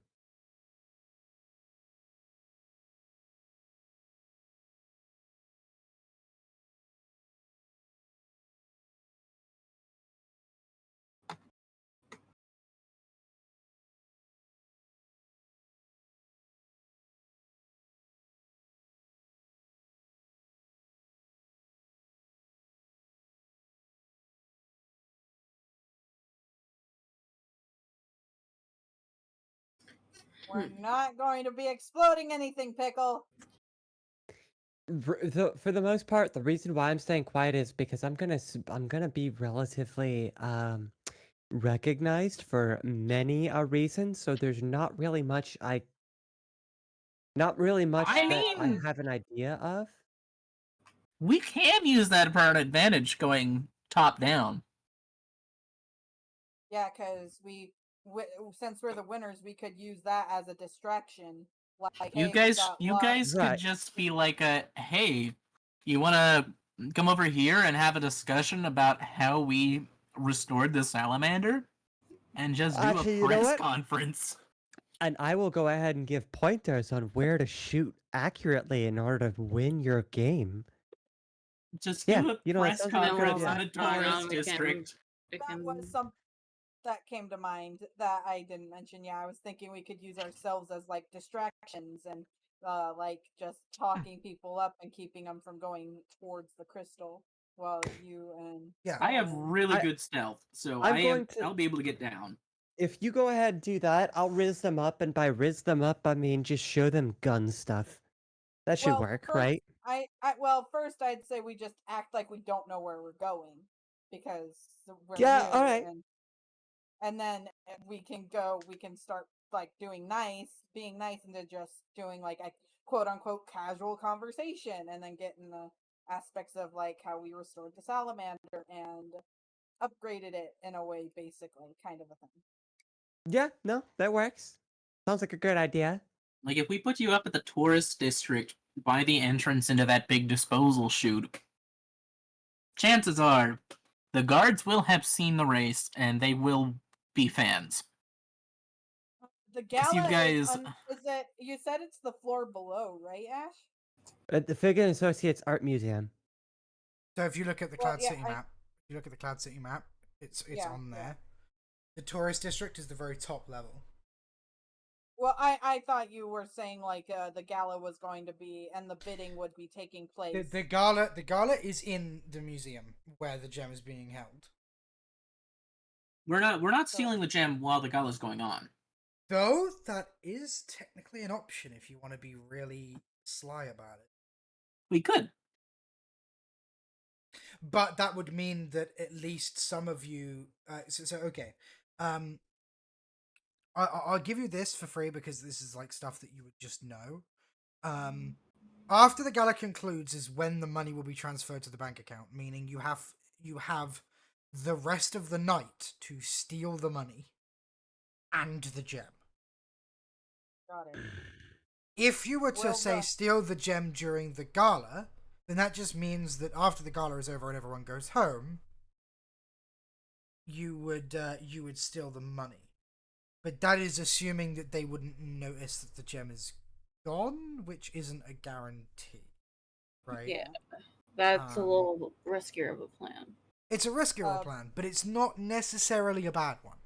We're not going to be exploding anything, Pickle. For the most part, the reason why I'm staying quiet is because I'm gonna be relatively recognized for many reasons. So there's not really much that I have an idea of. We can use that for an advantage going top down. Yeah, because since we're the winners, we could use that as a distraction. Like, you guys could just be like, hey, you want to come over here and have a discussion about how we restored the salamander? And just do a press conference. And I will go ahead and give pointers on where to shoot accurately in order to win your game. Just do a press conference on a tourist district. That was something that came to mind that I didn't mention. Yeah, I was thinking we could use ourselves as like distractions and like just talking people up and keeping them from going towards the crystal while you and I have really good stealth, so I'll be able to get down. If you go ahead and do that, I'll riz them up, and by riz them up, I mean just show them gun stuff. That should work, right? First I'd say we just act like we don't know where we're going, because we're all right. And then we can start like being nice, into just doing like a quote unquote casual conversation, and then get in the aspects of like how we restored the salamander and upgraded it in a way, basically, kind of a thing. Yeah, no, that works. Sounds like a good idea. Like if we put you up at the tourist district by the entrance into that big disposal chute, chances are the guards will have seen the race and they will be fans. the gala you guys... is it? You said it's the floor below, right, Ash? At the Fig and Associates Art Museum. So if you look at the Well, Cloud yeah, City map, if you look at the Cloud City map, it's Yeah, on yeah. there. The tourist district is the very top level. Well, I thought you were saying like the gala was going to be and the bidding would be taking place. The gala is in the museum where the gem is being held. We're not stealing the gem while the gala's going on. Though that is technically an option if you want to be really sly about it. We could. But that would mean that at least some of you okay. I'll give you this for free because this is like stuff that you would just know. After the gala concludes is when the money will be transferred to the bank account, meaning you have the rest of the night to steal the money and the gem. Got it. If you were to steal the gem during the gala, then that just means that after the gala is over and everyone goes home, you would steal the money. But that is assuming that they wouldn't notice that the gem is gone, which isn't a guarantee, right? Yeah, that's a little riskier of a plan. It's a riskier plan, but it's not necessarily a bad one.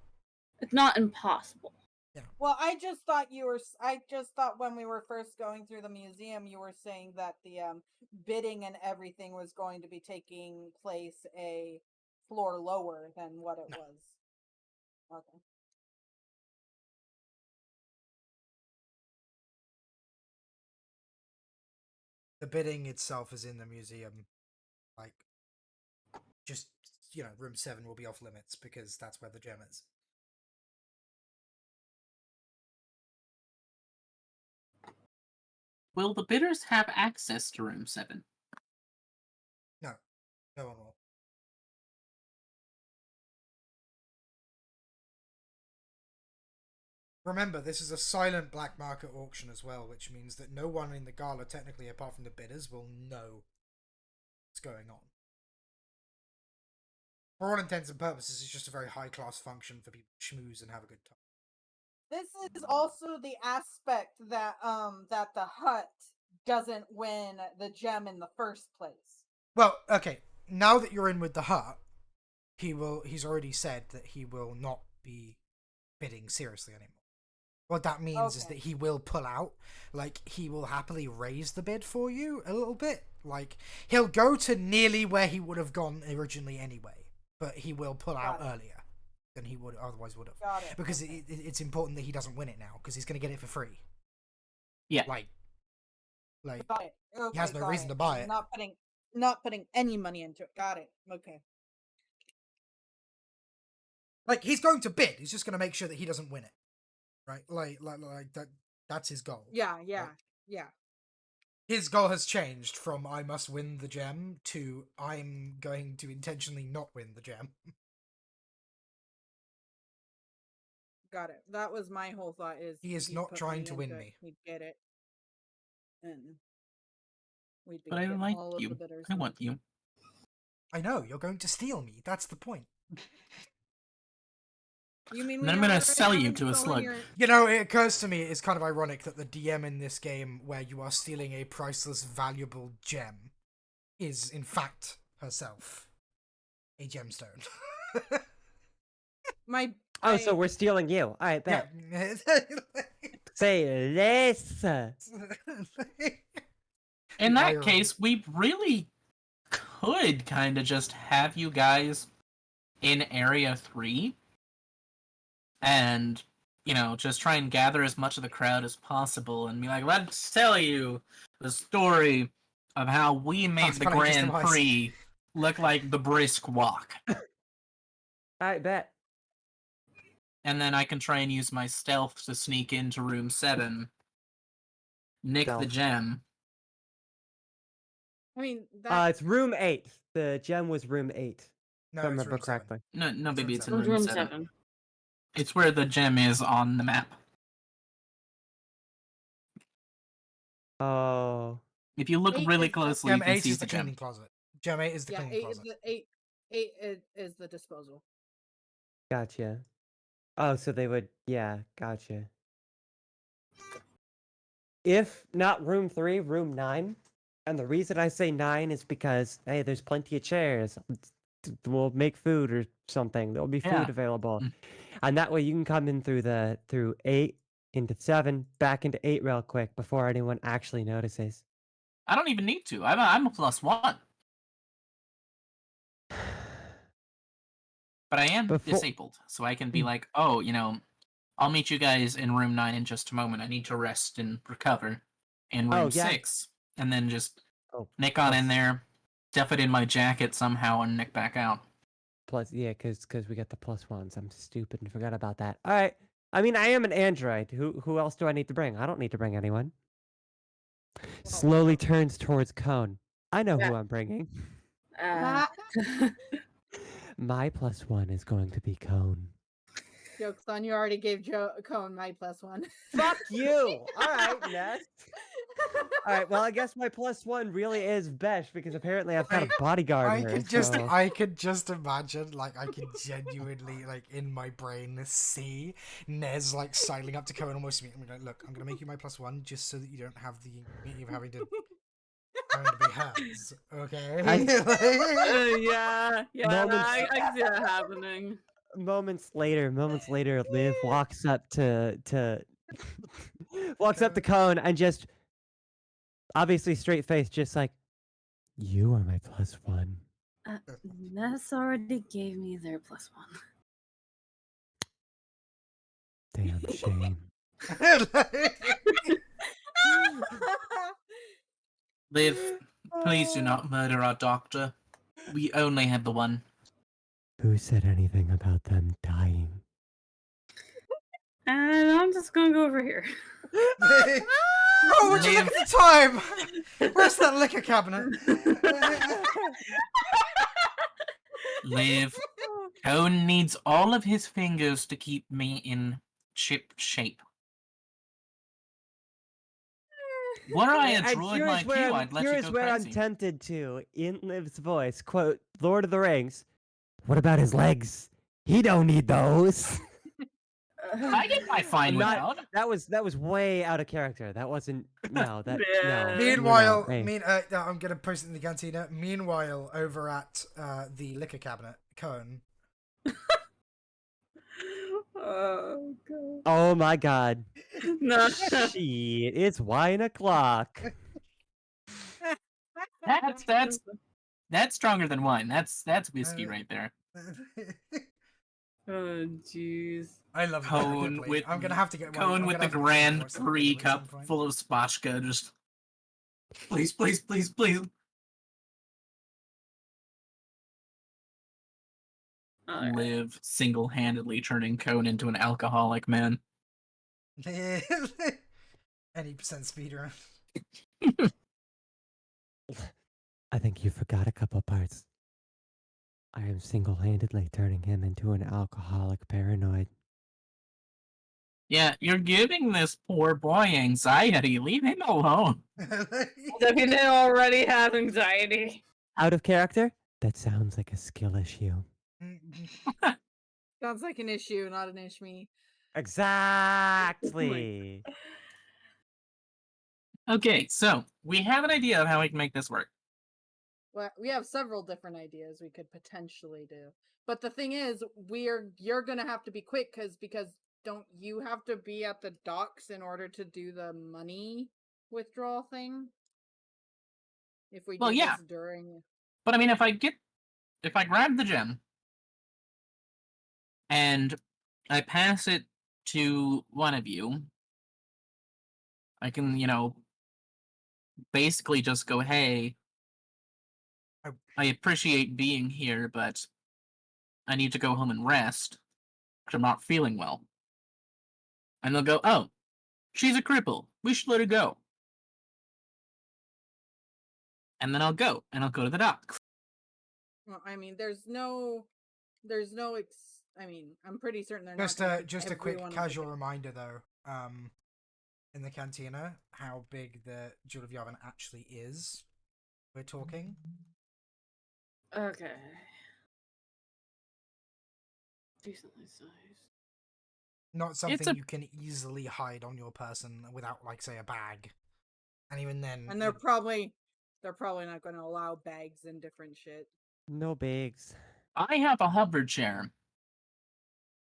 It's not impossible. Yeah. Well, I just thought when we were first going through the museum, you were saying that the bidding and everything was going to be taking place a floor lower than what it was. Okay. The bidding itself is in the museum. Like, just, room 7 will be off limits because that's where the gem is. Will the bidders have access to room 7? No. No one will. Remember, this is a silent black market auction as well, which means that no one in the gala, technically apart from the bidders, will know what's going on. For all intents and purposes, it's just a very high-class function for people to schmooze and have a good time. This is also the aspect that that the hut doesn't win the gem in the first place. Well, okay, now that you're in with the hut, he's already said that he will not be bidding seriously anymore. What that means is that he will pull out. Like, he will happily raise the bid for you a little bit. Like, he'll go to nearly where he would have gone originally anyway, but he will pull out earlier than he would otherwise would have. Got it. Because it's important that he doesn't win it now, because he's going to get it for free. Yeah. Like got it. Okay, he has no reason to buy it. Not putting any money into it. Got it. Okay. Like, he's going to bid. He's just going to make sure that he doesn't win it. Right? Like that's his goal. Yeah. Right? His goal has changed from I must win the gem to I'm going to intentionally not win the gem. Got it. That was my whole thought is he is not trying to win me. We'd get it. And we'd be but I like all you. Of the bidders I want you. I know, you're going to steal me. That's the point. You mean then I'm going to sell you to a slug. You know, it occurs to me it's kind of ironic that the DM in this game, where you are stealing a priceless, valuable gem, is in fact herself a gemstone. So we're stealing you. I bet. Yeah. Say less. In that case, we really could kind of just have you guys in Area 3 and, just try and gather as much of the crowd as possible and be like, let's tell you the story of how we made the Grand Prix look like the brisk walk. I bet. And then I can try and use my stealth to sneak into room 7, nick the gem. I mean, it's room 8. The gem was room 8. No, if I remember correctly. No, baby, it's in room 7. It's where the gem is on the map. Oh. If you look really closely, you can see the gem. Cleaning closet. Gem 8 is the cleaning closet. 8 is the disposal. Gotcha. Oh, so they would, yeah, gotcha. If not room 3, room 9. And the reason I say 9 is because, hey, there's plenty of chairs. We'll make food or something. There'll be food available. And that way you can come in through 8 into 7, back into 8 real quick before anyone actually notices. I don't even need to. I'm a +1. But I am disabled, so I can be like, oh, I'll meet you guys in room 9 in just a moment. I need to rest and recover in room 6. And then just nick on in there, stuff it in my jacket somehow, and nick back out. Plus, yeah, because we get the +1s. I'm stupid and forgot about that. All right. I mean, I am an android. Who else do I need to bring? I don't need to bring anyone. Slowly turns towards Cone. I know who I'm bringing. My +1 is going to be Cone. Joke's on you, already gave Cone my +1. Fuck you! Alright, Ness. Alright, well, I guess my +1 really is Besh, because apparently I've got a bodyguard I could just imagine, like, I could genuinely, like, in my brain, see Nez, like, sidling up to Cone almost immediately. Like, look, I'm gonna make you my +1 just so that you don't have the inconvenience of having to be hands, okay? Yeah, I can see that happening. Moments later, Liv walks up to walks up to Cone and just obviously straight face, just like, you are my +1. Ness already gave me their +1. Damn shame. Liv, please do not murder our doctor. We only have the one. Who said anything about them dying? And I'm just gonna go over here. Oh, would you look at the time? Where's that liquor cabinet? Liv, Cone needs all of his fingers to keep me in ship shape. Were I a droid like you, I'd let you go Here's where I'm crazy. tempted to, in Liv's voice, quote, Lord of the Rings, what about his legs? He don't need those. I get my fine without. That was way out of character. That wasn't, no. Meanwhile, I'm gonna post it in the cantina. Meanwhile, over at the liquor cabinet, Cone. Oh god. Oh my god. No. Shit, it's wine o'clock. That's stronger than wine. That's whiskey right there. Oh jeez. I love Cone with. I'm gonna have to get Cone with the Grand Prix cup full of spotchka. Just please. Liv single-handedly turning Cone into an alcoholic man. Any percent speedrun. I think you forgot a couple parts. I am single-handedly turning him into an alcoholic paranoid. Yeah, you're giving this poor boy anxiety. Leave him alone. So he didn't already have anxiety. Out of character? That sounds like a skill issue. Sounds like an issue, not an issue. Exactly. Okay, so we have an idea of how we can make this work. Well, we have several different ideas we could potentially do. But the thing is, you're gonna have to be quick because don't you have to be at the docks in order to do the money withdrawal thing? If we do this during. But I mean, if I grab the gem and I pass it to one of you, I can, basically just go, hey, I appreciate being here, but I need to go home and rest because I'm not feeling well. And they'll go, oh, she's a cripple. We should let her go. And then I'll go to the docks. Well, I mean, I mean, I'm pretty certain they're just a quick casual reminder though. In the cantina, how big the Jewel of Yavin actually is. We're talking. Okay. Decently sized. not something you can easily hide on your person without, like, say, a bag. And even then, and they're probably not going to allow bags and different shit. No bags. I have a hover chair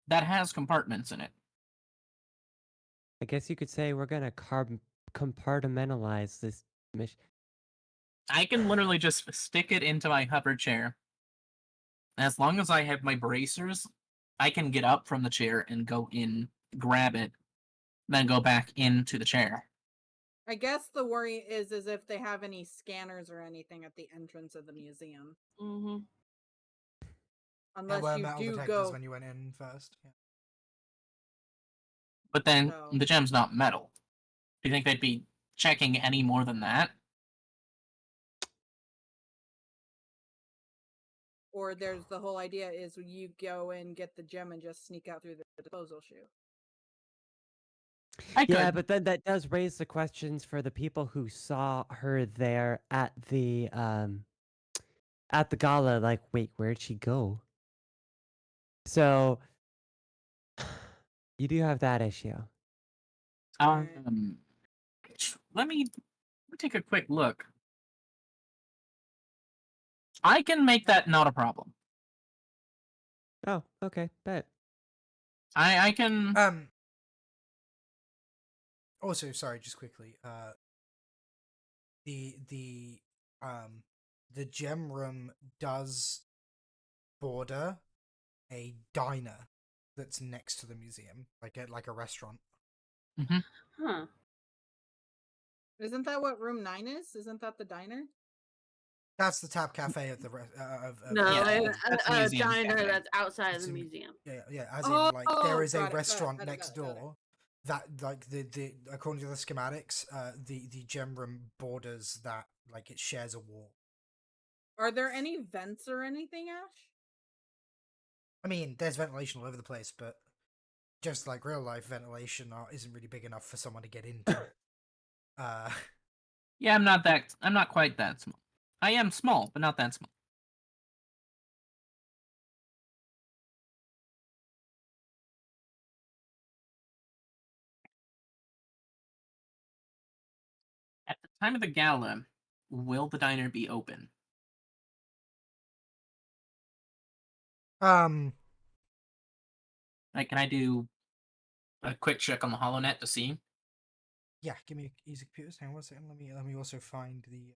that has compartments in it. I guess you could say we're gonna compartmentalize this mission. I can literally just stick it into my hover chair. As long as I have my bracers, I can get up from the chair and go in, grab it, then go back into the chair. I guess the worry is if they have any scanners or anything at the entrance of the museum. Mm-hmm. Unless were you metal do detectors go when you went in first. Yeah. But then No. the gem's not metal. Do you think they'd be checking any more than that? Or there's the whole idea is you go and get the gem and just sneak out through the disposal chute. Yeah, but then that does raise the questions for the people who saw her there at the gala. Like, wait, where'd she go? So you do have that issue. Let me take a quick look. I can make that not a problem. Oh, okay, bet. I can. Also, sorry, just quickly. The gem room does border a diner that's next to the museum, like a restaurant. Mm-hmm. Huh. Isn't that what room 9 is? Isn't that the diner? That's the tap cafe of the No, a diner cafe. that's outside of the museum. Yeah. As in, like, there is a restaurant next door that, like, the according to the schematics, the gem room borders that, like, it shares a wall. Are there any vents or anything, Ash? I mean, there's ventilation all over the place, but just like real life, ventilation isn't really big enough for someone to get into. Yeah, I'm not quite that small. I am small, but not that small. At the time of the gala, will the diner be open? Um, Like, can I do a quick check on the HoloNet to see? Yeah, give me easy computers. Hang on 1 second. Let me also find the.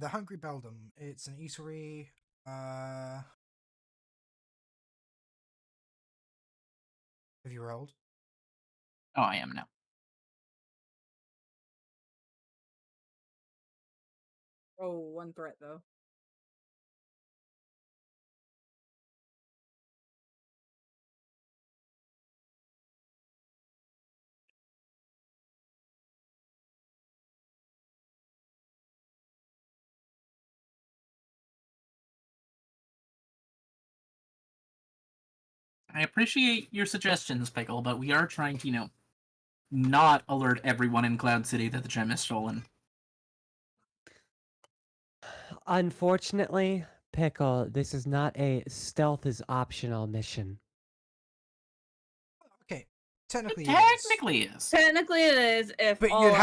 The Hungry Beldam. It's an eatery. Have you rolled? Oh, I am now. Oh, one threat though. I appreciate your suggestions, Pickle, but we are trying to, not alert everyone in Cloud City that the gem is stolen. Unfortunately, Pickle, this is not a stealth is optional mission. Okay, technically it is. Technically it is. But you'd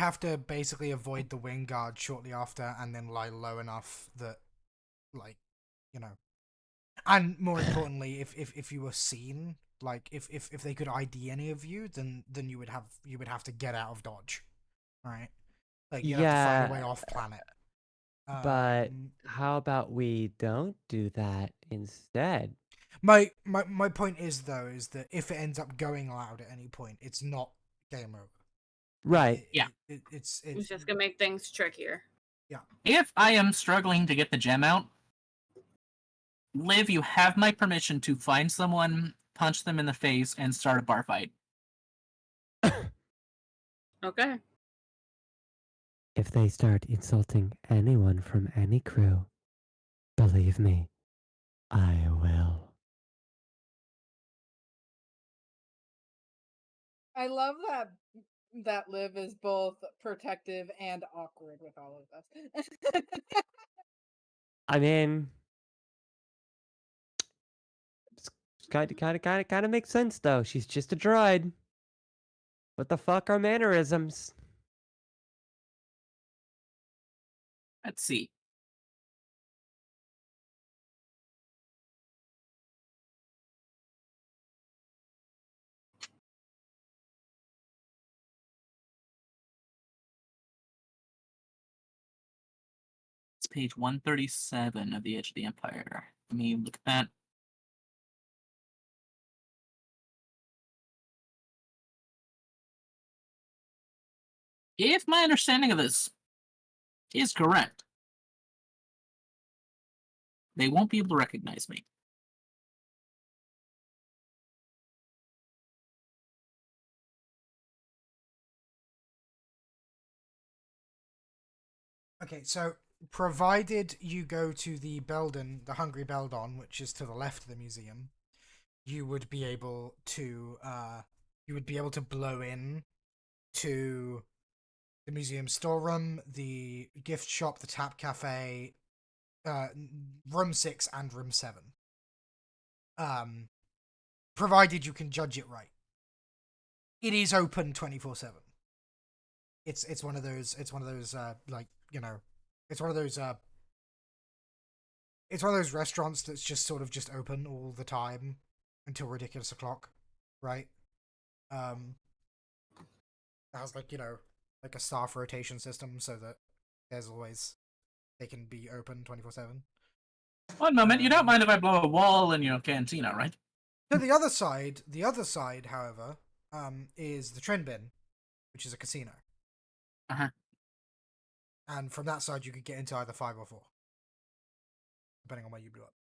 have to basically avoid the wing guard shortly after, and then lie low enough that, like, and more importantly, if you were seen, like, if they could ID any of you, then you would have to get out of Dodge, right? Like, you have to find a way off planet. But how about we don't do that instead? My point is, though, is that if it ends up going loud at any point, it's not game over. Right. It's just gonna make things trickier. Yeah. If I am struggling to get the gem out, Liv, you have my permission to find someone, punch them in the face, and start a bar fight. Okay. if they start insulting anyone from any crew, believe me, I will. I love that Liv is both protective and awkward with all of this. I mean, kind of makes sense though. She's just a droid. What the fuck are mannerisms? Let's see. It's page 137 of The Edge of the Empire. Let me look at that. If my understanding of this is correct, they won't be able to recognize me. Okay, so provided you go to the Beldon, the Hungry Beldon, which is to the left of the museum, you would be able to blow in to the museum storeroom, the gift shop, the tap cafe, room 6 and room 7. Provided you can judge it right. It is open 24/7. It's one of those like, you know, it's one of those restaurants that's just sort of just open all the time until ridiculous o'clock, right? It has, like, you know, like a staff rotation system so that they can be open 24/7. One moment, you don't mind if I blow a wall in your cantina, right? So the other side, however, is the Trin Bin, which is a casino. Uh-huh. And from that side, you could get into either 5 or 4, depending on where you blew up.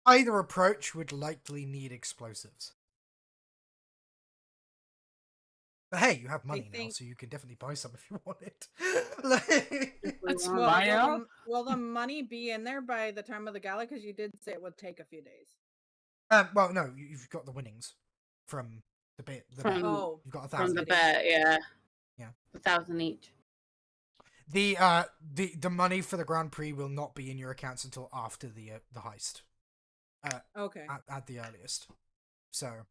Either approach would likely need explosives. But hey, you have money now, so you can definitely buy some if you want it. Let's Well, buy out. will the money be in there by the time of the gala? Because you did say it would take a few days. Well, no, you've got the winnings from the bet. Oh, you've got 1,000 from the each. bet, yeah. Yeah. 1,000 each. The money for the Grand Prix will not be in your accounts until after the heist. Okay. At the earliest. So.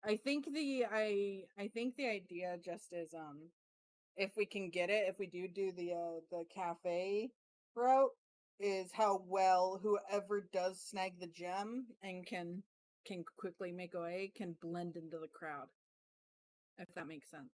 I think the idea just is if we can get it, if we do the cafe route, is how well whoever does snag the gem and can quickly make away can blend into the crowd. If that makes sense.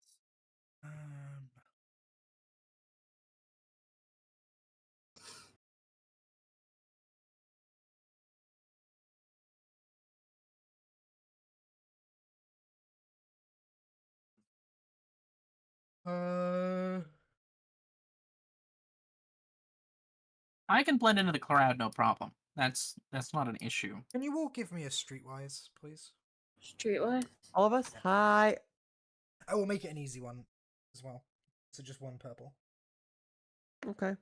I can blend into the crowd, no problem. That's not an issue. Can you all give me a streetwise, please? Streetwise? All of us? Hi. I will make it an easy one as well. So just 1 purple. Okay.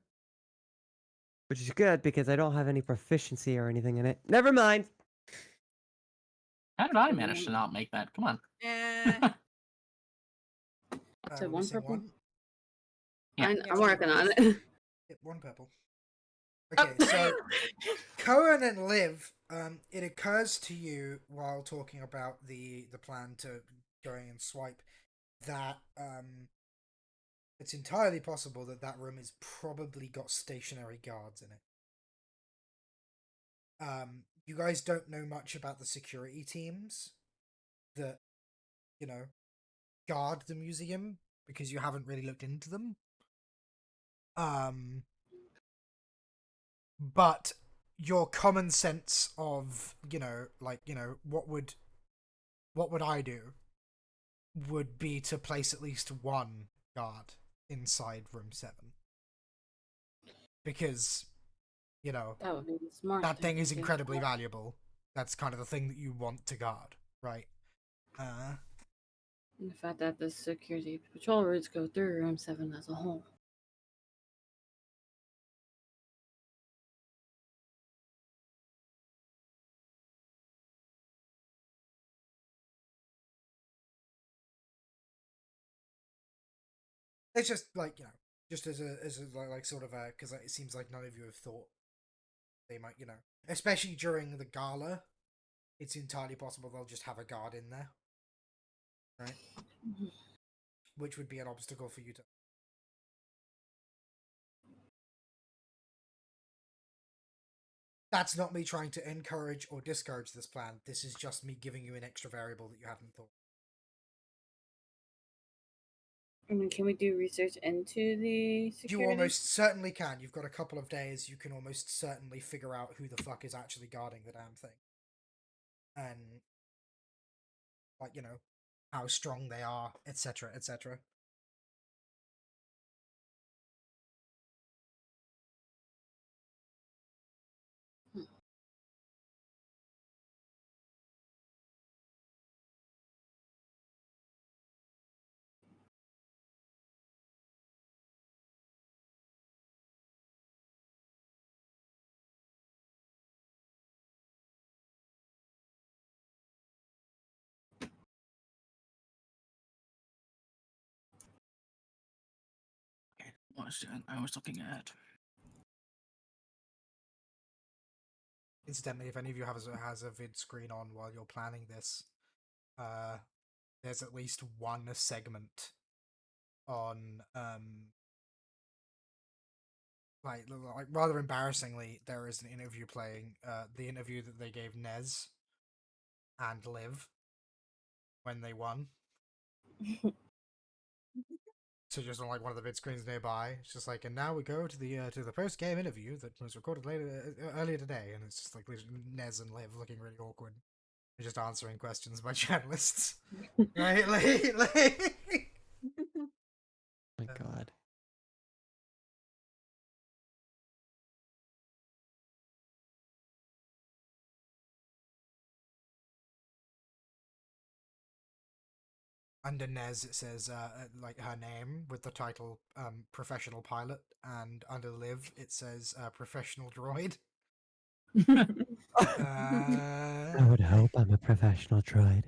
Which is good because I don't have any proficiency or anything in it. Never mind. How did I manage to not make that? Come on. So 1 purple? 1? Yeah. I'm working on it. 1 purple. Okay, so Cohen and Liv, it occurs to you while talking about the plan to going and swipe that it's entirely possible that room has probably got stationary guards in it. You guys don't know much about the security teams that guard the museum because you haven't really looked into them. But your common sense of, what would I do would be to place at least one guard inside room 7. Because, that would be the smart that thing is to do. incredibly valuable. That's kind of the thing that you want to guard, right? And the fact that the security patrol routes go through room 7 as a whole. It's just just as a sort of because it seems like none of you have thought they might, especially during the gala, it's entirely possible they'll just have a guard in there, right? Mm-hmm. Which would be an obstacle for you to. That's not me trying to encourage or discourage this plan. This is just me giving you an extra variable that you hadn't thought. I mean, can we do research into the security? You almost certainly can. You've got a couple of days. You can almost certainly figure out who the fuck is actually guarding the damn thing. And, how strong they are, etc., etc. I was looking at. Incidentally, if any of you has a vid screen on while you're planning this, there's at least one segment on like rather embarrassingly, there is an interview playing, the interview that they gave Nez and Liv when they won. So just on one of the vid screens nearby, it's just and now we go to the post game interview that was recorded earlier today, and it's just Nez and Liv looking really awkward, they're just answering questions by journalists, right? Oh my god. Under Nez, it says her name with the title professional pilot, and under Liv, it says professional droid. I would hope I'm a professional droid.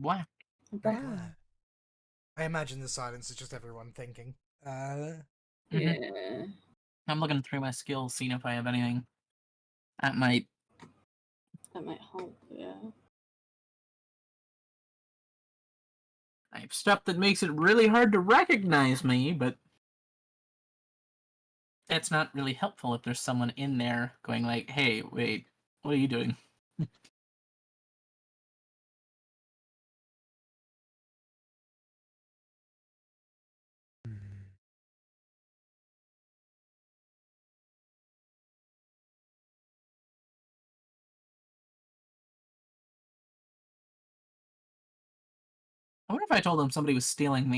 What? I imagine the silence is just everyone thinking. Yeah. I'm looking through my skills, seeing if I have anything that might help, yeah. I have stuff that makes it really hard to recognize me, but that's not really helpful if there's someone in there going hey, wait, what are you doing? I wonder if I told them somebody was stealing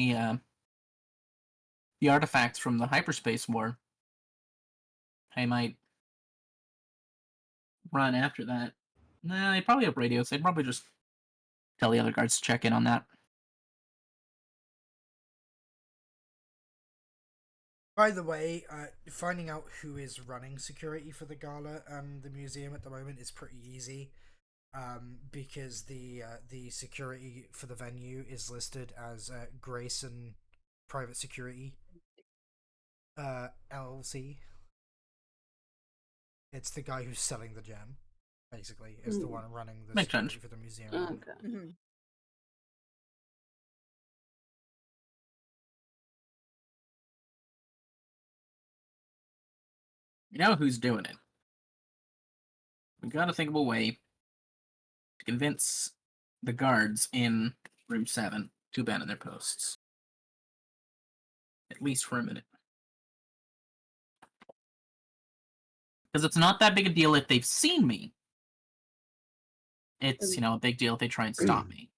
the artifacts from the hyperspace war, I might run after that. Nah, they probably have radios. They'd probably just tell the other guards to check in on that. By the way, finding out who is running security for the gala and the museum at the moment is pretty easy, because the security for the venue is listed as Grayson Private Security LLC. It's the guy who's selling the gem, basically, is the one running the Makes security sense. for the museum. Okay. Mhm. You know who's doing it. We gotta think of a way to convince the guards in room 7 to abandon their posts. At least for a minute. Because it's not that big a deal if they've seen me. It's, a big deal if they try and stop me.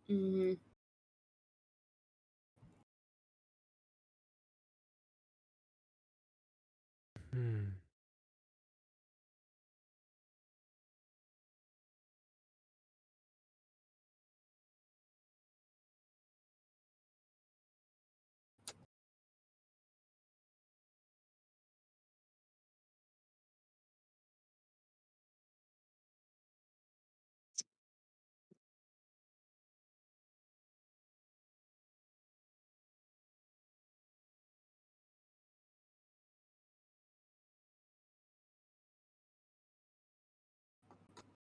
Mm-hmm.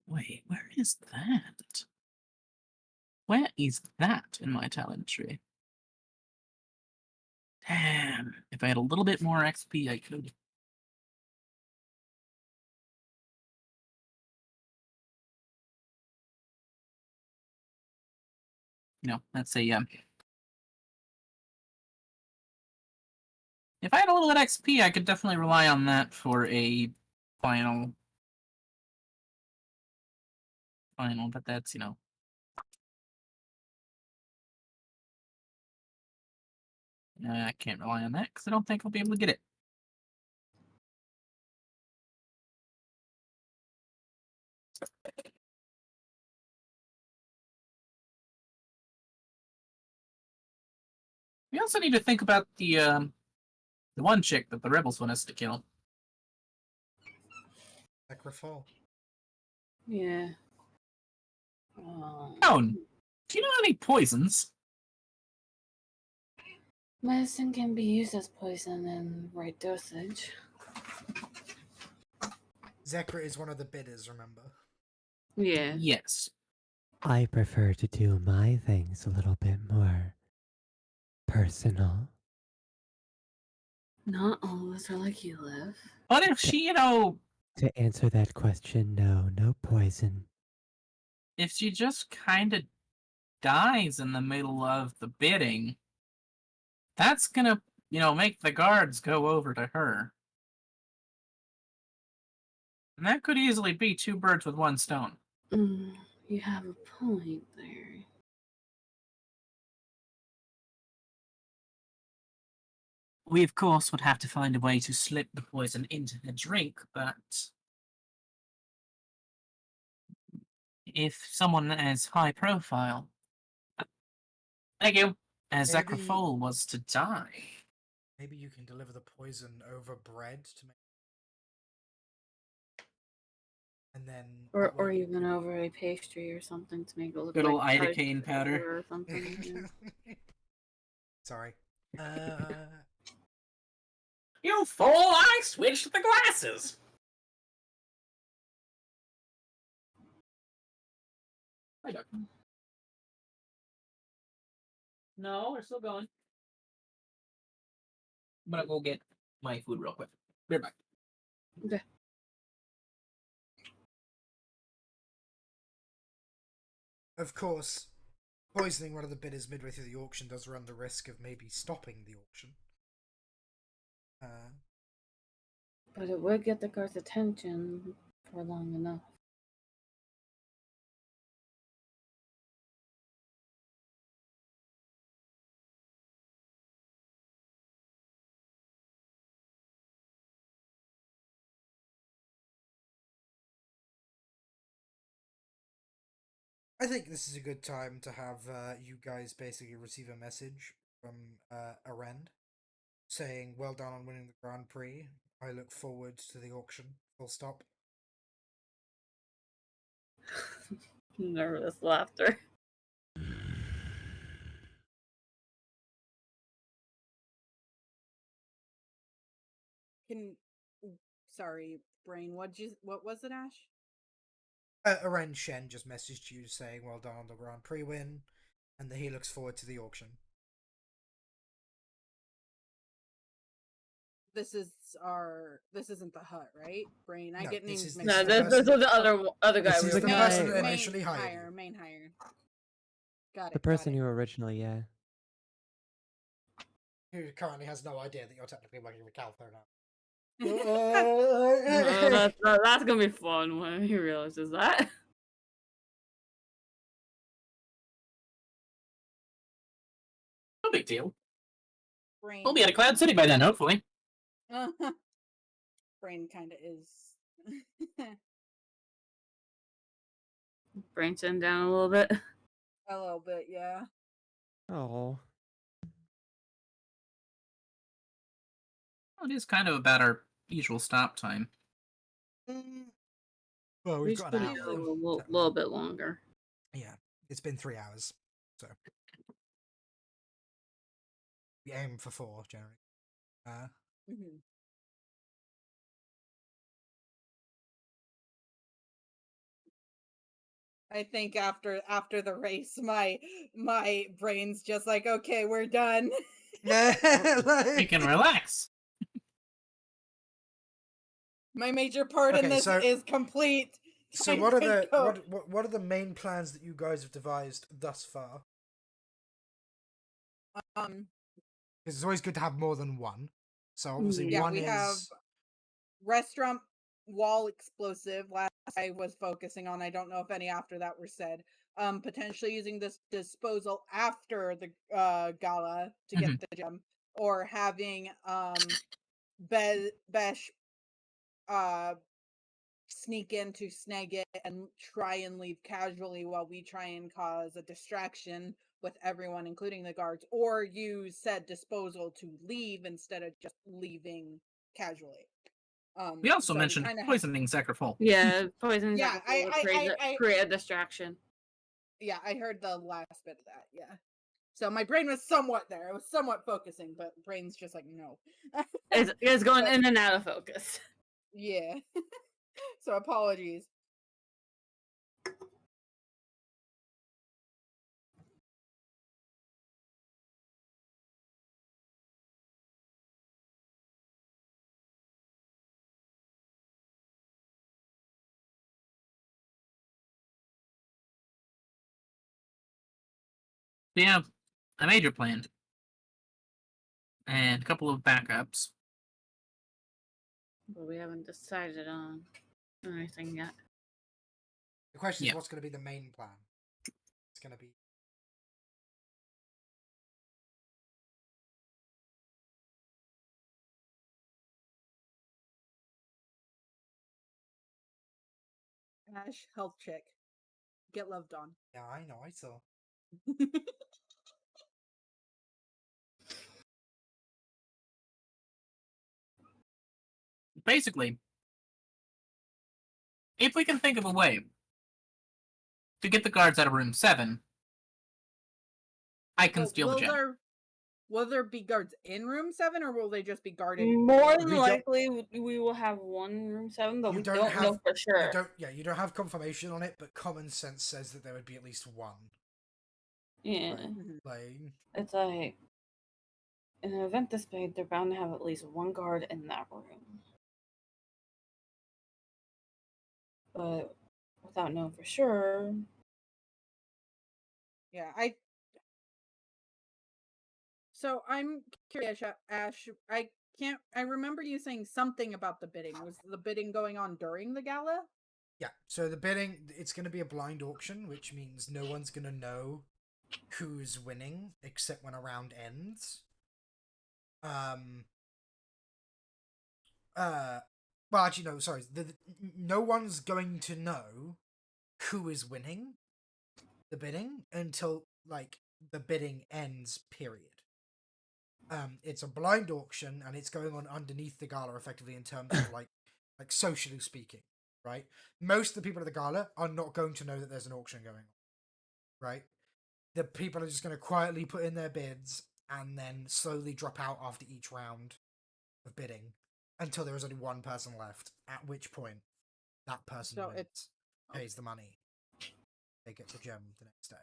Wait, where is that? Where is that in my talent tree? Damn, if I had a little bit more XP, I could. Let's say, if I had a little bit of XP, I could definitely rely on that for a final, but that's, I can't rely on that because I don't think I'll be able to get it. We also need to think about the one chick that the rebels want us to kill. Sacrifice. Yeah. Joan, do you know any poisons? Medicine can be used as poison in right dosage. Zekra is one of the bidders, remember? Yeah. Yes. I prefer to do my things a little bit more personal. Not all of us are like you, Liv. What if she, To answer that question, no poison. if she just kind of dies in the middle of the bidding, that's gonna, make the guards go over to her. And that could easily be 2 birds with 1 stone. You have a point there. We, of course, would have to find a way to slip the poison into her drink, but if someone as high profile, thank you, as Zakrafol was to die, maybe you can deliver the poison over bread to make, and then or even over a pastry or something to make it look good old like lidocaine powder or something. Yeah. Sorry. You fool! I switched the glasses. Hi, Doc. No, we're still going. I'm gonna go get my food real quick. Be right back. Okay. Of course, poisoning one of the bidders midway through the auction does run the risk of maybe stopping the auction. But it would get the guard's attention for long enough. I think this is a good time to have you guys basically receive a message from Arend saying, "Well done on winning the Grand Prix. I look forward to the auction." Full stop. Nervous laughter. Sorry, brain. What was it, Ash? Arend Shen just messaged you saying, "Well done on the Grand Prix win," and that he looks forward to the auction. This isn't the hut, right? Brain. I No, get this names is- mixed No, up. the this is the other guy. This we is were the gonna- person that initially hired you. Main hire. Got it. The person who originally, yeah. Who currently has no idea that you're technically working with Caltho now. That's gonna be fun when he realizes that. No big deal. Brain. We'll be at a Cloud City by then, hopefully. Brain kind of is. Brain him down a little bit. A little bit, yeah. Oh. Well, it is kind of about our usual stop time. Well, We we've should got an do hour. a little bit longer. Yeah, it's been 3 hours, so we aim for 4 generally. Mm-hmm. I think after the race, my brain's just like, okay, we're done. We can relax. My major part in this is complete. So what are the main plans that you guys have devised thus far? Because it's always good to have more than one. So obviously one we is have restaurant wall explosive. Last I was focusing on. I don't know if any after that were said. Potentially using this disposal after the gala to get the gem, or having Besh sneak in to snag it and try and leave casually while we try and cause a distraction with everyone, including the guards, or use said disposal to leave instead of just leaving casually. We also mentioned poisoning Sacrifall. Yeah, poisoning Sacrifall would create a distraction. Yeah, I heard the last bit of that, yeah. So my brain was somewhat there. It was somewhat focusing, but brain's just like, no. It's going in and out of focus. Yeah. So apologies. Yeah, a major plan. And a couple of backups. But we haven't decided on anything yet. The question is, what's going to be the main plan? It's going to be Ash, health check. Get loved on. Yeah, I know, I saw. Basically, if we can think of a way to get the guards out of room 7, I can steal the gem. Will there be guards in room 7, or will they just be guarded? More than likely, we will have one in room 7, but we don't know for sure. You don't have confirmation on it, but common sense says that there would be at least one. Yeah. It's like, in an event this big, they're bound to have at least one guard in that room. But without knowing for sure. Yeah, So I'm curious, Ash. I remember you saying something about the bidding. Was the bidding going on during the gala? Yeah, so the bidding, it's going to be a blind auction, which means no one's going to know who's winning except when a round ends. Well, actually, no, sorry. No one's going to know who is winning the bidding until like the bidding ends. Period. It's a blind auction and it's going on underneath the gala, effectively, in terms of like socially speaking, right? Most of the people at the gala are not going to know that there's an auction going on, right? The people are just going to quietly put in their bids and then slowly drop out after each round of bidding until there is only one person left, at which point that person pays the money. They get the gem the next day.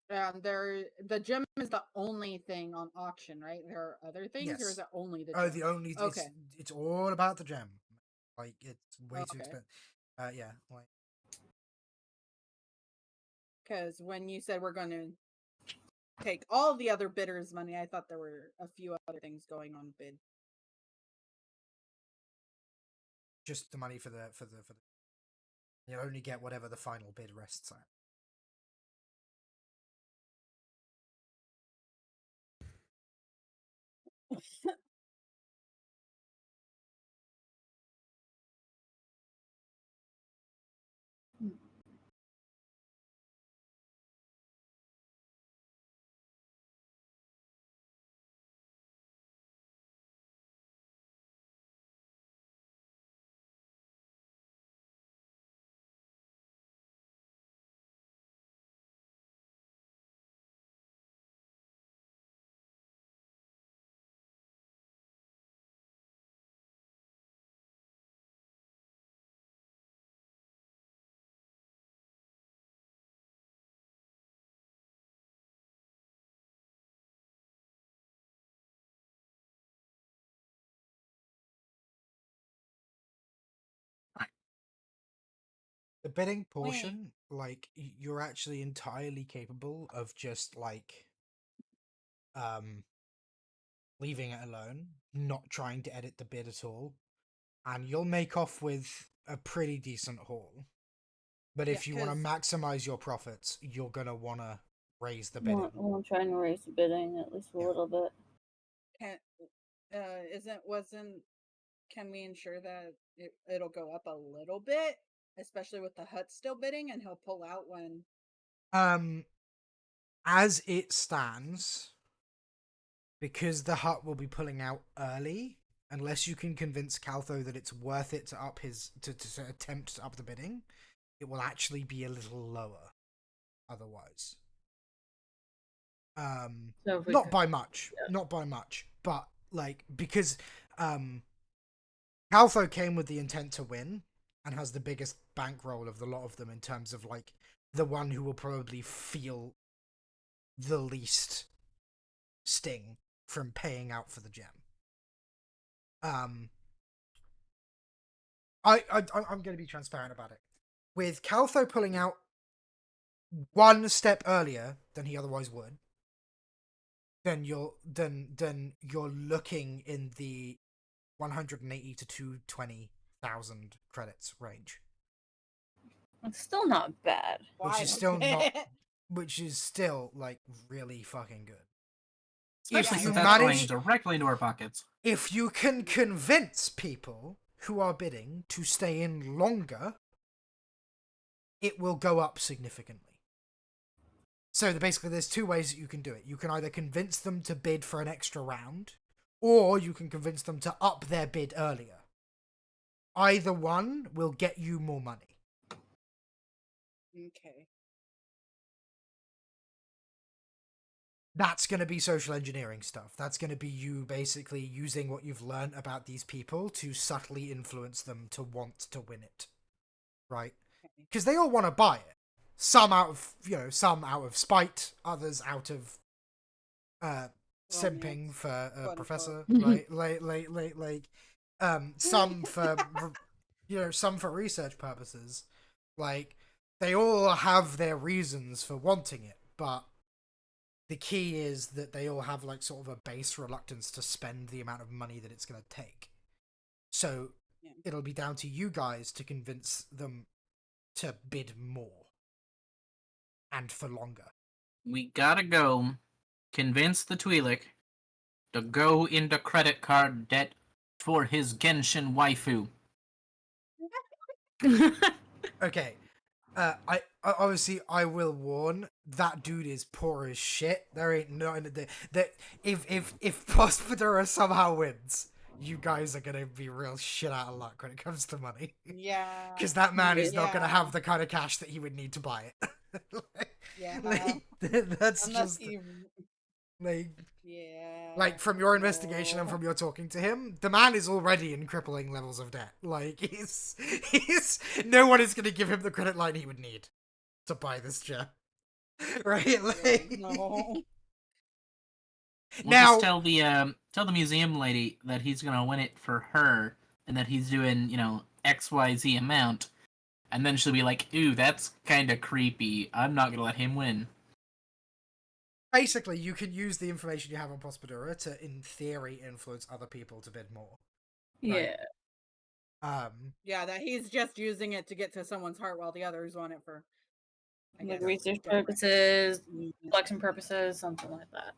And the gem is the only thing on auction, right? There are other things, or is it only the gem? Oh, the only. Okay. It's all about the gem. Like, it's way too expensive. Yeah. Like, because when you said we're going to take all the other bidders' money, I thought there were a few other things going on bid. Just the money for the. You'll only get whatever the final bid rests at. The bidding portion, like, you're actually entirely capable of just, like, leaving it alone, not trying to edit the bid at all, and you'll make off with a pretty decent haul. But if you want to maximize your profits, you're going to want to raise the bidding. I'm trying to raise the bidding at least a little bit. Can we ensure that it'll go up a little bit, especially with the hut still bidding, and he'll pull out when? As it stands, because the hut will be pulling out early, unless you can convince Caltho that it's worth it to up to attempt to up the bidding, it will actually be a little lower. Otherwise, not by much, but like, because Caltho came with the intent to win and has the biggest bankroll of the lot of them in terms of like the one who will probably feel the least sting from paying out for the gem. I'm going to be transparent about it. With Caltho pulling out one step earlier than he otherwise would, then you're looking in the 180 to 220,000 credits range. It's still not bad. Which is still like really fucking good. Especially since that's going directly into our pockets. If you can convince people who are bidding to stay in longer, it will go up significantly. So basically there's two ways that you can do it. You can either convince them to bid for an extra round, or you can convince them to up their bid earlier. Either one will get you more money. Okay. That's going to be social engineering stuff. That's going to be you basically using what you've learned about these people to subtly influence them to want to win it. Right? Because they all want to buy it. Some out of spite, others out of simping for Professor, right? Some for some for research purposes. Like, they all have their reasons for wanting it, but the key is that they all have like sort of a base reluctance to spend the amount of money that it's going to take. So it'll be down to you guys to convince them to bid more and for longer. We gotta go convince the Twi'lek to go into credit card debt for his Genshin waifu. Okay. I obviously I will warn that dude is poor as shit. There ain't no that if Prospera somehow wins, you guys are gonna be real shit out of luck when it comes to money. Yeah. Because that man is not gonna have the kind of cash that he would need to buy it. That's Unless just like. Yeah. Like, from your investigation and from your talking to him, the man is already in crippling levels of debt. Like, he's no one is going to give him the credit line he would need to buy this chair. Right? Like, no. Now, just tell the museum lady that he's going to win it for her, and that he's doing, XYZ amount, and then she'll be like, ooh, that's kind of creepy. I'm not going to let him win. Basically, you can use the information you have on Prospedura to, in theory, influence other people to bid more. Yeah. Right? Yeah, that he's just using it to get to someone's heart while the others want it for like research purposes, collection purposes, something like that.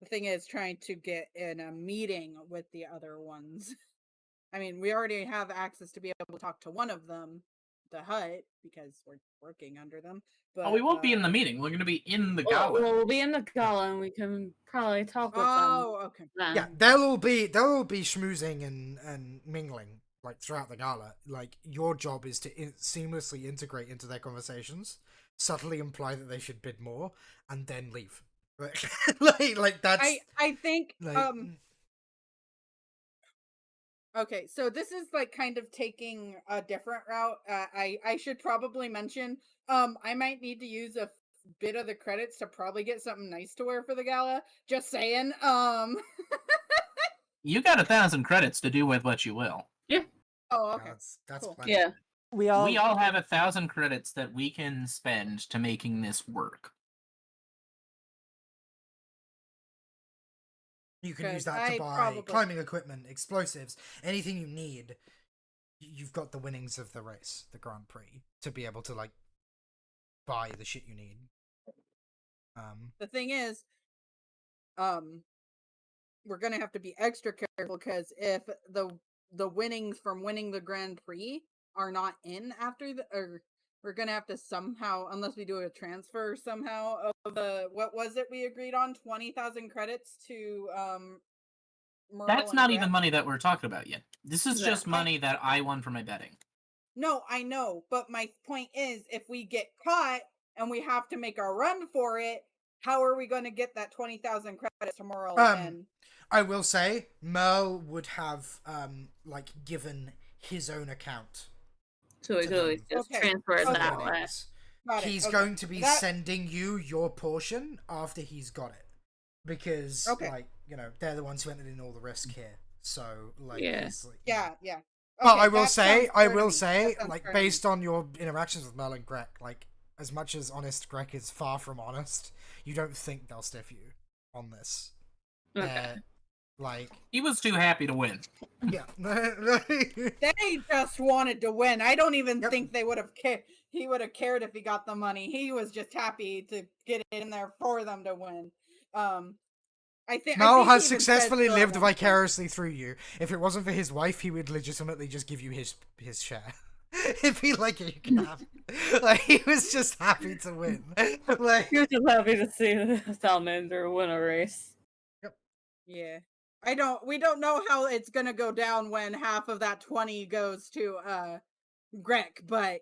The thing is trying to get in a meeting with the other ones. I mean, we already have access to be able to talk to one of them, the hut, because we're working under them. But we won't be in the meeting. We're going to be in the gala. Well, we'll be in the gala, and we can probably talk with them. Oh, okay. Yeah, they'll all be schmoozing and mingling like throughout the gala. Like, your job is to seamlessly integrate into their conversations, subtly imply that they should bid more, and then leave. like that's. I think like, Okay, so this is like kind of taking a different route. I should probably mention, I might need to use a bit of the credits to probably get something nice to wear for the gala. Just saying. You got 1,000 credits to do with what you will. Yeah. Oh, okay. That's cool. plenty. Yeah. We all have 1,000 credits that we can spend to making this work. You can use that to buy climbing equipment, explosives, anything you need. You've got the winnings of the race, the Grand Prix, to be able to like buy the shit you need. The thing is, we're gonna have to be extra careful because if the winnings from winning the Grand Prix are not in after we're gonna have to somehow, unless we do a transfer somehow of the, what was it we agreed on, 20,000 credits to Merle. That's not even money that we're talking about yet. This is just money that I won from my betting. No, I know, but my point is, if we get caught and we have to make a run for it, how are we going to get that 20,000 credits to Merle? I will say, Merle would have like given his own account. So we could always just transfer it that way. He's going to be sending you your portion after he's got it. Because, like, they're the ones who entered in all the risk here. So, like, yeah. Yeah. Well, I will say, like, based on your interactions with Merle and Greg, like, as much as honest Greg is far from honest, you don't think they'll stiff you on this. Okay. Like, he was too happy to win. Yeah. They just wanted to win. I don't even think they would have cared. He would have cared if he got the money. He was just happy to get it in there for them to win. I think Mal has successfully lived vicariously through you. If it wasn't for his wife, he would legitimately just give you his share. It'd be like, you can have it. Like, he was just happy to win. Like, he was just happy to see the Salamander win a race. Yep. Yeah. We don't know how it's gonna go down when half of that 20 goes to Greg, but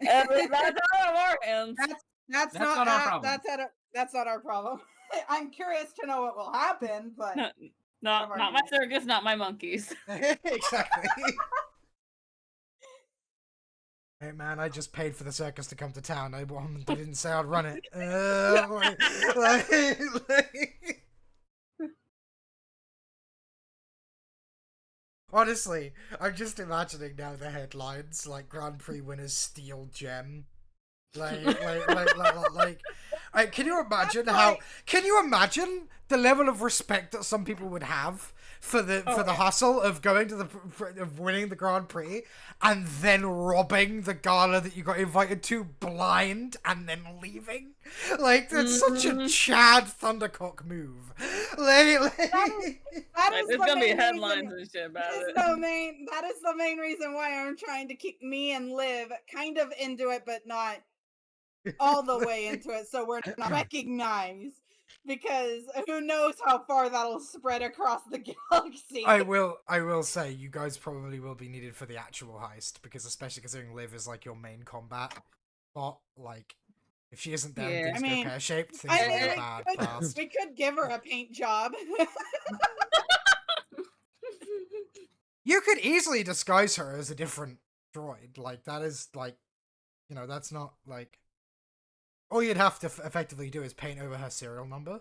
that's out of our hands. That's not our problem. That's not our problem. I'm curious to know what will happen, but not my circus, not my monkeys. Exactly. Hey man, I just paid for the circus to come to town. I didn't say I'd run it. Honestly, I'm just imagining now the headlines, like Grand Prix winners steal gem. Like, can you imagine can you imagine the level of respect that some people would have for the hustle of going to of winning the Grand Prix and then robbing the gala that you got invited to blind and then leaving. Like, that's such a Chad Thundercock move. Like, there's gonna be headlines and shit about it. That is the main reason why I'm trying to keep me and Liv kind of into it, but not all the way into it, so we're not recognized. Because who knows how far that'll spread across the galaxy. I will say, you guys probably will be needed for the actual heist, because especially considering Liv is like your main combat bot, like, if she isn't there and things go pear-shaped, things go bad fast. We could give her a paint job. You could easily disguise her as a different droid. Like, that is, like, you know, that's not, like... All you'd have to effectively do is paint over her serial number.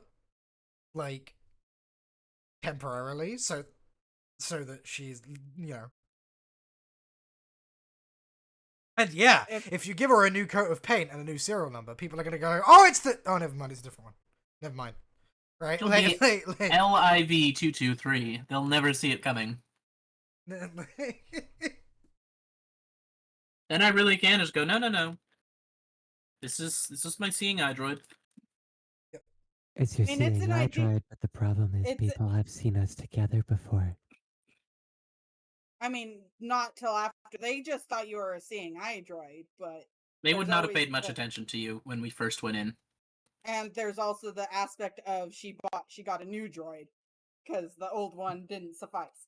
Like, temporarily, so that she's, you know... And yeah, if you give her a new coat of paint and a new serial number, people are going to go, oh, it's the... Oh, never mind, it's a different one. Never mind. Right? LIV223. They'll never see it coming. Then I really can just go, no. This is my seeing eye droid. It's your seeing eye droid, but the problem is people have seen us together before. I mean, not till after. They just thought you were a seeing eye droid, but... They would not have paid much attention to you when we first went in. And there's also the aspect of she got a new droid, because the old one didn't suffice.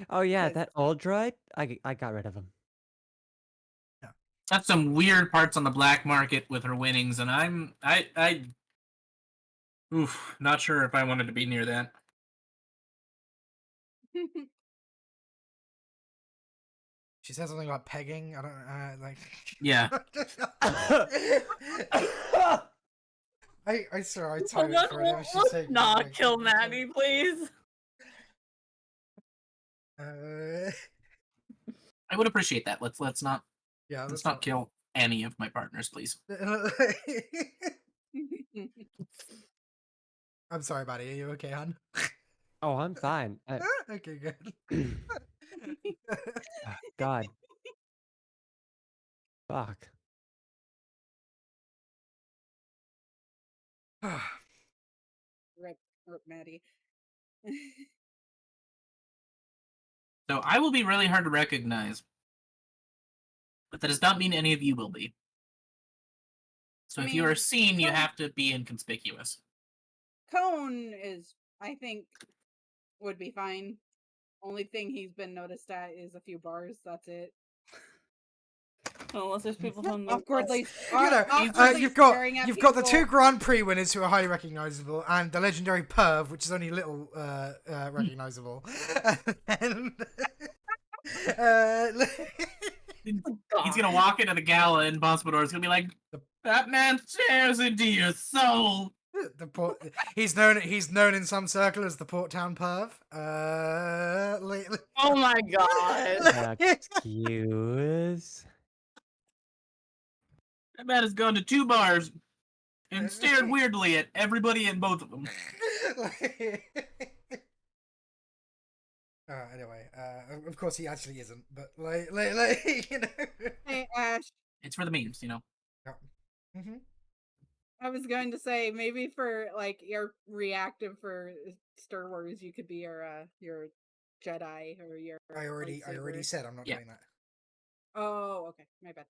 Oh yeah, that old droid? I got rid of him. That's some weird parts on the black market with her winnings, and not sure if I wanted to be near that. She said something about pegging. I don't like. Yeah. I swear I typed it for her. Let's not kill Maddie, please. I would appreciate that. Let's not. Yeah, let's not kill any of my partners, please. I'm sorry, buddy. Are you okay, hon? Oh, I'm fine. Okay, good. God. Fuck. Rip Maddie. So I will be really hard to recognize. But that does not mean any of you will be. So if you are seen, you have to be inconspicuous. Cone is, I think, would be fine. Only thing he's been noticed at is a few bars. That's it. Unless there's people who know. Awkwardly, you've got the two Grand Prix winners who are highly recognizable, and the legendary Perv, which is only little recognizable. He's gonna walk into the gala and Bospodor is gonna be like, "That man stares into your soul." He's known in some circle as the Porttown Perv. Oh my god! Excuse. That man has gone to 2 bars and stared weirdly at everybody in both of them. Anyway, of course he actually isn't, but like you know. Hey Ash. It's for the memes, you know. Yeah. Mm-hmm. I was going to say maybe for like your reactive for Star Wars, you could be your Jedi or your. I already said I'm not doing that. Oh, okay, my bad.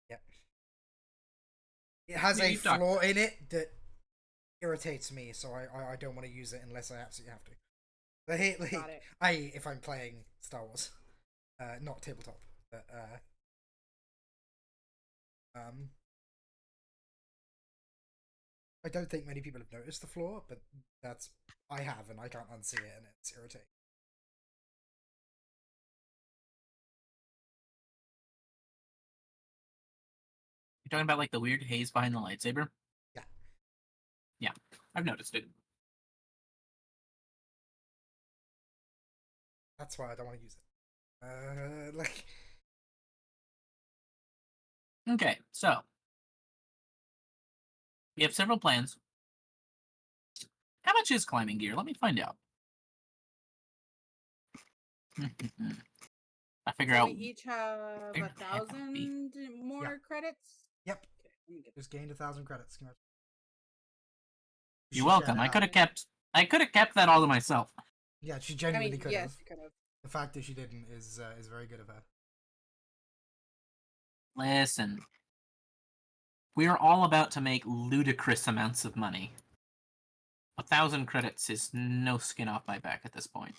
Yep. It has a flaw in it that irritates me, so I don't want to use it unless I absolutely have to. Got it. If I'm playing Star Wars, not tabletop, but I don't think many people have noticed the flaw, but I have, and I can't unsee it, and it's irritating. You're talking about like the weird haze behind the lightsaber? Yeah. Yeah, I've noticed it. That's why I don't want to use it. Okay, so we have several plans, How much is climbing gear? Let me find out. I figure out. We each have 1,000 more credits. Yep. Okay, just gained 1,000 credits. You're welcome. I could have kept that all to myself. Yeah, she genuinely could have. Yes, you could have. The fact that she didn't is very good of her. Listen, we are all about to make ludicrous amounts of money. 1,000 credits is no skin off my back at this point.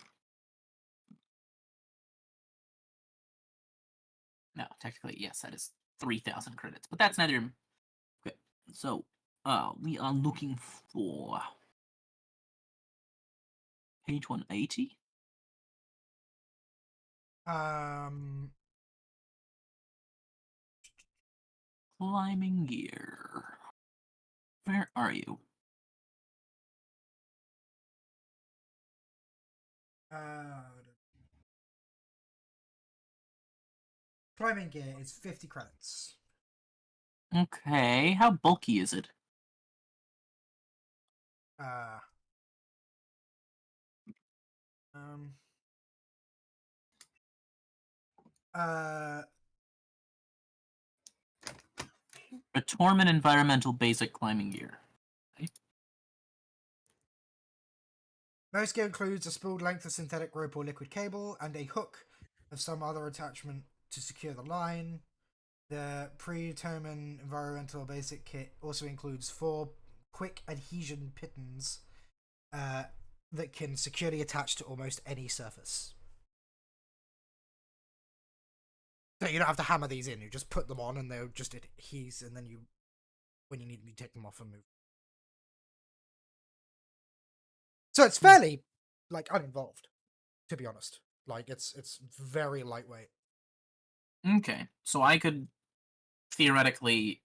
No, technically, yes, that is 3,000 credits, but that's neither. Okay, so we are looking for page 180. Climbing gear. Where are you? Climbing gear is 50 credits. Okay, how bulky is it? A Torment Environmental Basic Climbing Gear. Okay. Most gear includes a spooled length of synthetic rope or liquid cable and a hook of some other attachment to secure the line. The predetermined environmental basic kit also includes 4 quick adhesion pittons that can securely attach to almost any surface. So you don't have to hammer these in, you just put them on and they'll just adhere, and then when you need them, you take them off and move. So it's fairly, uninvolved, to be honest. It's very lightweight. Okay, so I could theoretically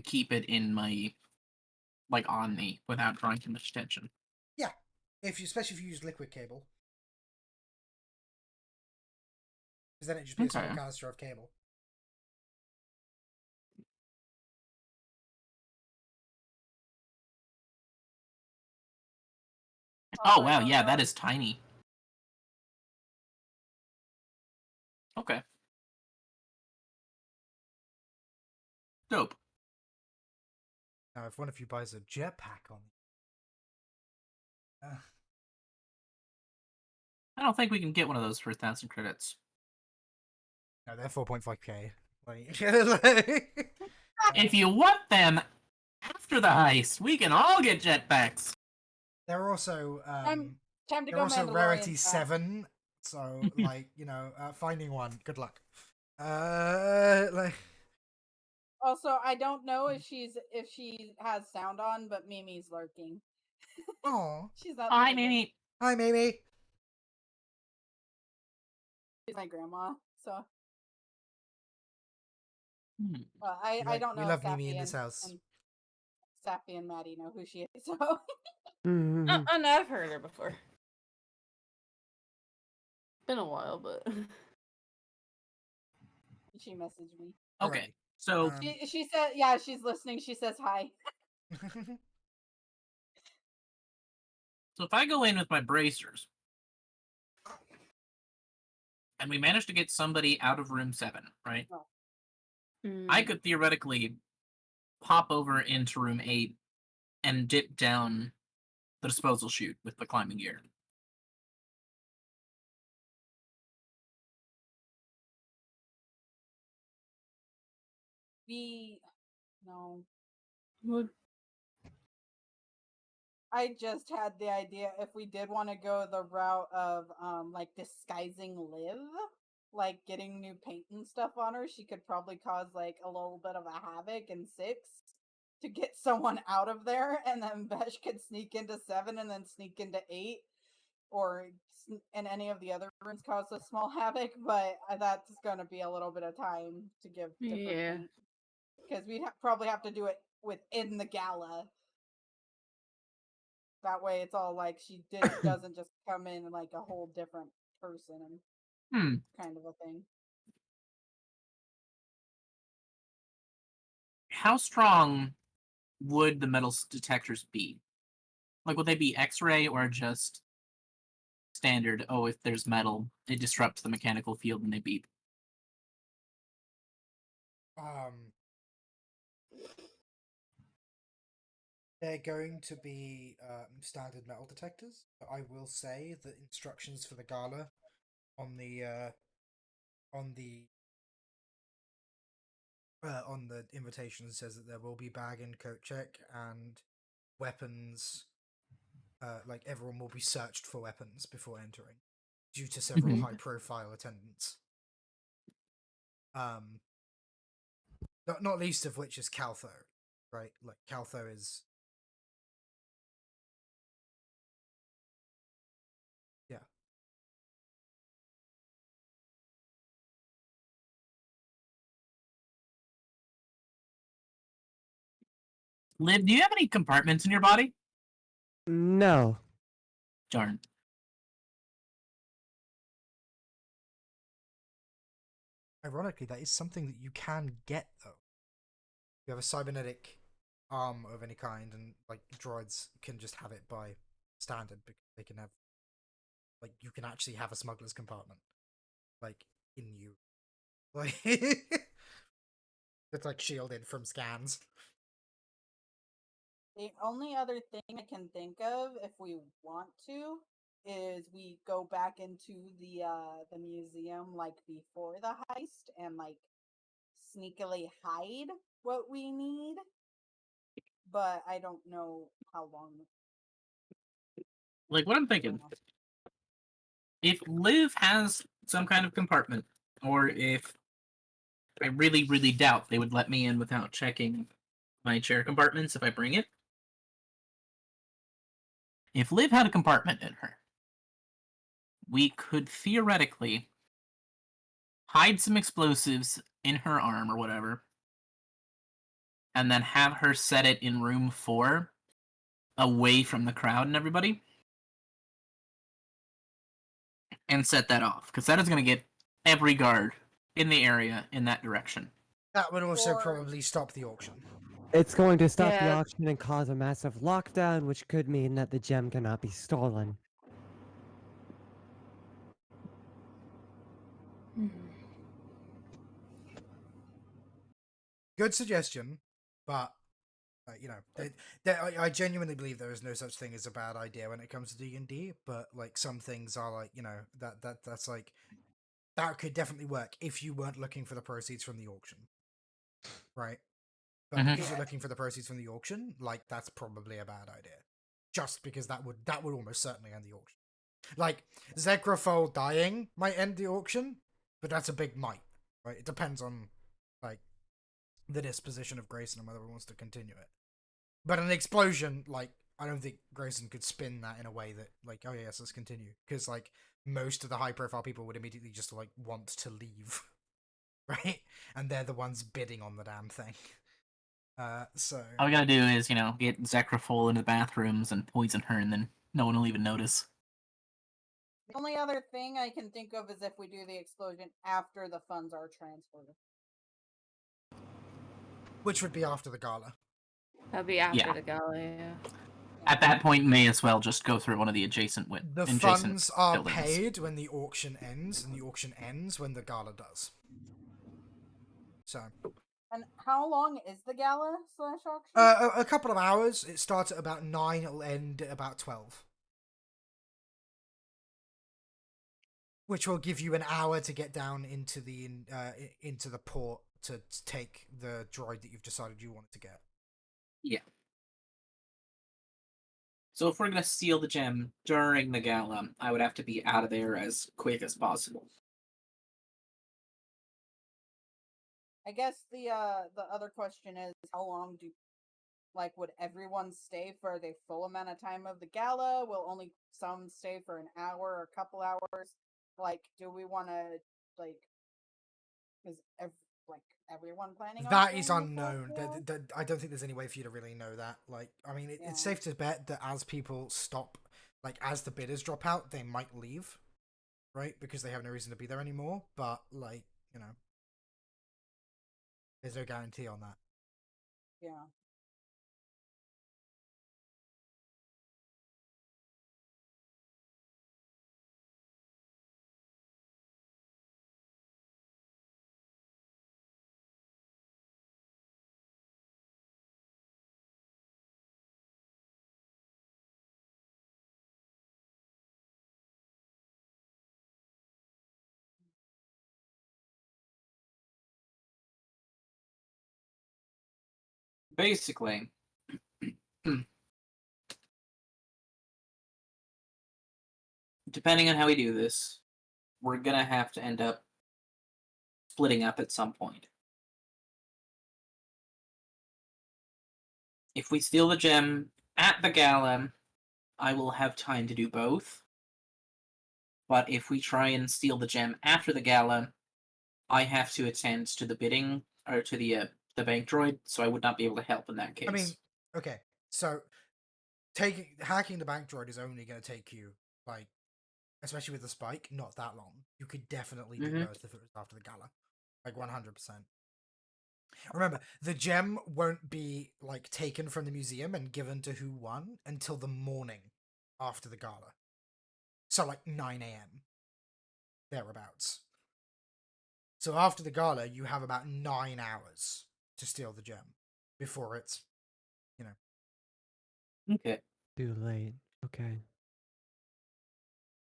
keep it in my, on me without drawing too much attention. Yeah, especially if you use liquid cable. Because then it just be a small canister of cable. Oh, wow, yeah, that is tiny. Okay. Dope. Now, if one of you buys a jetpack on... I don't think we can get one of those for 1,000 credits. No, they're 4.5k. If you want them after the heist, we can all get jetpacks. They're also time to they're go also Mandalorian rarity style. 7, so finding one. Good luck. Also, I don't know if she has sound on, but Mimi's lurking. Oh, she's not. Hi, Mimi. Hi, Mimi. She's my grandma, so. Hmm. Well, I don't know. We love Mimi in this house. And Sappy and Maddie know who she is, so. No, I've heard her before. Been a while, but. She messaged me. Okay, so she said, yeah, she's listening. She says hi. So if I go in with my bracers, and we manage to get somebody out of room 7, right? Oh. I could theoretically pop over into room 8 and dip down the disposal chute with the climbing gear. No. What? I just had the idea if we did want to go the route of disguising Liv, getting new paint and stuff on her, she could probably cause a little bit of a havoc in 6 to get someone out of there, and then Besh could sneak into 7 and then sneak into 8, or in any of the other rooms cause a small havoc, but that's going to be a little bit of time to give different paint. Because we'd probably have to do it within the gala. That way it's all she doesn't just come in a whole different person and kind of a thing. How strong would the metal detectors be? Like, would they be X-ray or just standard? Oh, if there's metal, it disrupts the mechanical field and they beep. They're going to be standard metal detectors, but I will say that instructions for the gala on the invitation says that there will be bag and coat check and weapons. Like everyone will be searched for weapons before entering, due to several high-profile attendants. Not least of which is Caltho, right? Like Caltho is. Yeah. Liv, do you have any compartments in your body? No. Darn. Ironically, that is something that you can get, though. You have a cybernetic arm of any kind, and like droids can just have it by standard because they can have, like, you can actually have a smuggler's compartment, like, in you. Like, it's like shielded from scans. The only other thing I can think of, if we want to, is we go back into the museum like before the heist and like sneakily hide what we need. But I don't know how long. Like, what I'm thinking, if Liv has some kind of compartment, or if I really, really doubt they would let me in without checking my chair compartments if I bring it. If Liv had a compartment in her, we could theoretically hide some explosives in her arm or whatever, and then have her set it in room 4, away from the crowd and everybody, and set that off, because that is going to get every guard in the area in that direction. That would also probably stop the auction. It's going to stop the auction and cause a massive lockdown, which could mean that the gem cannot be stolen. Good suggestion, but you know, I genuinely believe there is no such thing as a bad idea when it comes to D&D. But like some things are like, you know, that's like that could definitely work if you weren't looking for the proceeds from the auction, right? But because you're looking for the proceeds from the auction, like that's probably a bad idea. Just because that would almost certainly end the auction. Like Zegrafol dying might end the auction, but that's a big might, right? It depends on like the disposition of Grayson and whether he wants to continue it. But an explosion, like, I don't think Grayson could spin that in a way that, like, oh yes, let's continue. Because, like, most of the high-profile people would immediately just, like, want to leave. Right? And they're the ones bidding on the damn thing. So... All we gotta do is, you know, get Zekrafol into the bathrooms and poison her, and then no one will even notice. The only other thing I can think of is if we do the explosion after the funds are transferred. Which would be after the gala. That'd be after the gala, yeah. At that point, may as well just go through one of the adjacent The funds are paid when the auction ends, and the auction ends when the gala does. So... And how long is the gala / auction? A couple of hours. It starts at about 9, it'll end at about 12. Which will give you an hour to get down into the port to take the droid that you've decided you wanted to get. Yeah. So if we're going to steal the gem during the gala, I would have to be out of there as quick as possible. I guess the other question is, how long would everyone stay for the full amount of time of the gala? Will only some stay for an hour or a couple hours? Like, do we want to, like, is everyone planning on that is unknown. I don't think there's any way for you to really know that. Like, I mean, it's safe to bet that as people stop, like, as the bidders drop out, they might leave, right? Because they have no reason to be there anymore. But, like, you know, there's no guarantee on that. Yeah. basically, depending on how we do this, we're gonna have to end up splitting up at some point. If we steal the gem at the gala, I will have time to do both. But if we try and steal the gem after the gala, I have to attend to the bidding, or to the bank droid, so I would not be able to help in that case. I mean, okay, so hacking the bank droid is only going to take you, like, especially with the spike, not that long. You could definitely do both if it was after the gala, like 100%. Remember, the gem won't be like taken from the museum and given to who won until the morning after the gala. So like 9 a.m. thereabouts. So after the gala, you have about 9 hours to steal the gem before it's, you know. Okay. Too late. Okay.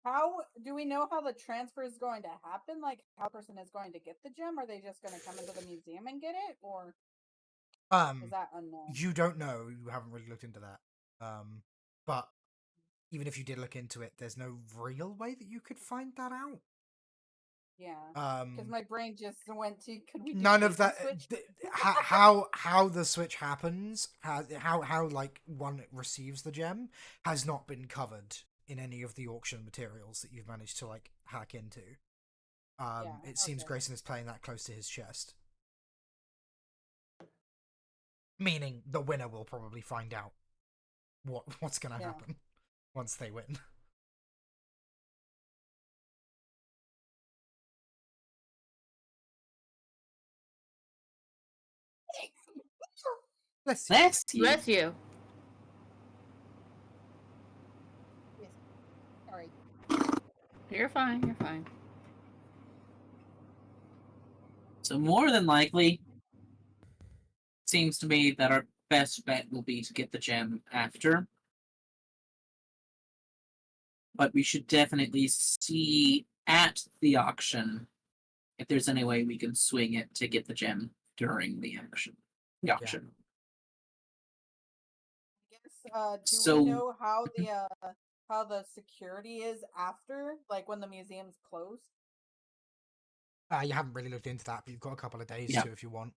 How do we know how the transfer is going to happen? Like, how a person is going to get the gem? Are they just going to come into the museum and get it, or is that unknown? You don't know. You haven't really looked into that. But even if you did look into it, there's no real way that you could find that out. Yeah. Because my brain just went to, could we do none of that. How the switch happens, how like one receives the gem, has not been covered in any of the auction materials that you've managed to like hack into. It seems Grayson is playing that close to his chest. Meaning the winner will probably find out what's going to happen once they win. Bless you. Bless you. Sorry. You're fine. You're fine. So more than likely, it seems to me that our best bet will be to get the gem after. But we should definitely see at the auction if there's any way we can swing it to get the gem during the auction. I guess, do we know how the security is after, like when the museum's closed? You haven't really looked into that, but you've got a couple of days to if you want.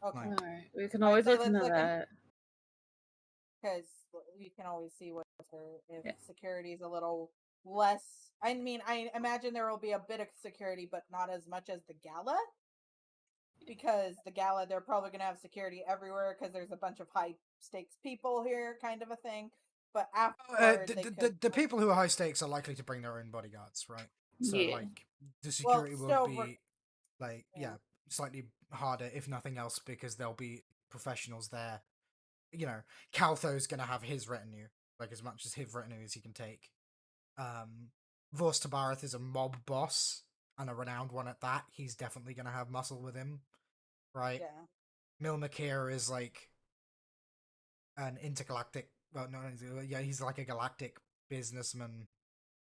Okay. All right. We can always look into that. Because we can always see if security is a little less. I mean, I imagine there will be a bit of security, but not as much as the gala. Because the gala, they're probably going to have security everywhere because there's a bunch of high stakes people here, kind of a thing. But after the people who are high stakes are likely to bring their own bodyguards, right? So like the security will be like slightly harder, if nothing else, because there'll be professionals there. You know, Caltho's gonna have his retinue, like as much as his retinue as he can take. Vos Tabareth is a mob boss and a renowned one at that. He's definitely gonna have muscle with him, right? Yeah. Mil Makir is like an intergalactic. Well, no, he's like a galactic businessman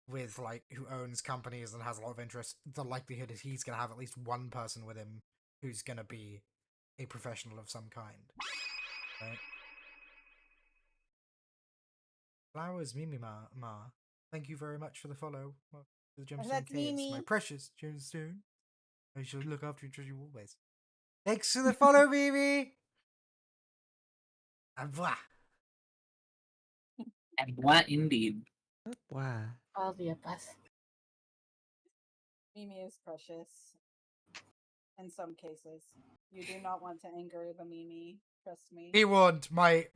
with like who owns companies and has a lot of interest. The likelihood is he's gonna have at least one person with him who's gonna be a professional of some kind, right? Flowers, Mimi Ma. Thank you very much for the follow. The gemstone case, my precious gemstone. I shall look after you always. Thanks for the follow, Mimi. Au revoir. Au revoir, indeed. Wow. All the above. Mimi is precious. In some cases, you do not want to anger the Mimi. Trust me. He warned my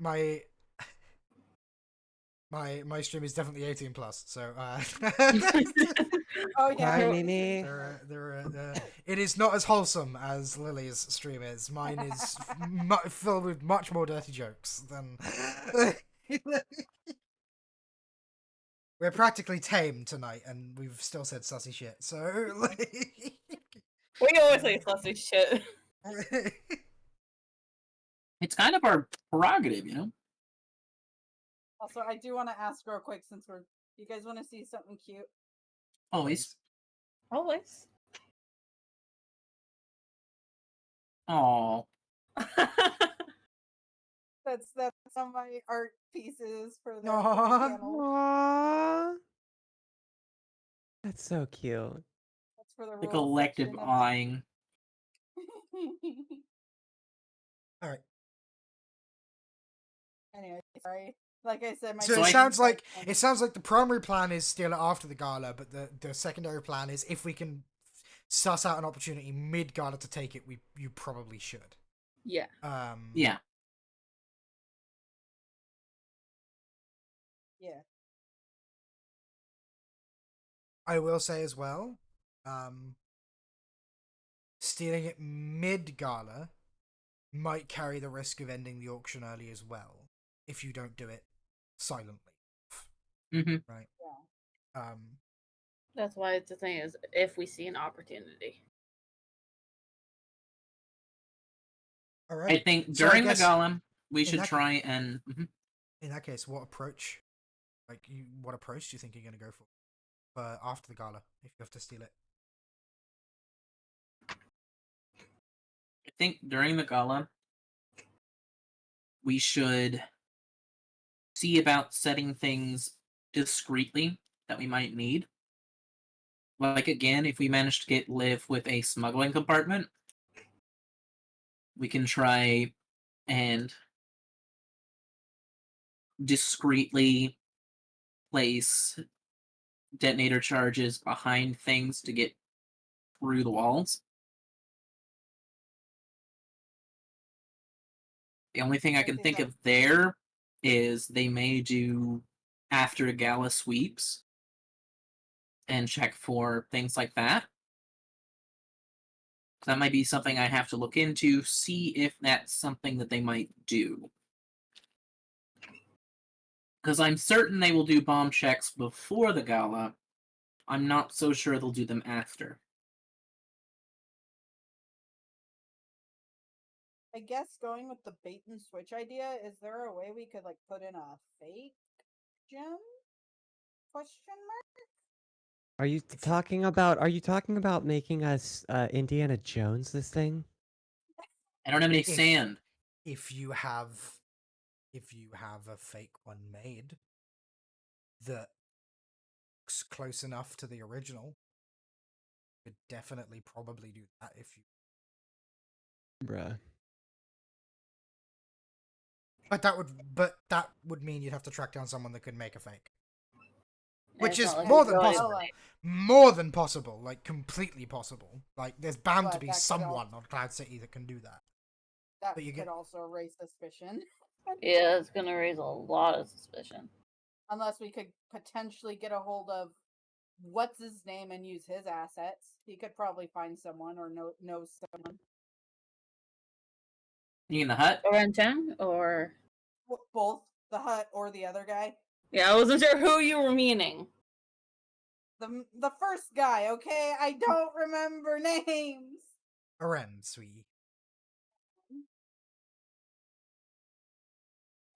stream is definitely 18 plus, so oh yeah, hi, Mimi. It is not as wholesome as Lily's stream is. Mine is filled with much more dirty jokes than. We're practically tame tonight, and we've still said sussy shit. So we always say sussy shit. It's kind of our prerogative, you know. Also, I do want to ask real quick, since you guys want to see something cute? Always. Always. Aww. That's some of my art pieces for the panel. Aww. That's so cute. That's for the The collective eyeing. All right. Anyway, sorry. Like I said, so it sounds like the primary plan is steal it after the gala, but the secondary plan is if we can suss out an opportunity mid gala to take it, you probably should. Yeah. Yeah. Yeah. I will say as well, stealing it mid gala might carry the risk of ending the auction early as well if you don't do it silently. Mm-hmm. Right. Yeah. That's why the thing is, if we see an opportunity. All right. I think during the gala, we should try and. Mm-hmm. In that case, what approach? What approach do you think you're going to go for after the gala if you have to steal it? I think during the gala, we should see about setting things discreetly that we might need. Like, again, if we manage to get Liv with a smuggling compartment, we can try and discreetly place detonator charges behind things to get through the walls. The only thing I can think of there is they may do after gala sweeps and check for things like that. That might be something I have to look into, see if that's something that they might do. Because I'm certain they will do bomb checks before the gala. I'm not so sure they'll do them after. I guess going with the bait and switch idea, is there a way we could like put in a fake gem? Question mark? Are you talking about making us Indiana Jones this thing? I don't have any sand. If you have a fake one made that looks close enough to the original, you could definitely probably do that if you. Bruh. But that would mean you'd have to track down someone that could make a fake. Which is more than possible, like completely possible. Like there's bound to be someone on Cloud City that can do that. That could also raise suspicion. Yeah, it's gonna raise a lot of suspicion. Unless we could potentially get a hold of what's his name and use his assets. He could probably find someone or know someone. You in the hut? Or in town? Or both the hut or the other guy? Yeah, I wasn't sure who you were meaning. The first guy, okay? I don't remember names. Aren, sweetie.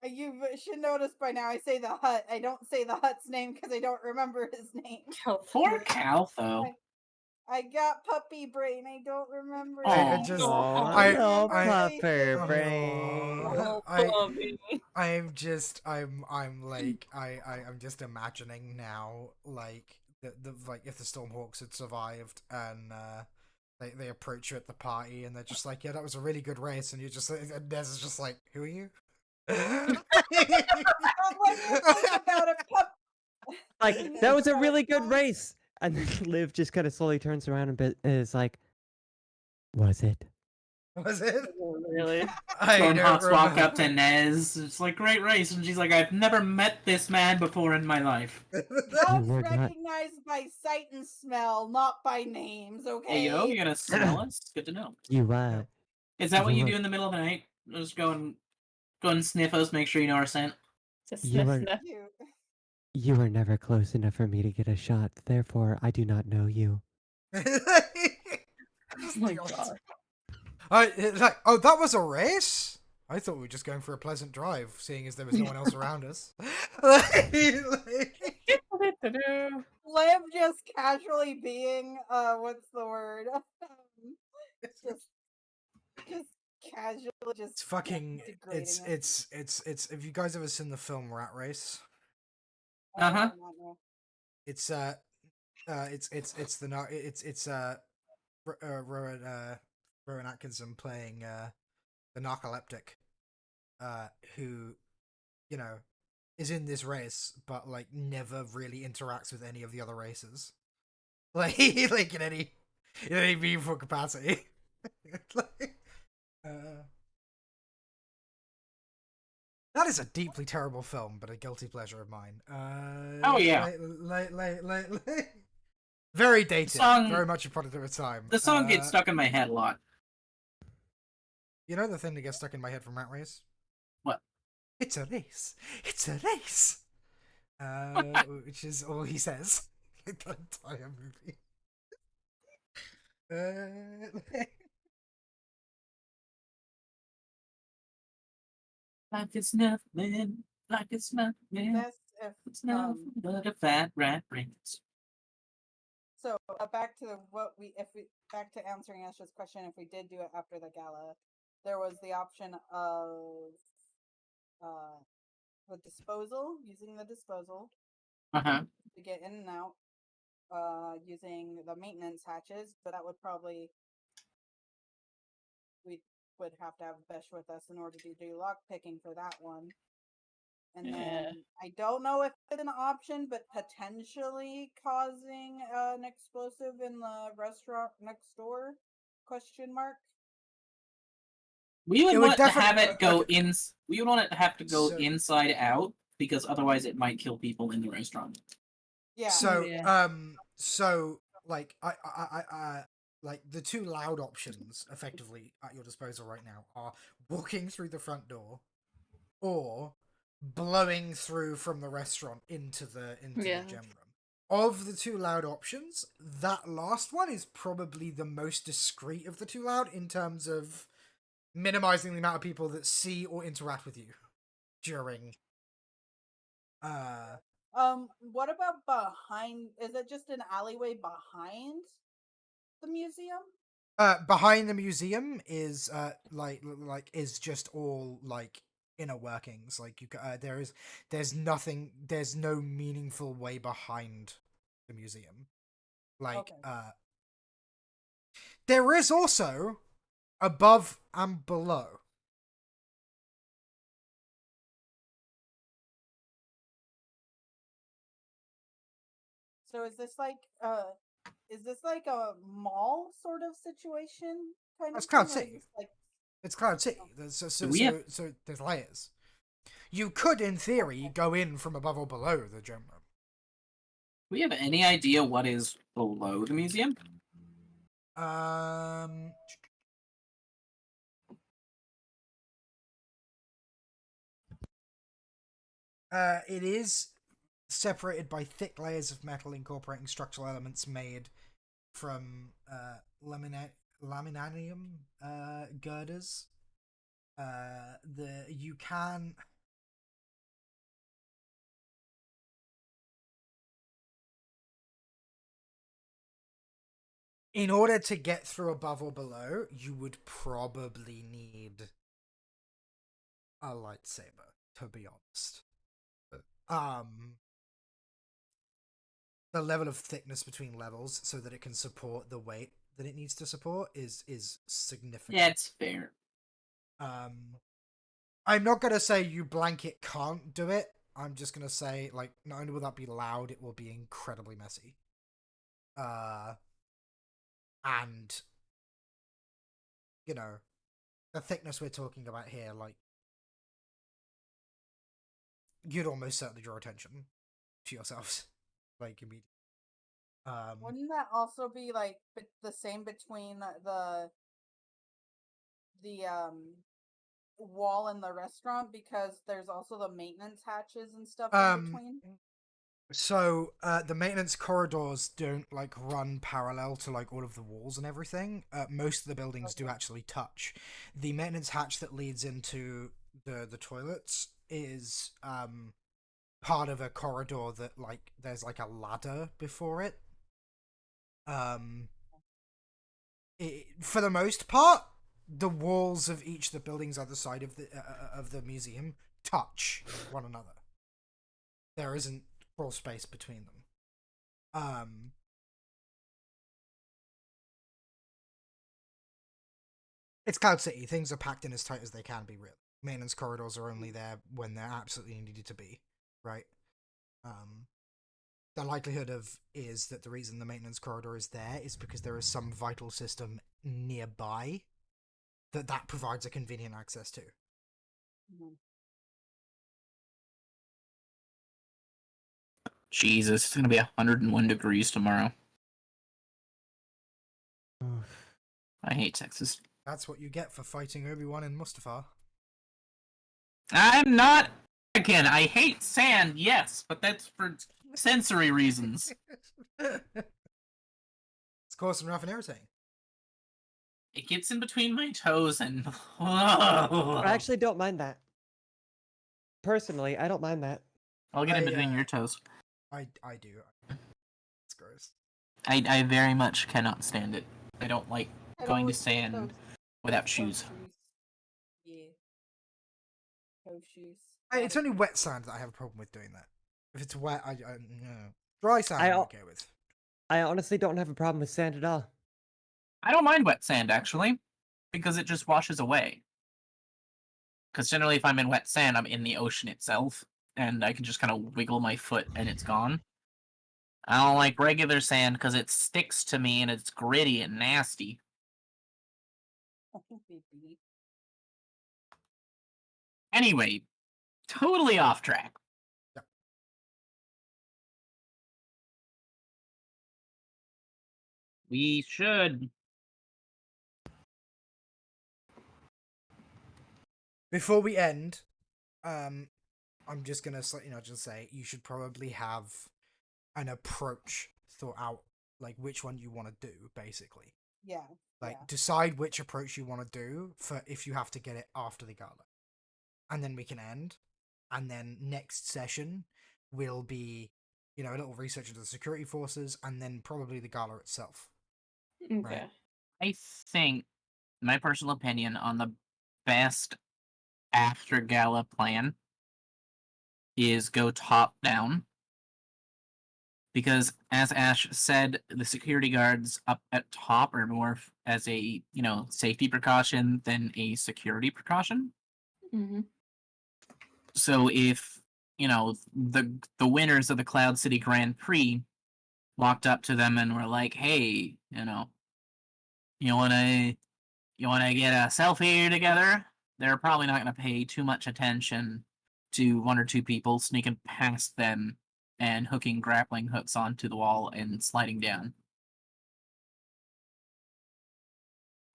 You should notice by now I say the hut. I don't say the hut's name because I don't remember his name. Poor Cal, though. I got puppy brain. I don't remember. I'm just imagining now, like like if the Stormhawks had survived and they approach you at the party and they're just like, yeah, that was a really good race, and you're just and Nez is just like, who are you? Like that was a really good race. And then Liv just kind of slowly turns around and is like, "Was it? Was it really?" Stormhawks walk up to Nez. It's like, great race, and she's like, I've never met this man before in my life. Dogs recognized by sight and smell, not by names. Okay. Hey yo, you gonna smell us? Good to know. You Is that what you do in the middle of the night? Just go and sniff us, make sure you know our scent. Just sniff. You were never close enough for me to get a shot, therefore I do not know you. Oh my god. That was a race? I thought we were just going for a pleasant drive, seeing as there was no one else around us. Liv just casually being, what's the word? just casually just It's fucking. degrading It's. Have you guys ever seen the film Rat Race? Uh-huh. It's the Rowan Atkinson playing the narcoleptic, who, you know, is in this race, but like never really interacts with any of the other races, like in any meaningful capacity. Like, that is a deeply terrible film, but a guilty pleasure of mine. Oh yeah, very dated, very much a product of its time. The song gets stuck in my head a lot. You know the thing that gets stuck in my head from Rat Race? What? It's a race. It's a race. Which is all he says the entire movie. Like it's nothing. Like it's nothing. It's nothing but a fat rat race. So back to back to answering Ash's question. If we did do it after the gala, there was the option of the disposal, using the disposal to get in and out, using the maintenance hatches, but that would probably, we would have to have Besh with us in order to do lock picking for that one. And then I don't know if it's an option, but potentially causing an explosive in the restaurant next door? Question mark. We would want to have it go in. We would want it to have to go inside out, because otherwise it might kill people in the restaurant. Yeah. So like I like the two loud options effectively at your disposal right now are walking through the front door or blowing through from the restaurant into the gem room. Of the two loud options, that last one is probably the most discreet of the two loud in terms of minimizing the amount of people that see or interact with you during. What about behind? Is it just an alleyway behind the museum? Behind the museum is is just all like inner workings. Like there's no meaningful way behind the museum. Like there is also above and below. So is this like a mall sort of situation? It's Cloud City. It's Cloud City. So there's layers. You could, in theory, go in from above or below the gem room. Do we have any idea what is below the museum? It is separated by thick layers of metal incorporating structural elements made from laminanium girders. You can. In order to get through above or below, you would probably need a lightsaber, to be honest. The level of thickness between levels so that it can support the weight that it needs to support is significant. Yeah, it's fair. I'm not gonna say you blanket can't do it. I'm just gonna say, like, not only will that be loud, it will be incredibly messy. And you know, the thickness we're talking about here, like, you'd almost certainly draw attention to yourselves, like, immediately. Wouldn't that also be like the same between the wall in the restaurant, because there's also the maintenance hatches and stuff in between? So the maintenance corridors don't like run parallel to like all of the walls and everything. Most of the buildings do actually touch. The maintenance hatch that leads into the toilets is part of a corridor that like there's like a ladder before it. For the most part, the walls of each of the buildings either side of the museum touch one another. There isn't crawl space between them. It's Cloud City. Things are packed in as tight as they can be, really. Maintenance corridors are only there when they're absolutely needed to be, right? The likelihood is that the reason the maintenance corridor is there is because there is some vital system nearby that provides a convenient access to. Mm-hmm. Jesus, it's gonna be 101 degrees tomorrow. I hate Texas. That's what you get for fighting Obi-Wan and Mustafar. I'm not. Again, I hate sand, yes, but that's for sensory reasons. It's coarse and rough and irritating. It gets in between my toes and... I actually don't mind that. Personally, I don't mind that. I'll get in between your toes. I do. It's gross. I very much cannot stand it. I don't like going to sand without shoes. Yeah. Toe shoes. It's only wet sand that I have a problem with doing that. If it's wet, I no. Dry sand I'm okay with. I honestly don't have a problem with sand at all. I don't mind wet sand, actually, because it just washes away. Because generally, if I'm in wet sand, I'm in the ocean itself, and I can just kind of wiggle my foot and it's gone. I don't like regular sand because it sticks to me and it's gritty and nasty. Anyway, totally off track. Yeah. We should. Before we end, I'm just gonna just say you should probably have an approach thought out, like which one you want to do, basically. Yeah. Decide which approach you want to do for if you have to get it after the gala, and then we can end. And then next session will be, a little research into the security forces, and then probably the gala itself. Okay. Right? I think, my personal opinion on the best after gala plan is go top down. Because, as Ash said, the security guards up at top are more as a, safety precaution than a security precaution. Mm-hmm. So if, the winners of the Cloud City Grand Prix walked up to them and were like, hey, you wanna get a selfie together? They're probably not gonna pay too much attention to one or two people sneaking past them and hooking grappling hooks onto the wall and sliding down.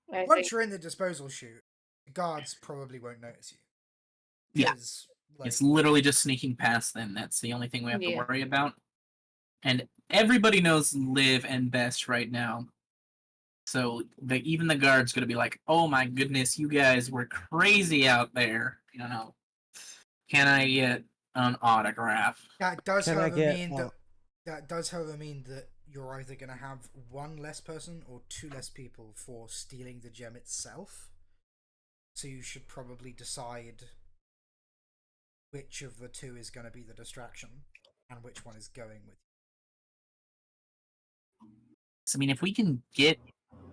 Once you're in the disposal chute, the guards probably won't notice you. Yeah. It's literally just sneaking past them. That's the only thing we have to worry about. And everybody knows Liv and Best right now. So even the guard's going to be like, oh my goodness, you guys were crazy out there. Can I get an autograph? That does, however, mean that you're either going to have one less person or two less people for stealing the gem itself. So you should probably decide which of the two is going to be the distraction and which one is going with you. So, if we can get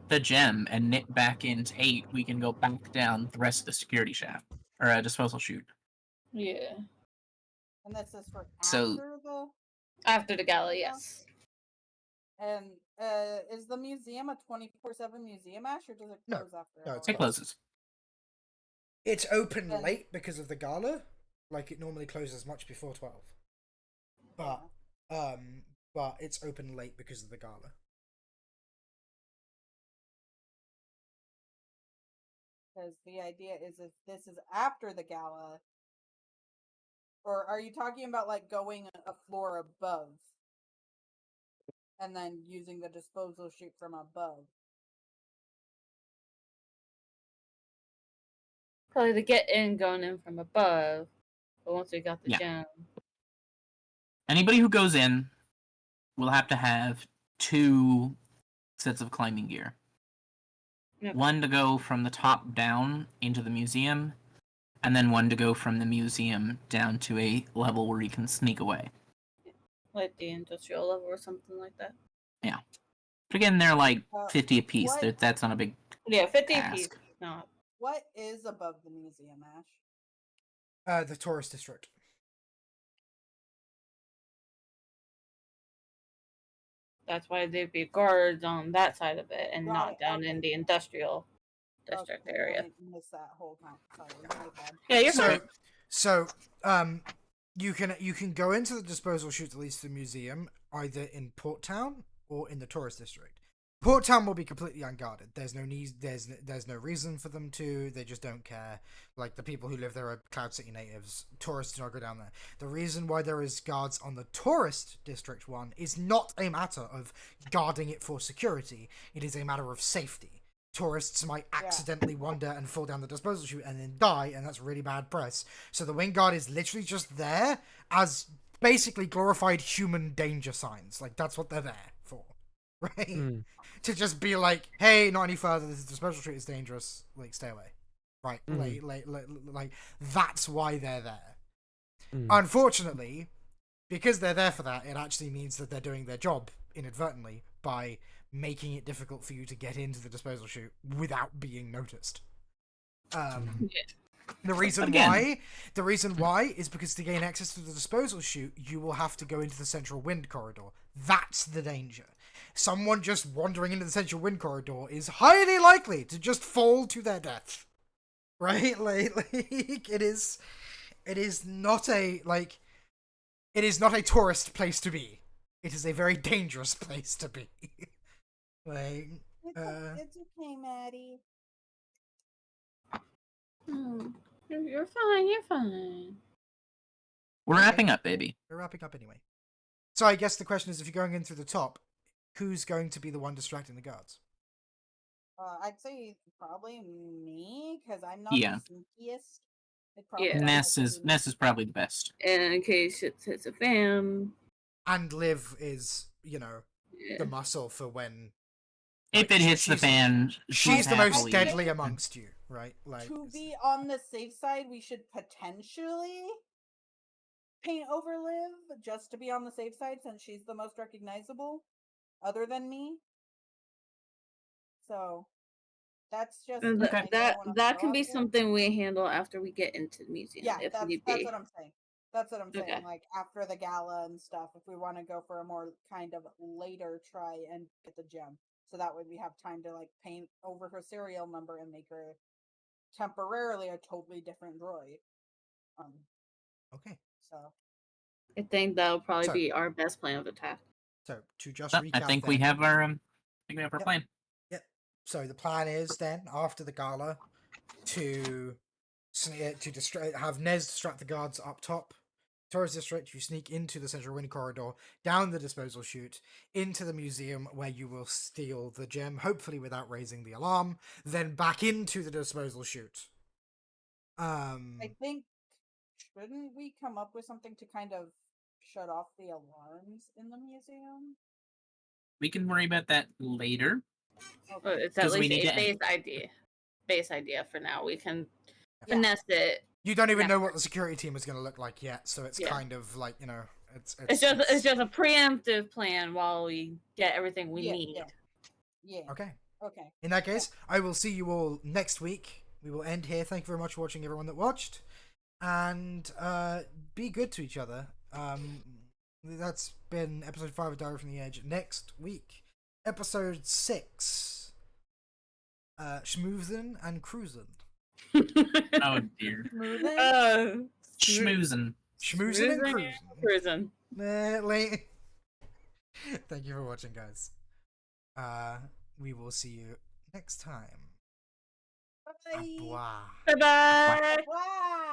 the gem and knit back into 8, we can go back down the rest of the security shaft or disposal chute. Yeah. And this is for after the gala, yes. And is the museum a 24/7 museum, Ash, or does it close after? No, it closes. It's open late because of the gala. Like, it normally closes much before 12. But it's open late because of the gala. Because the idea is if this is after the gala, or are you talking about like going a floor above and then using the disposal chute from above? Probably to get in, going in from above. But once we got the gem. Anybody who goes in will have to have 2 sets of climbing gear. Okay. One to go from the top down into the museum, and then one to go from the museum down to a level where you can sneak away. Like the industrial level or something like that. Yeah. But again, they're like 50 apiece. What? That's not a big 50 task. apiece. No. What is above the museum, Ash? The tourist district. That's why there'd be guards on that side of it and not down in okay. the industrial district area. I missed that whole time. Sorry, my bad. Yeah, you're fine. So, you can go into the disposal chute, at least the museum, either in Port Town or in the tourist district. Port Town will be completely unguarded. There's no need. There's no reason for them to. They just don't care. Like, the people who live there are Cloud City natives. Tourists do not go down there. The reason why there is guards on the tourist district one is not a matter of guarding it for security. It is a matter of safety. Tourists might accidentally wander and fall down the disposal chute and then die, and that's really bad press. So the wing guard is literally just there as basically glorified human danger signs. Like, that's what they're there for, right? To just be like, hey, not any further, this disposal chute is dangerous, like, stay away. Right? Like, that's why they're there. Unfortunately, because they're there for that, it actually means that they're doing their job inadvertently by making it difficult for you to get into the disposal chute without being noticed. The reason why is because to gain access to the disposal chute, you will have to go into the central wind corridor. That's the danger. Someone just wandering into the central wind corridor is highly likely to just fall to their death. Right? Like it is not a tourist place to be. It is a very dangerous place to be. Like, it's okay, Maddie. You're fine. You're fine. We're wrapping up, baby. We're wrapping up anyway. So I guess the question is, if you're going in through the top, who's going to be the one distracting the guards? I'd say probably me, because I'm not the sneakiest. Ness is probably the best. And in case it hits a fan. And Liv is, the muscle for when... If it hits the fan, she's the most deadly amongst you, right? Like, to be on the safe side, we should potentially paint over Liv, just to be on the safe side, since she's the most recognizable, other than me. So that's just that can be something we handle after we get into the museum. Yeah, that's what I'm saying. That's what I'm saying. Okay. Like, after the gala and stuff, if we want to go for a more kind of later try and get the gem. So that way we have time to, like, paint over her serial number and make her temporarily a totally different droid. Okay. So I think that'll probably be our best plan of attack. So to just recap, I think we have our plan. Yep. So the plan is then, after the gala, to have Nez distract the guards up top. Tourist district, you sneak into the central wind corridor, down the disposal chute, into the museum where you will steal the gem, hopefully without raising the alarm, then back into the disposal chute. I think, shouldn't we come up with something to kind of shut off the alarms in the museum? We can worry about that later. Okay. It's at least a base idea for now. We can finesse it. You don't even know what the security team is going to look like yet, so it's kind of like, it's just a preemptive plan while we get everything we need. Yeah. Okay. Okay. In that case, I will see you all next week. We will end here. Thank you very much for watching, everyone that watched, and be good to each other. That's been episode 5 of Diary from the Edge. Next week, episode 6, Schmoozin' and Cruisin'. Oh dear. Schmoozin'. Schmoozin' and Cruisin'. Thank you for watching, guys. We will see you next time. Bye. Au revoir. Bye-bye. Bye.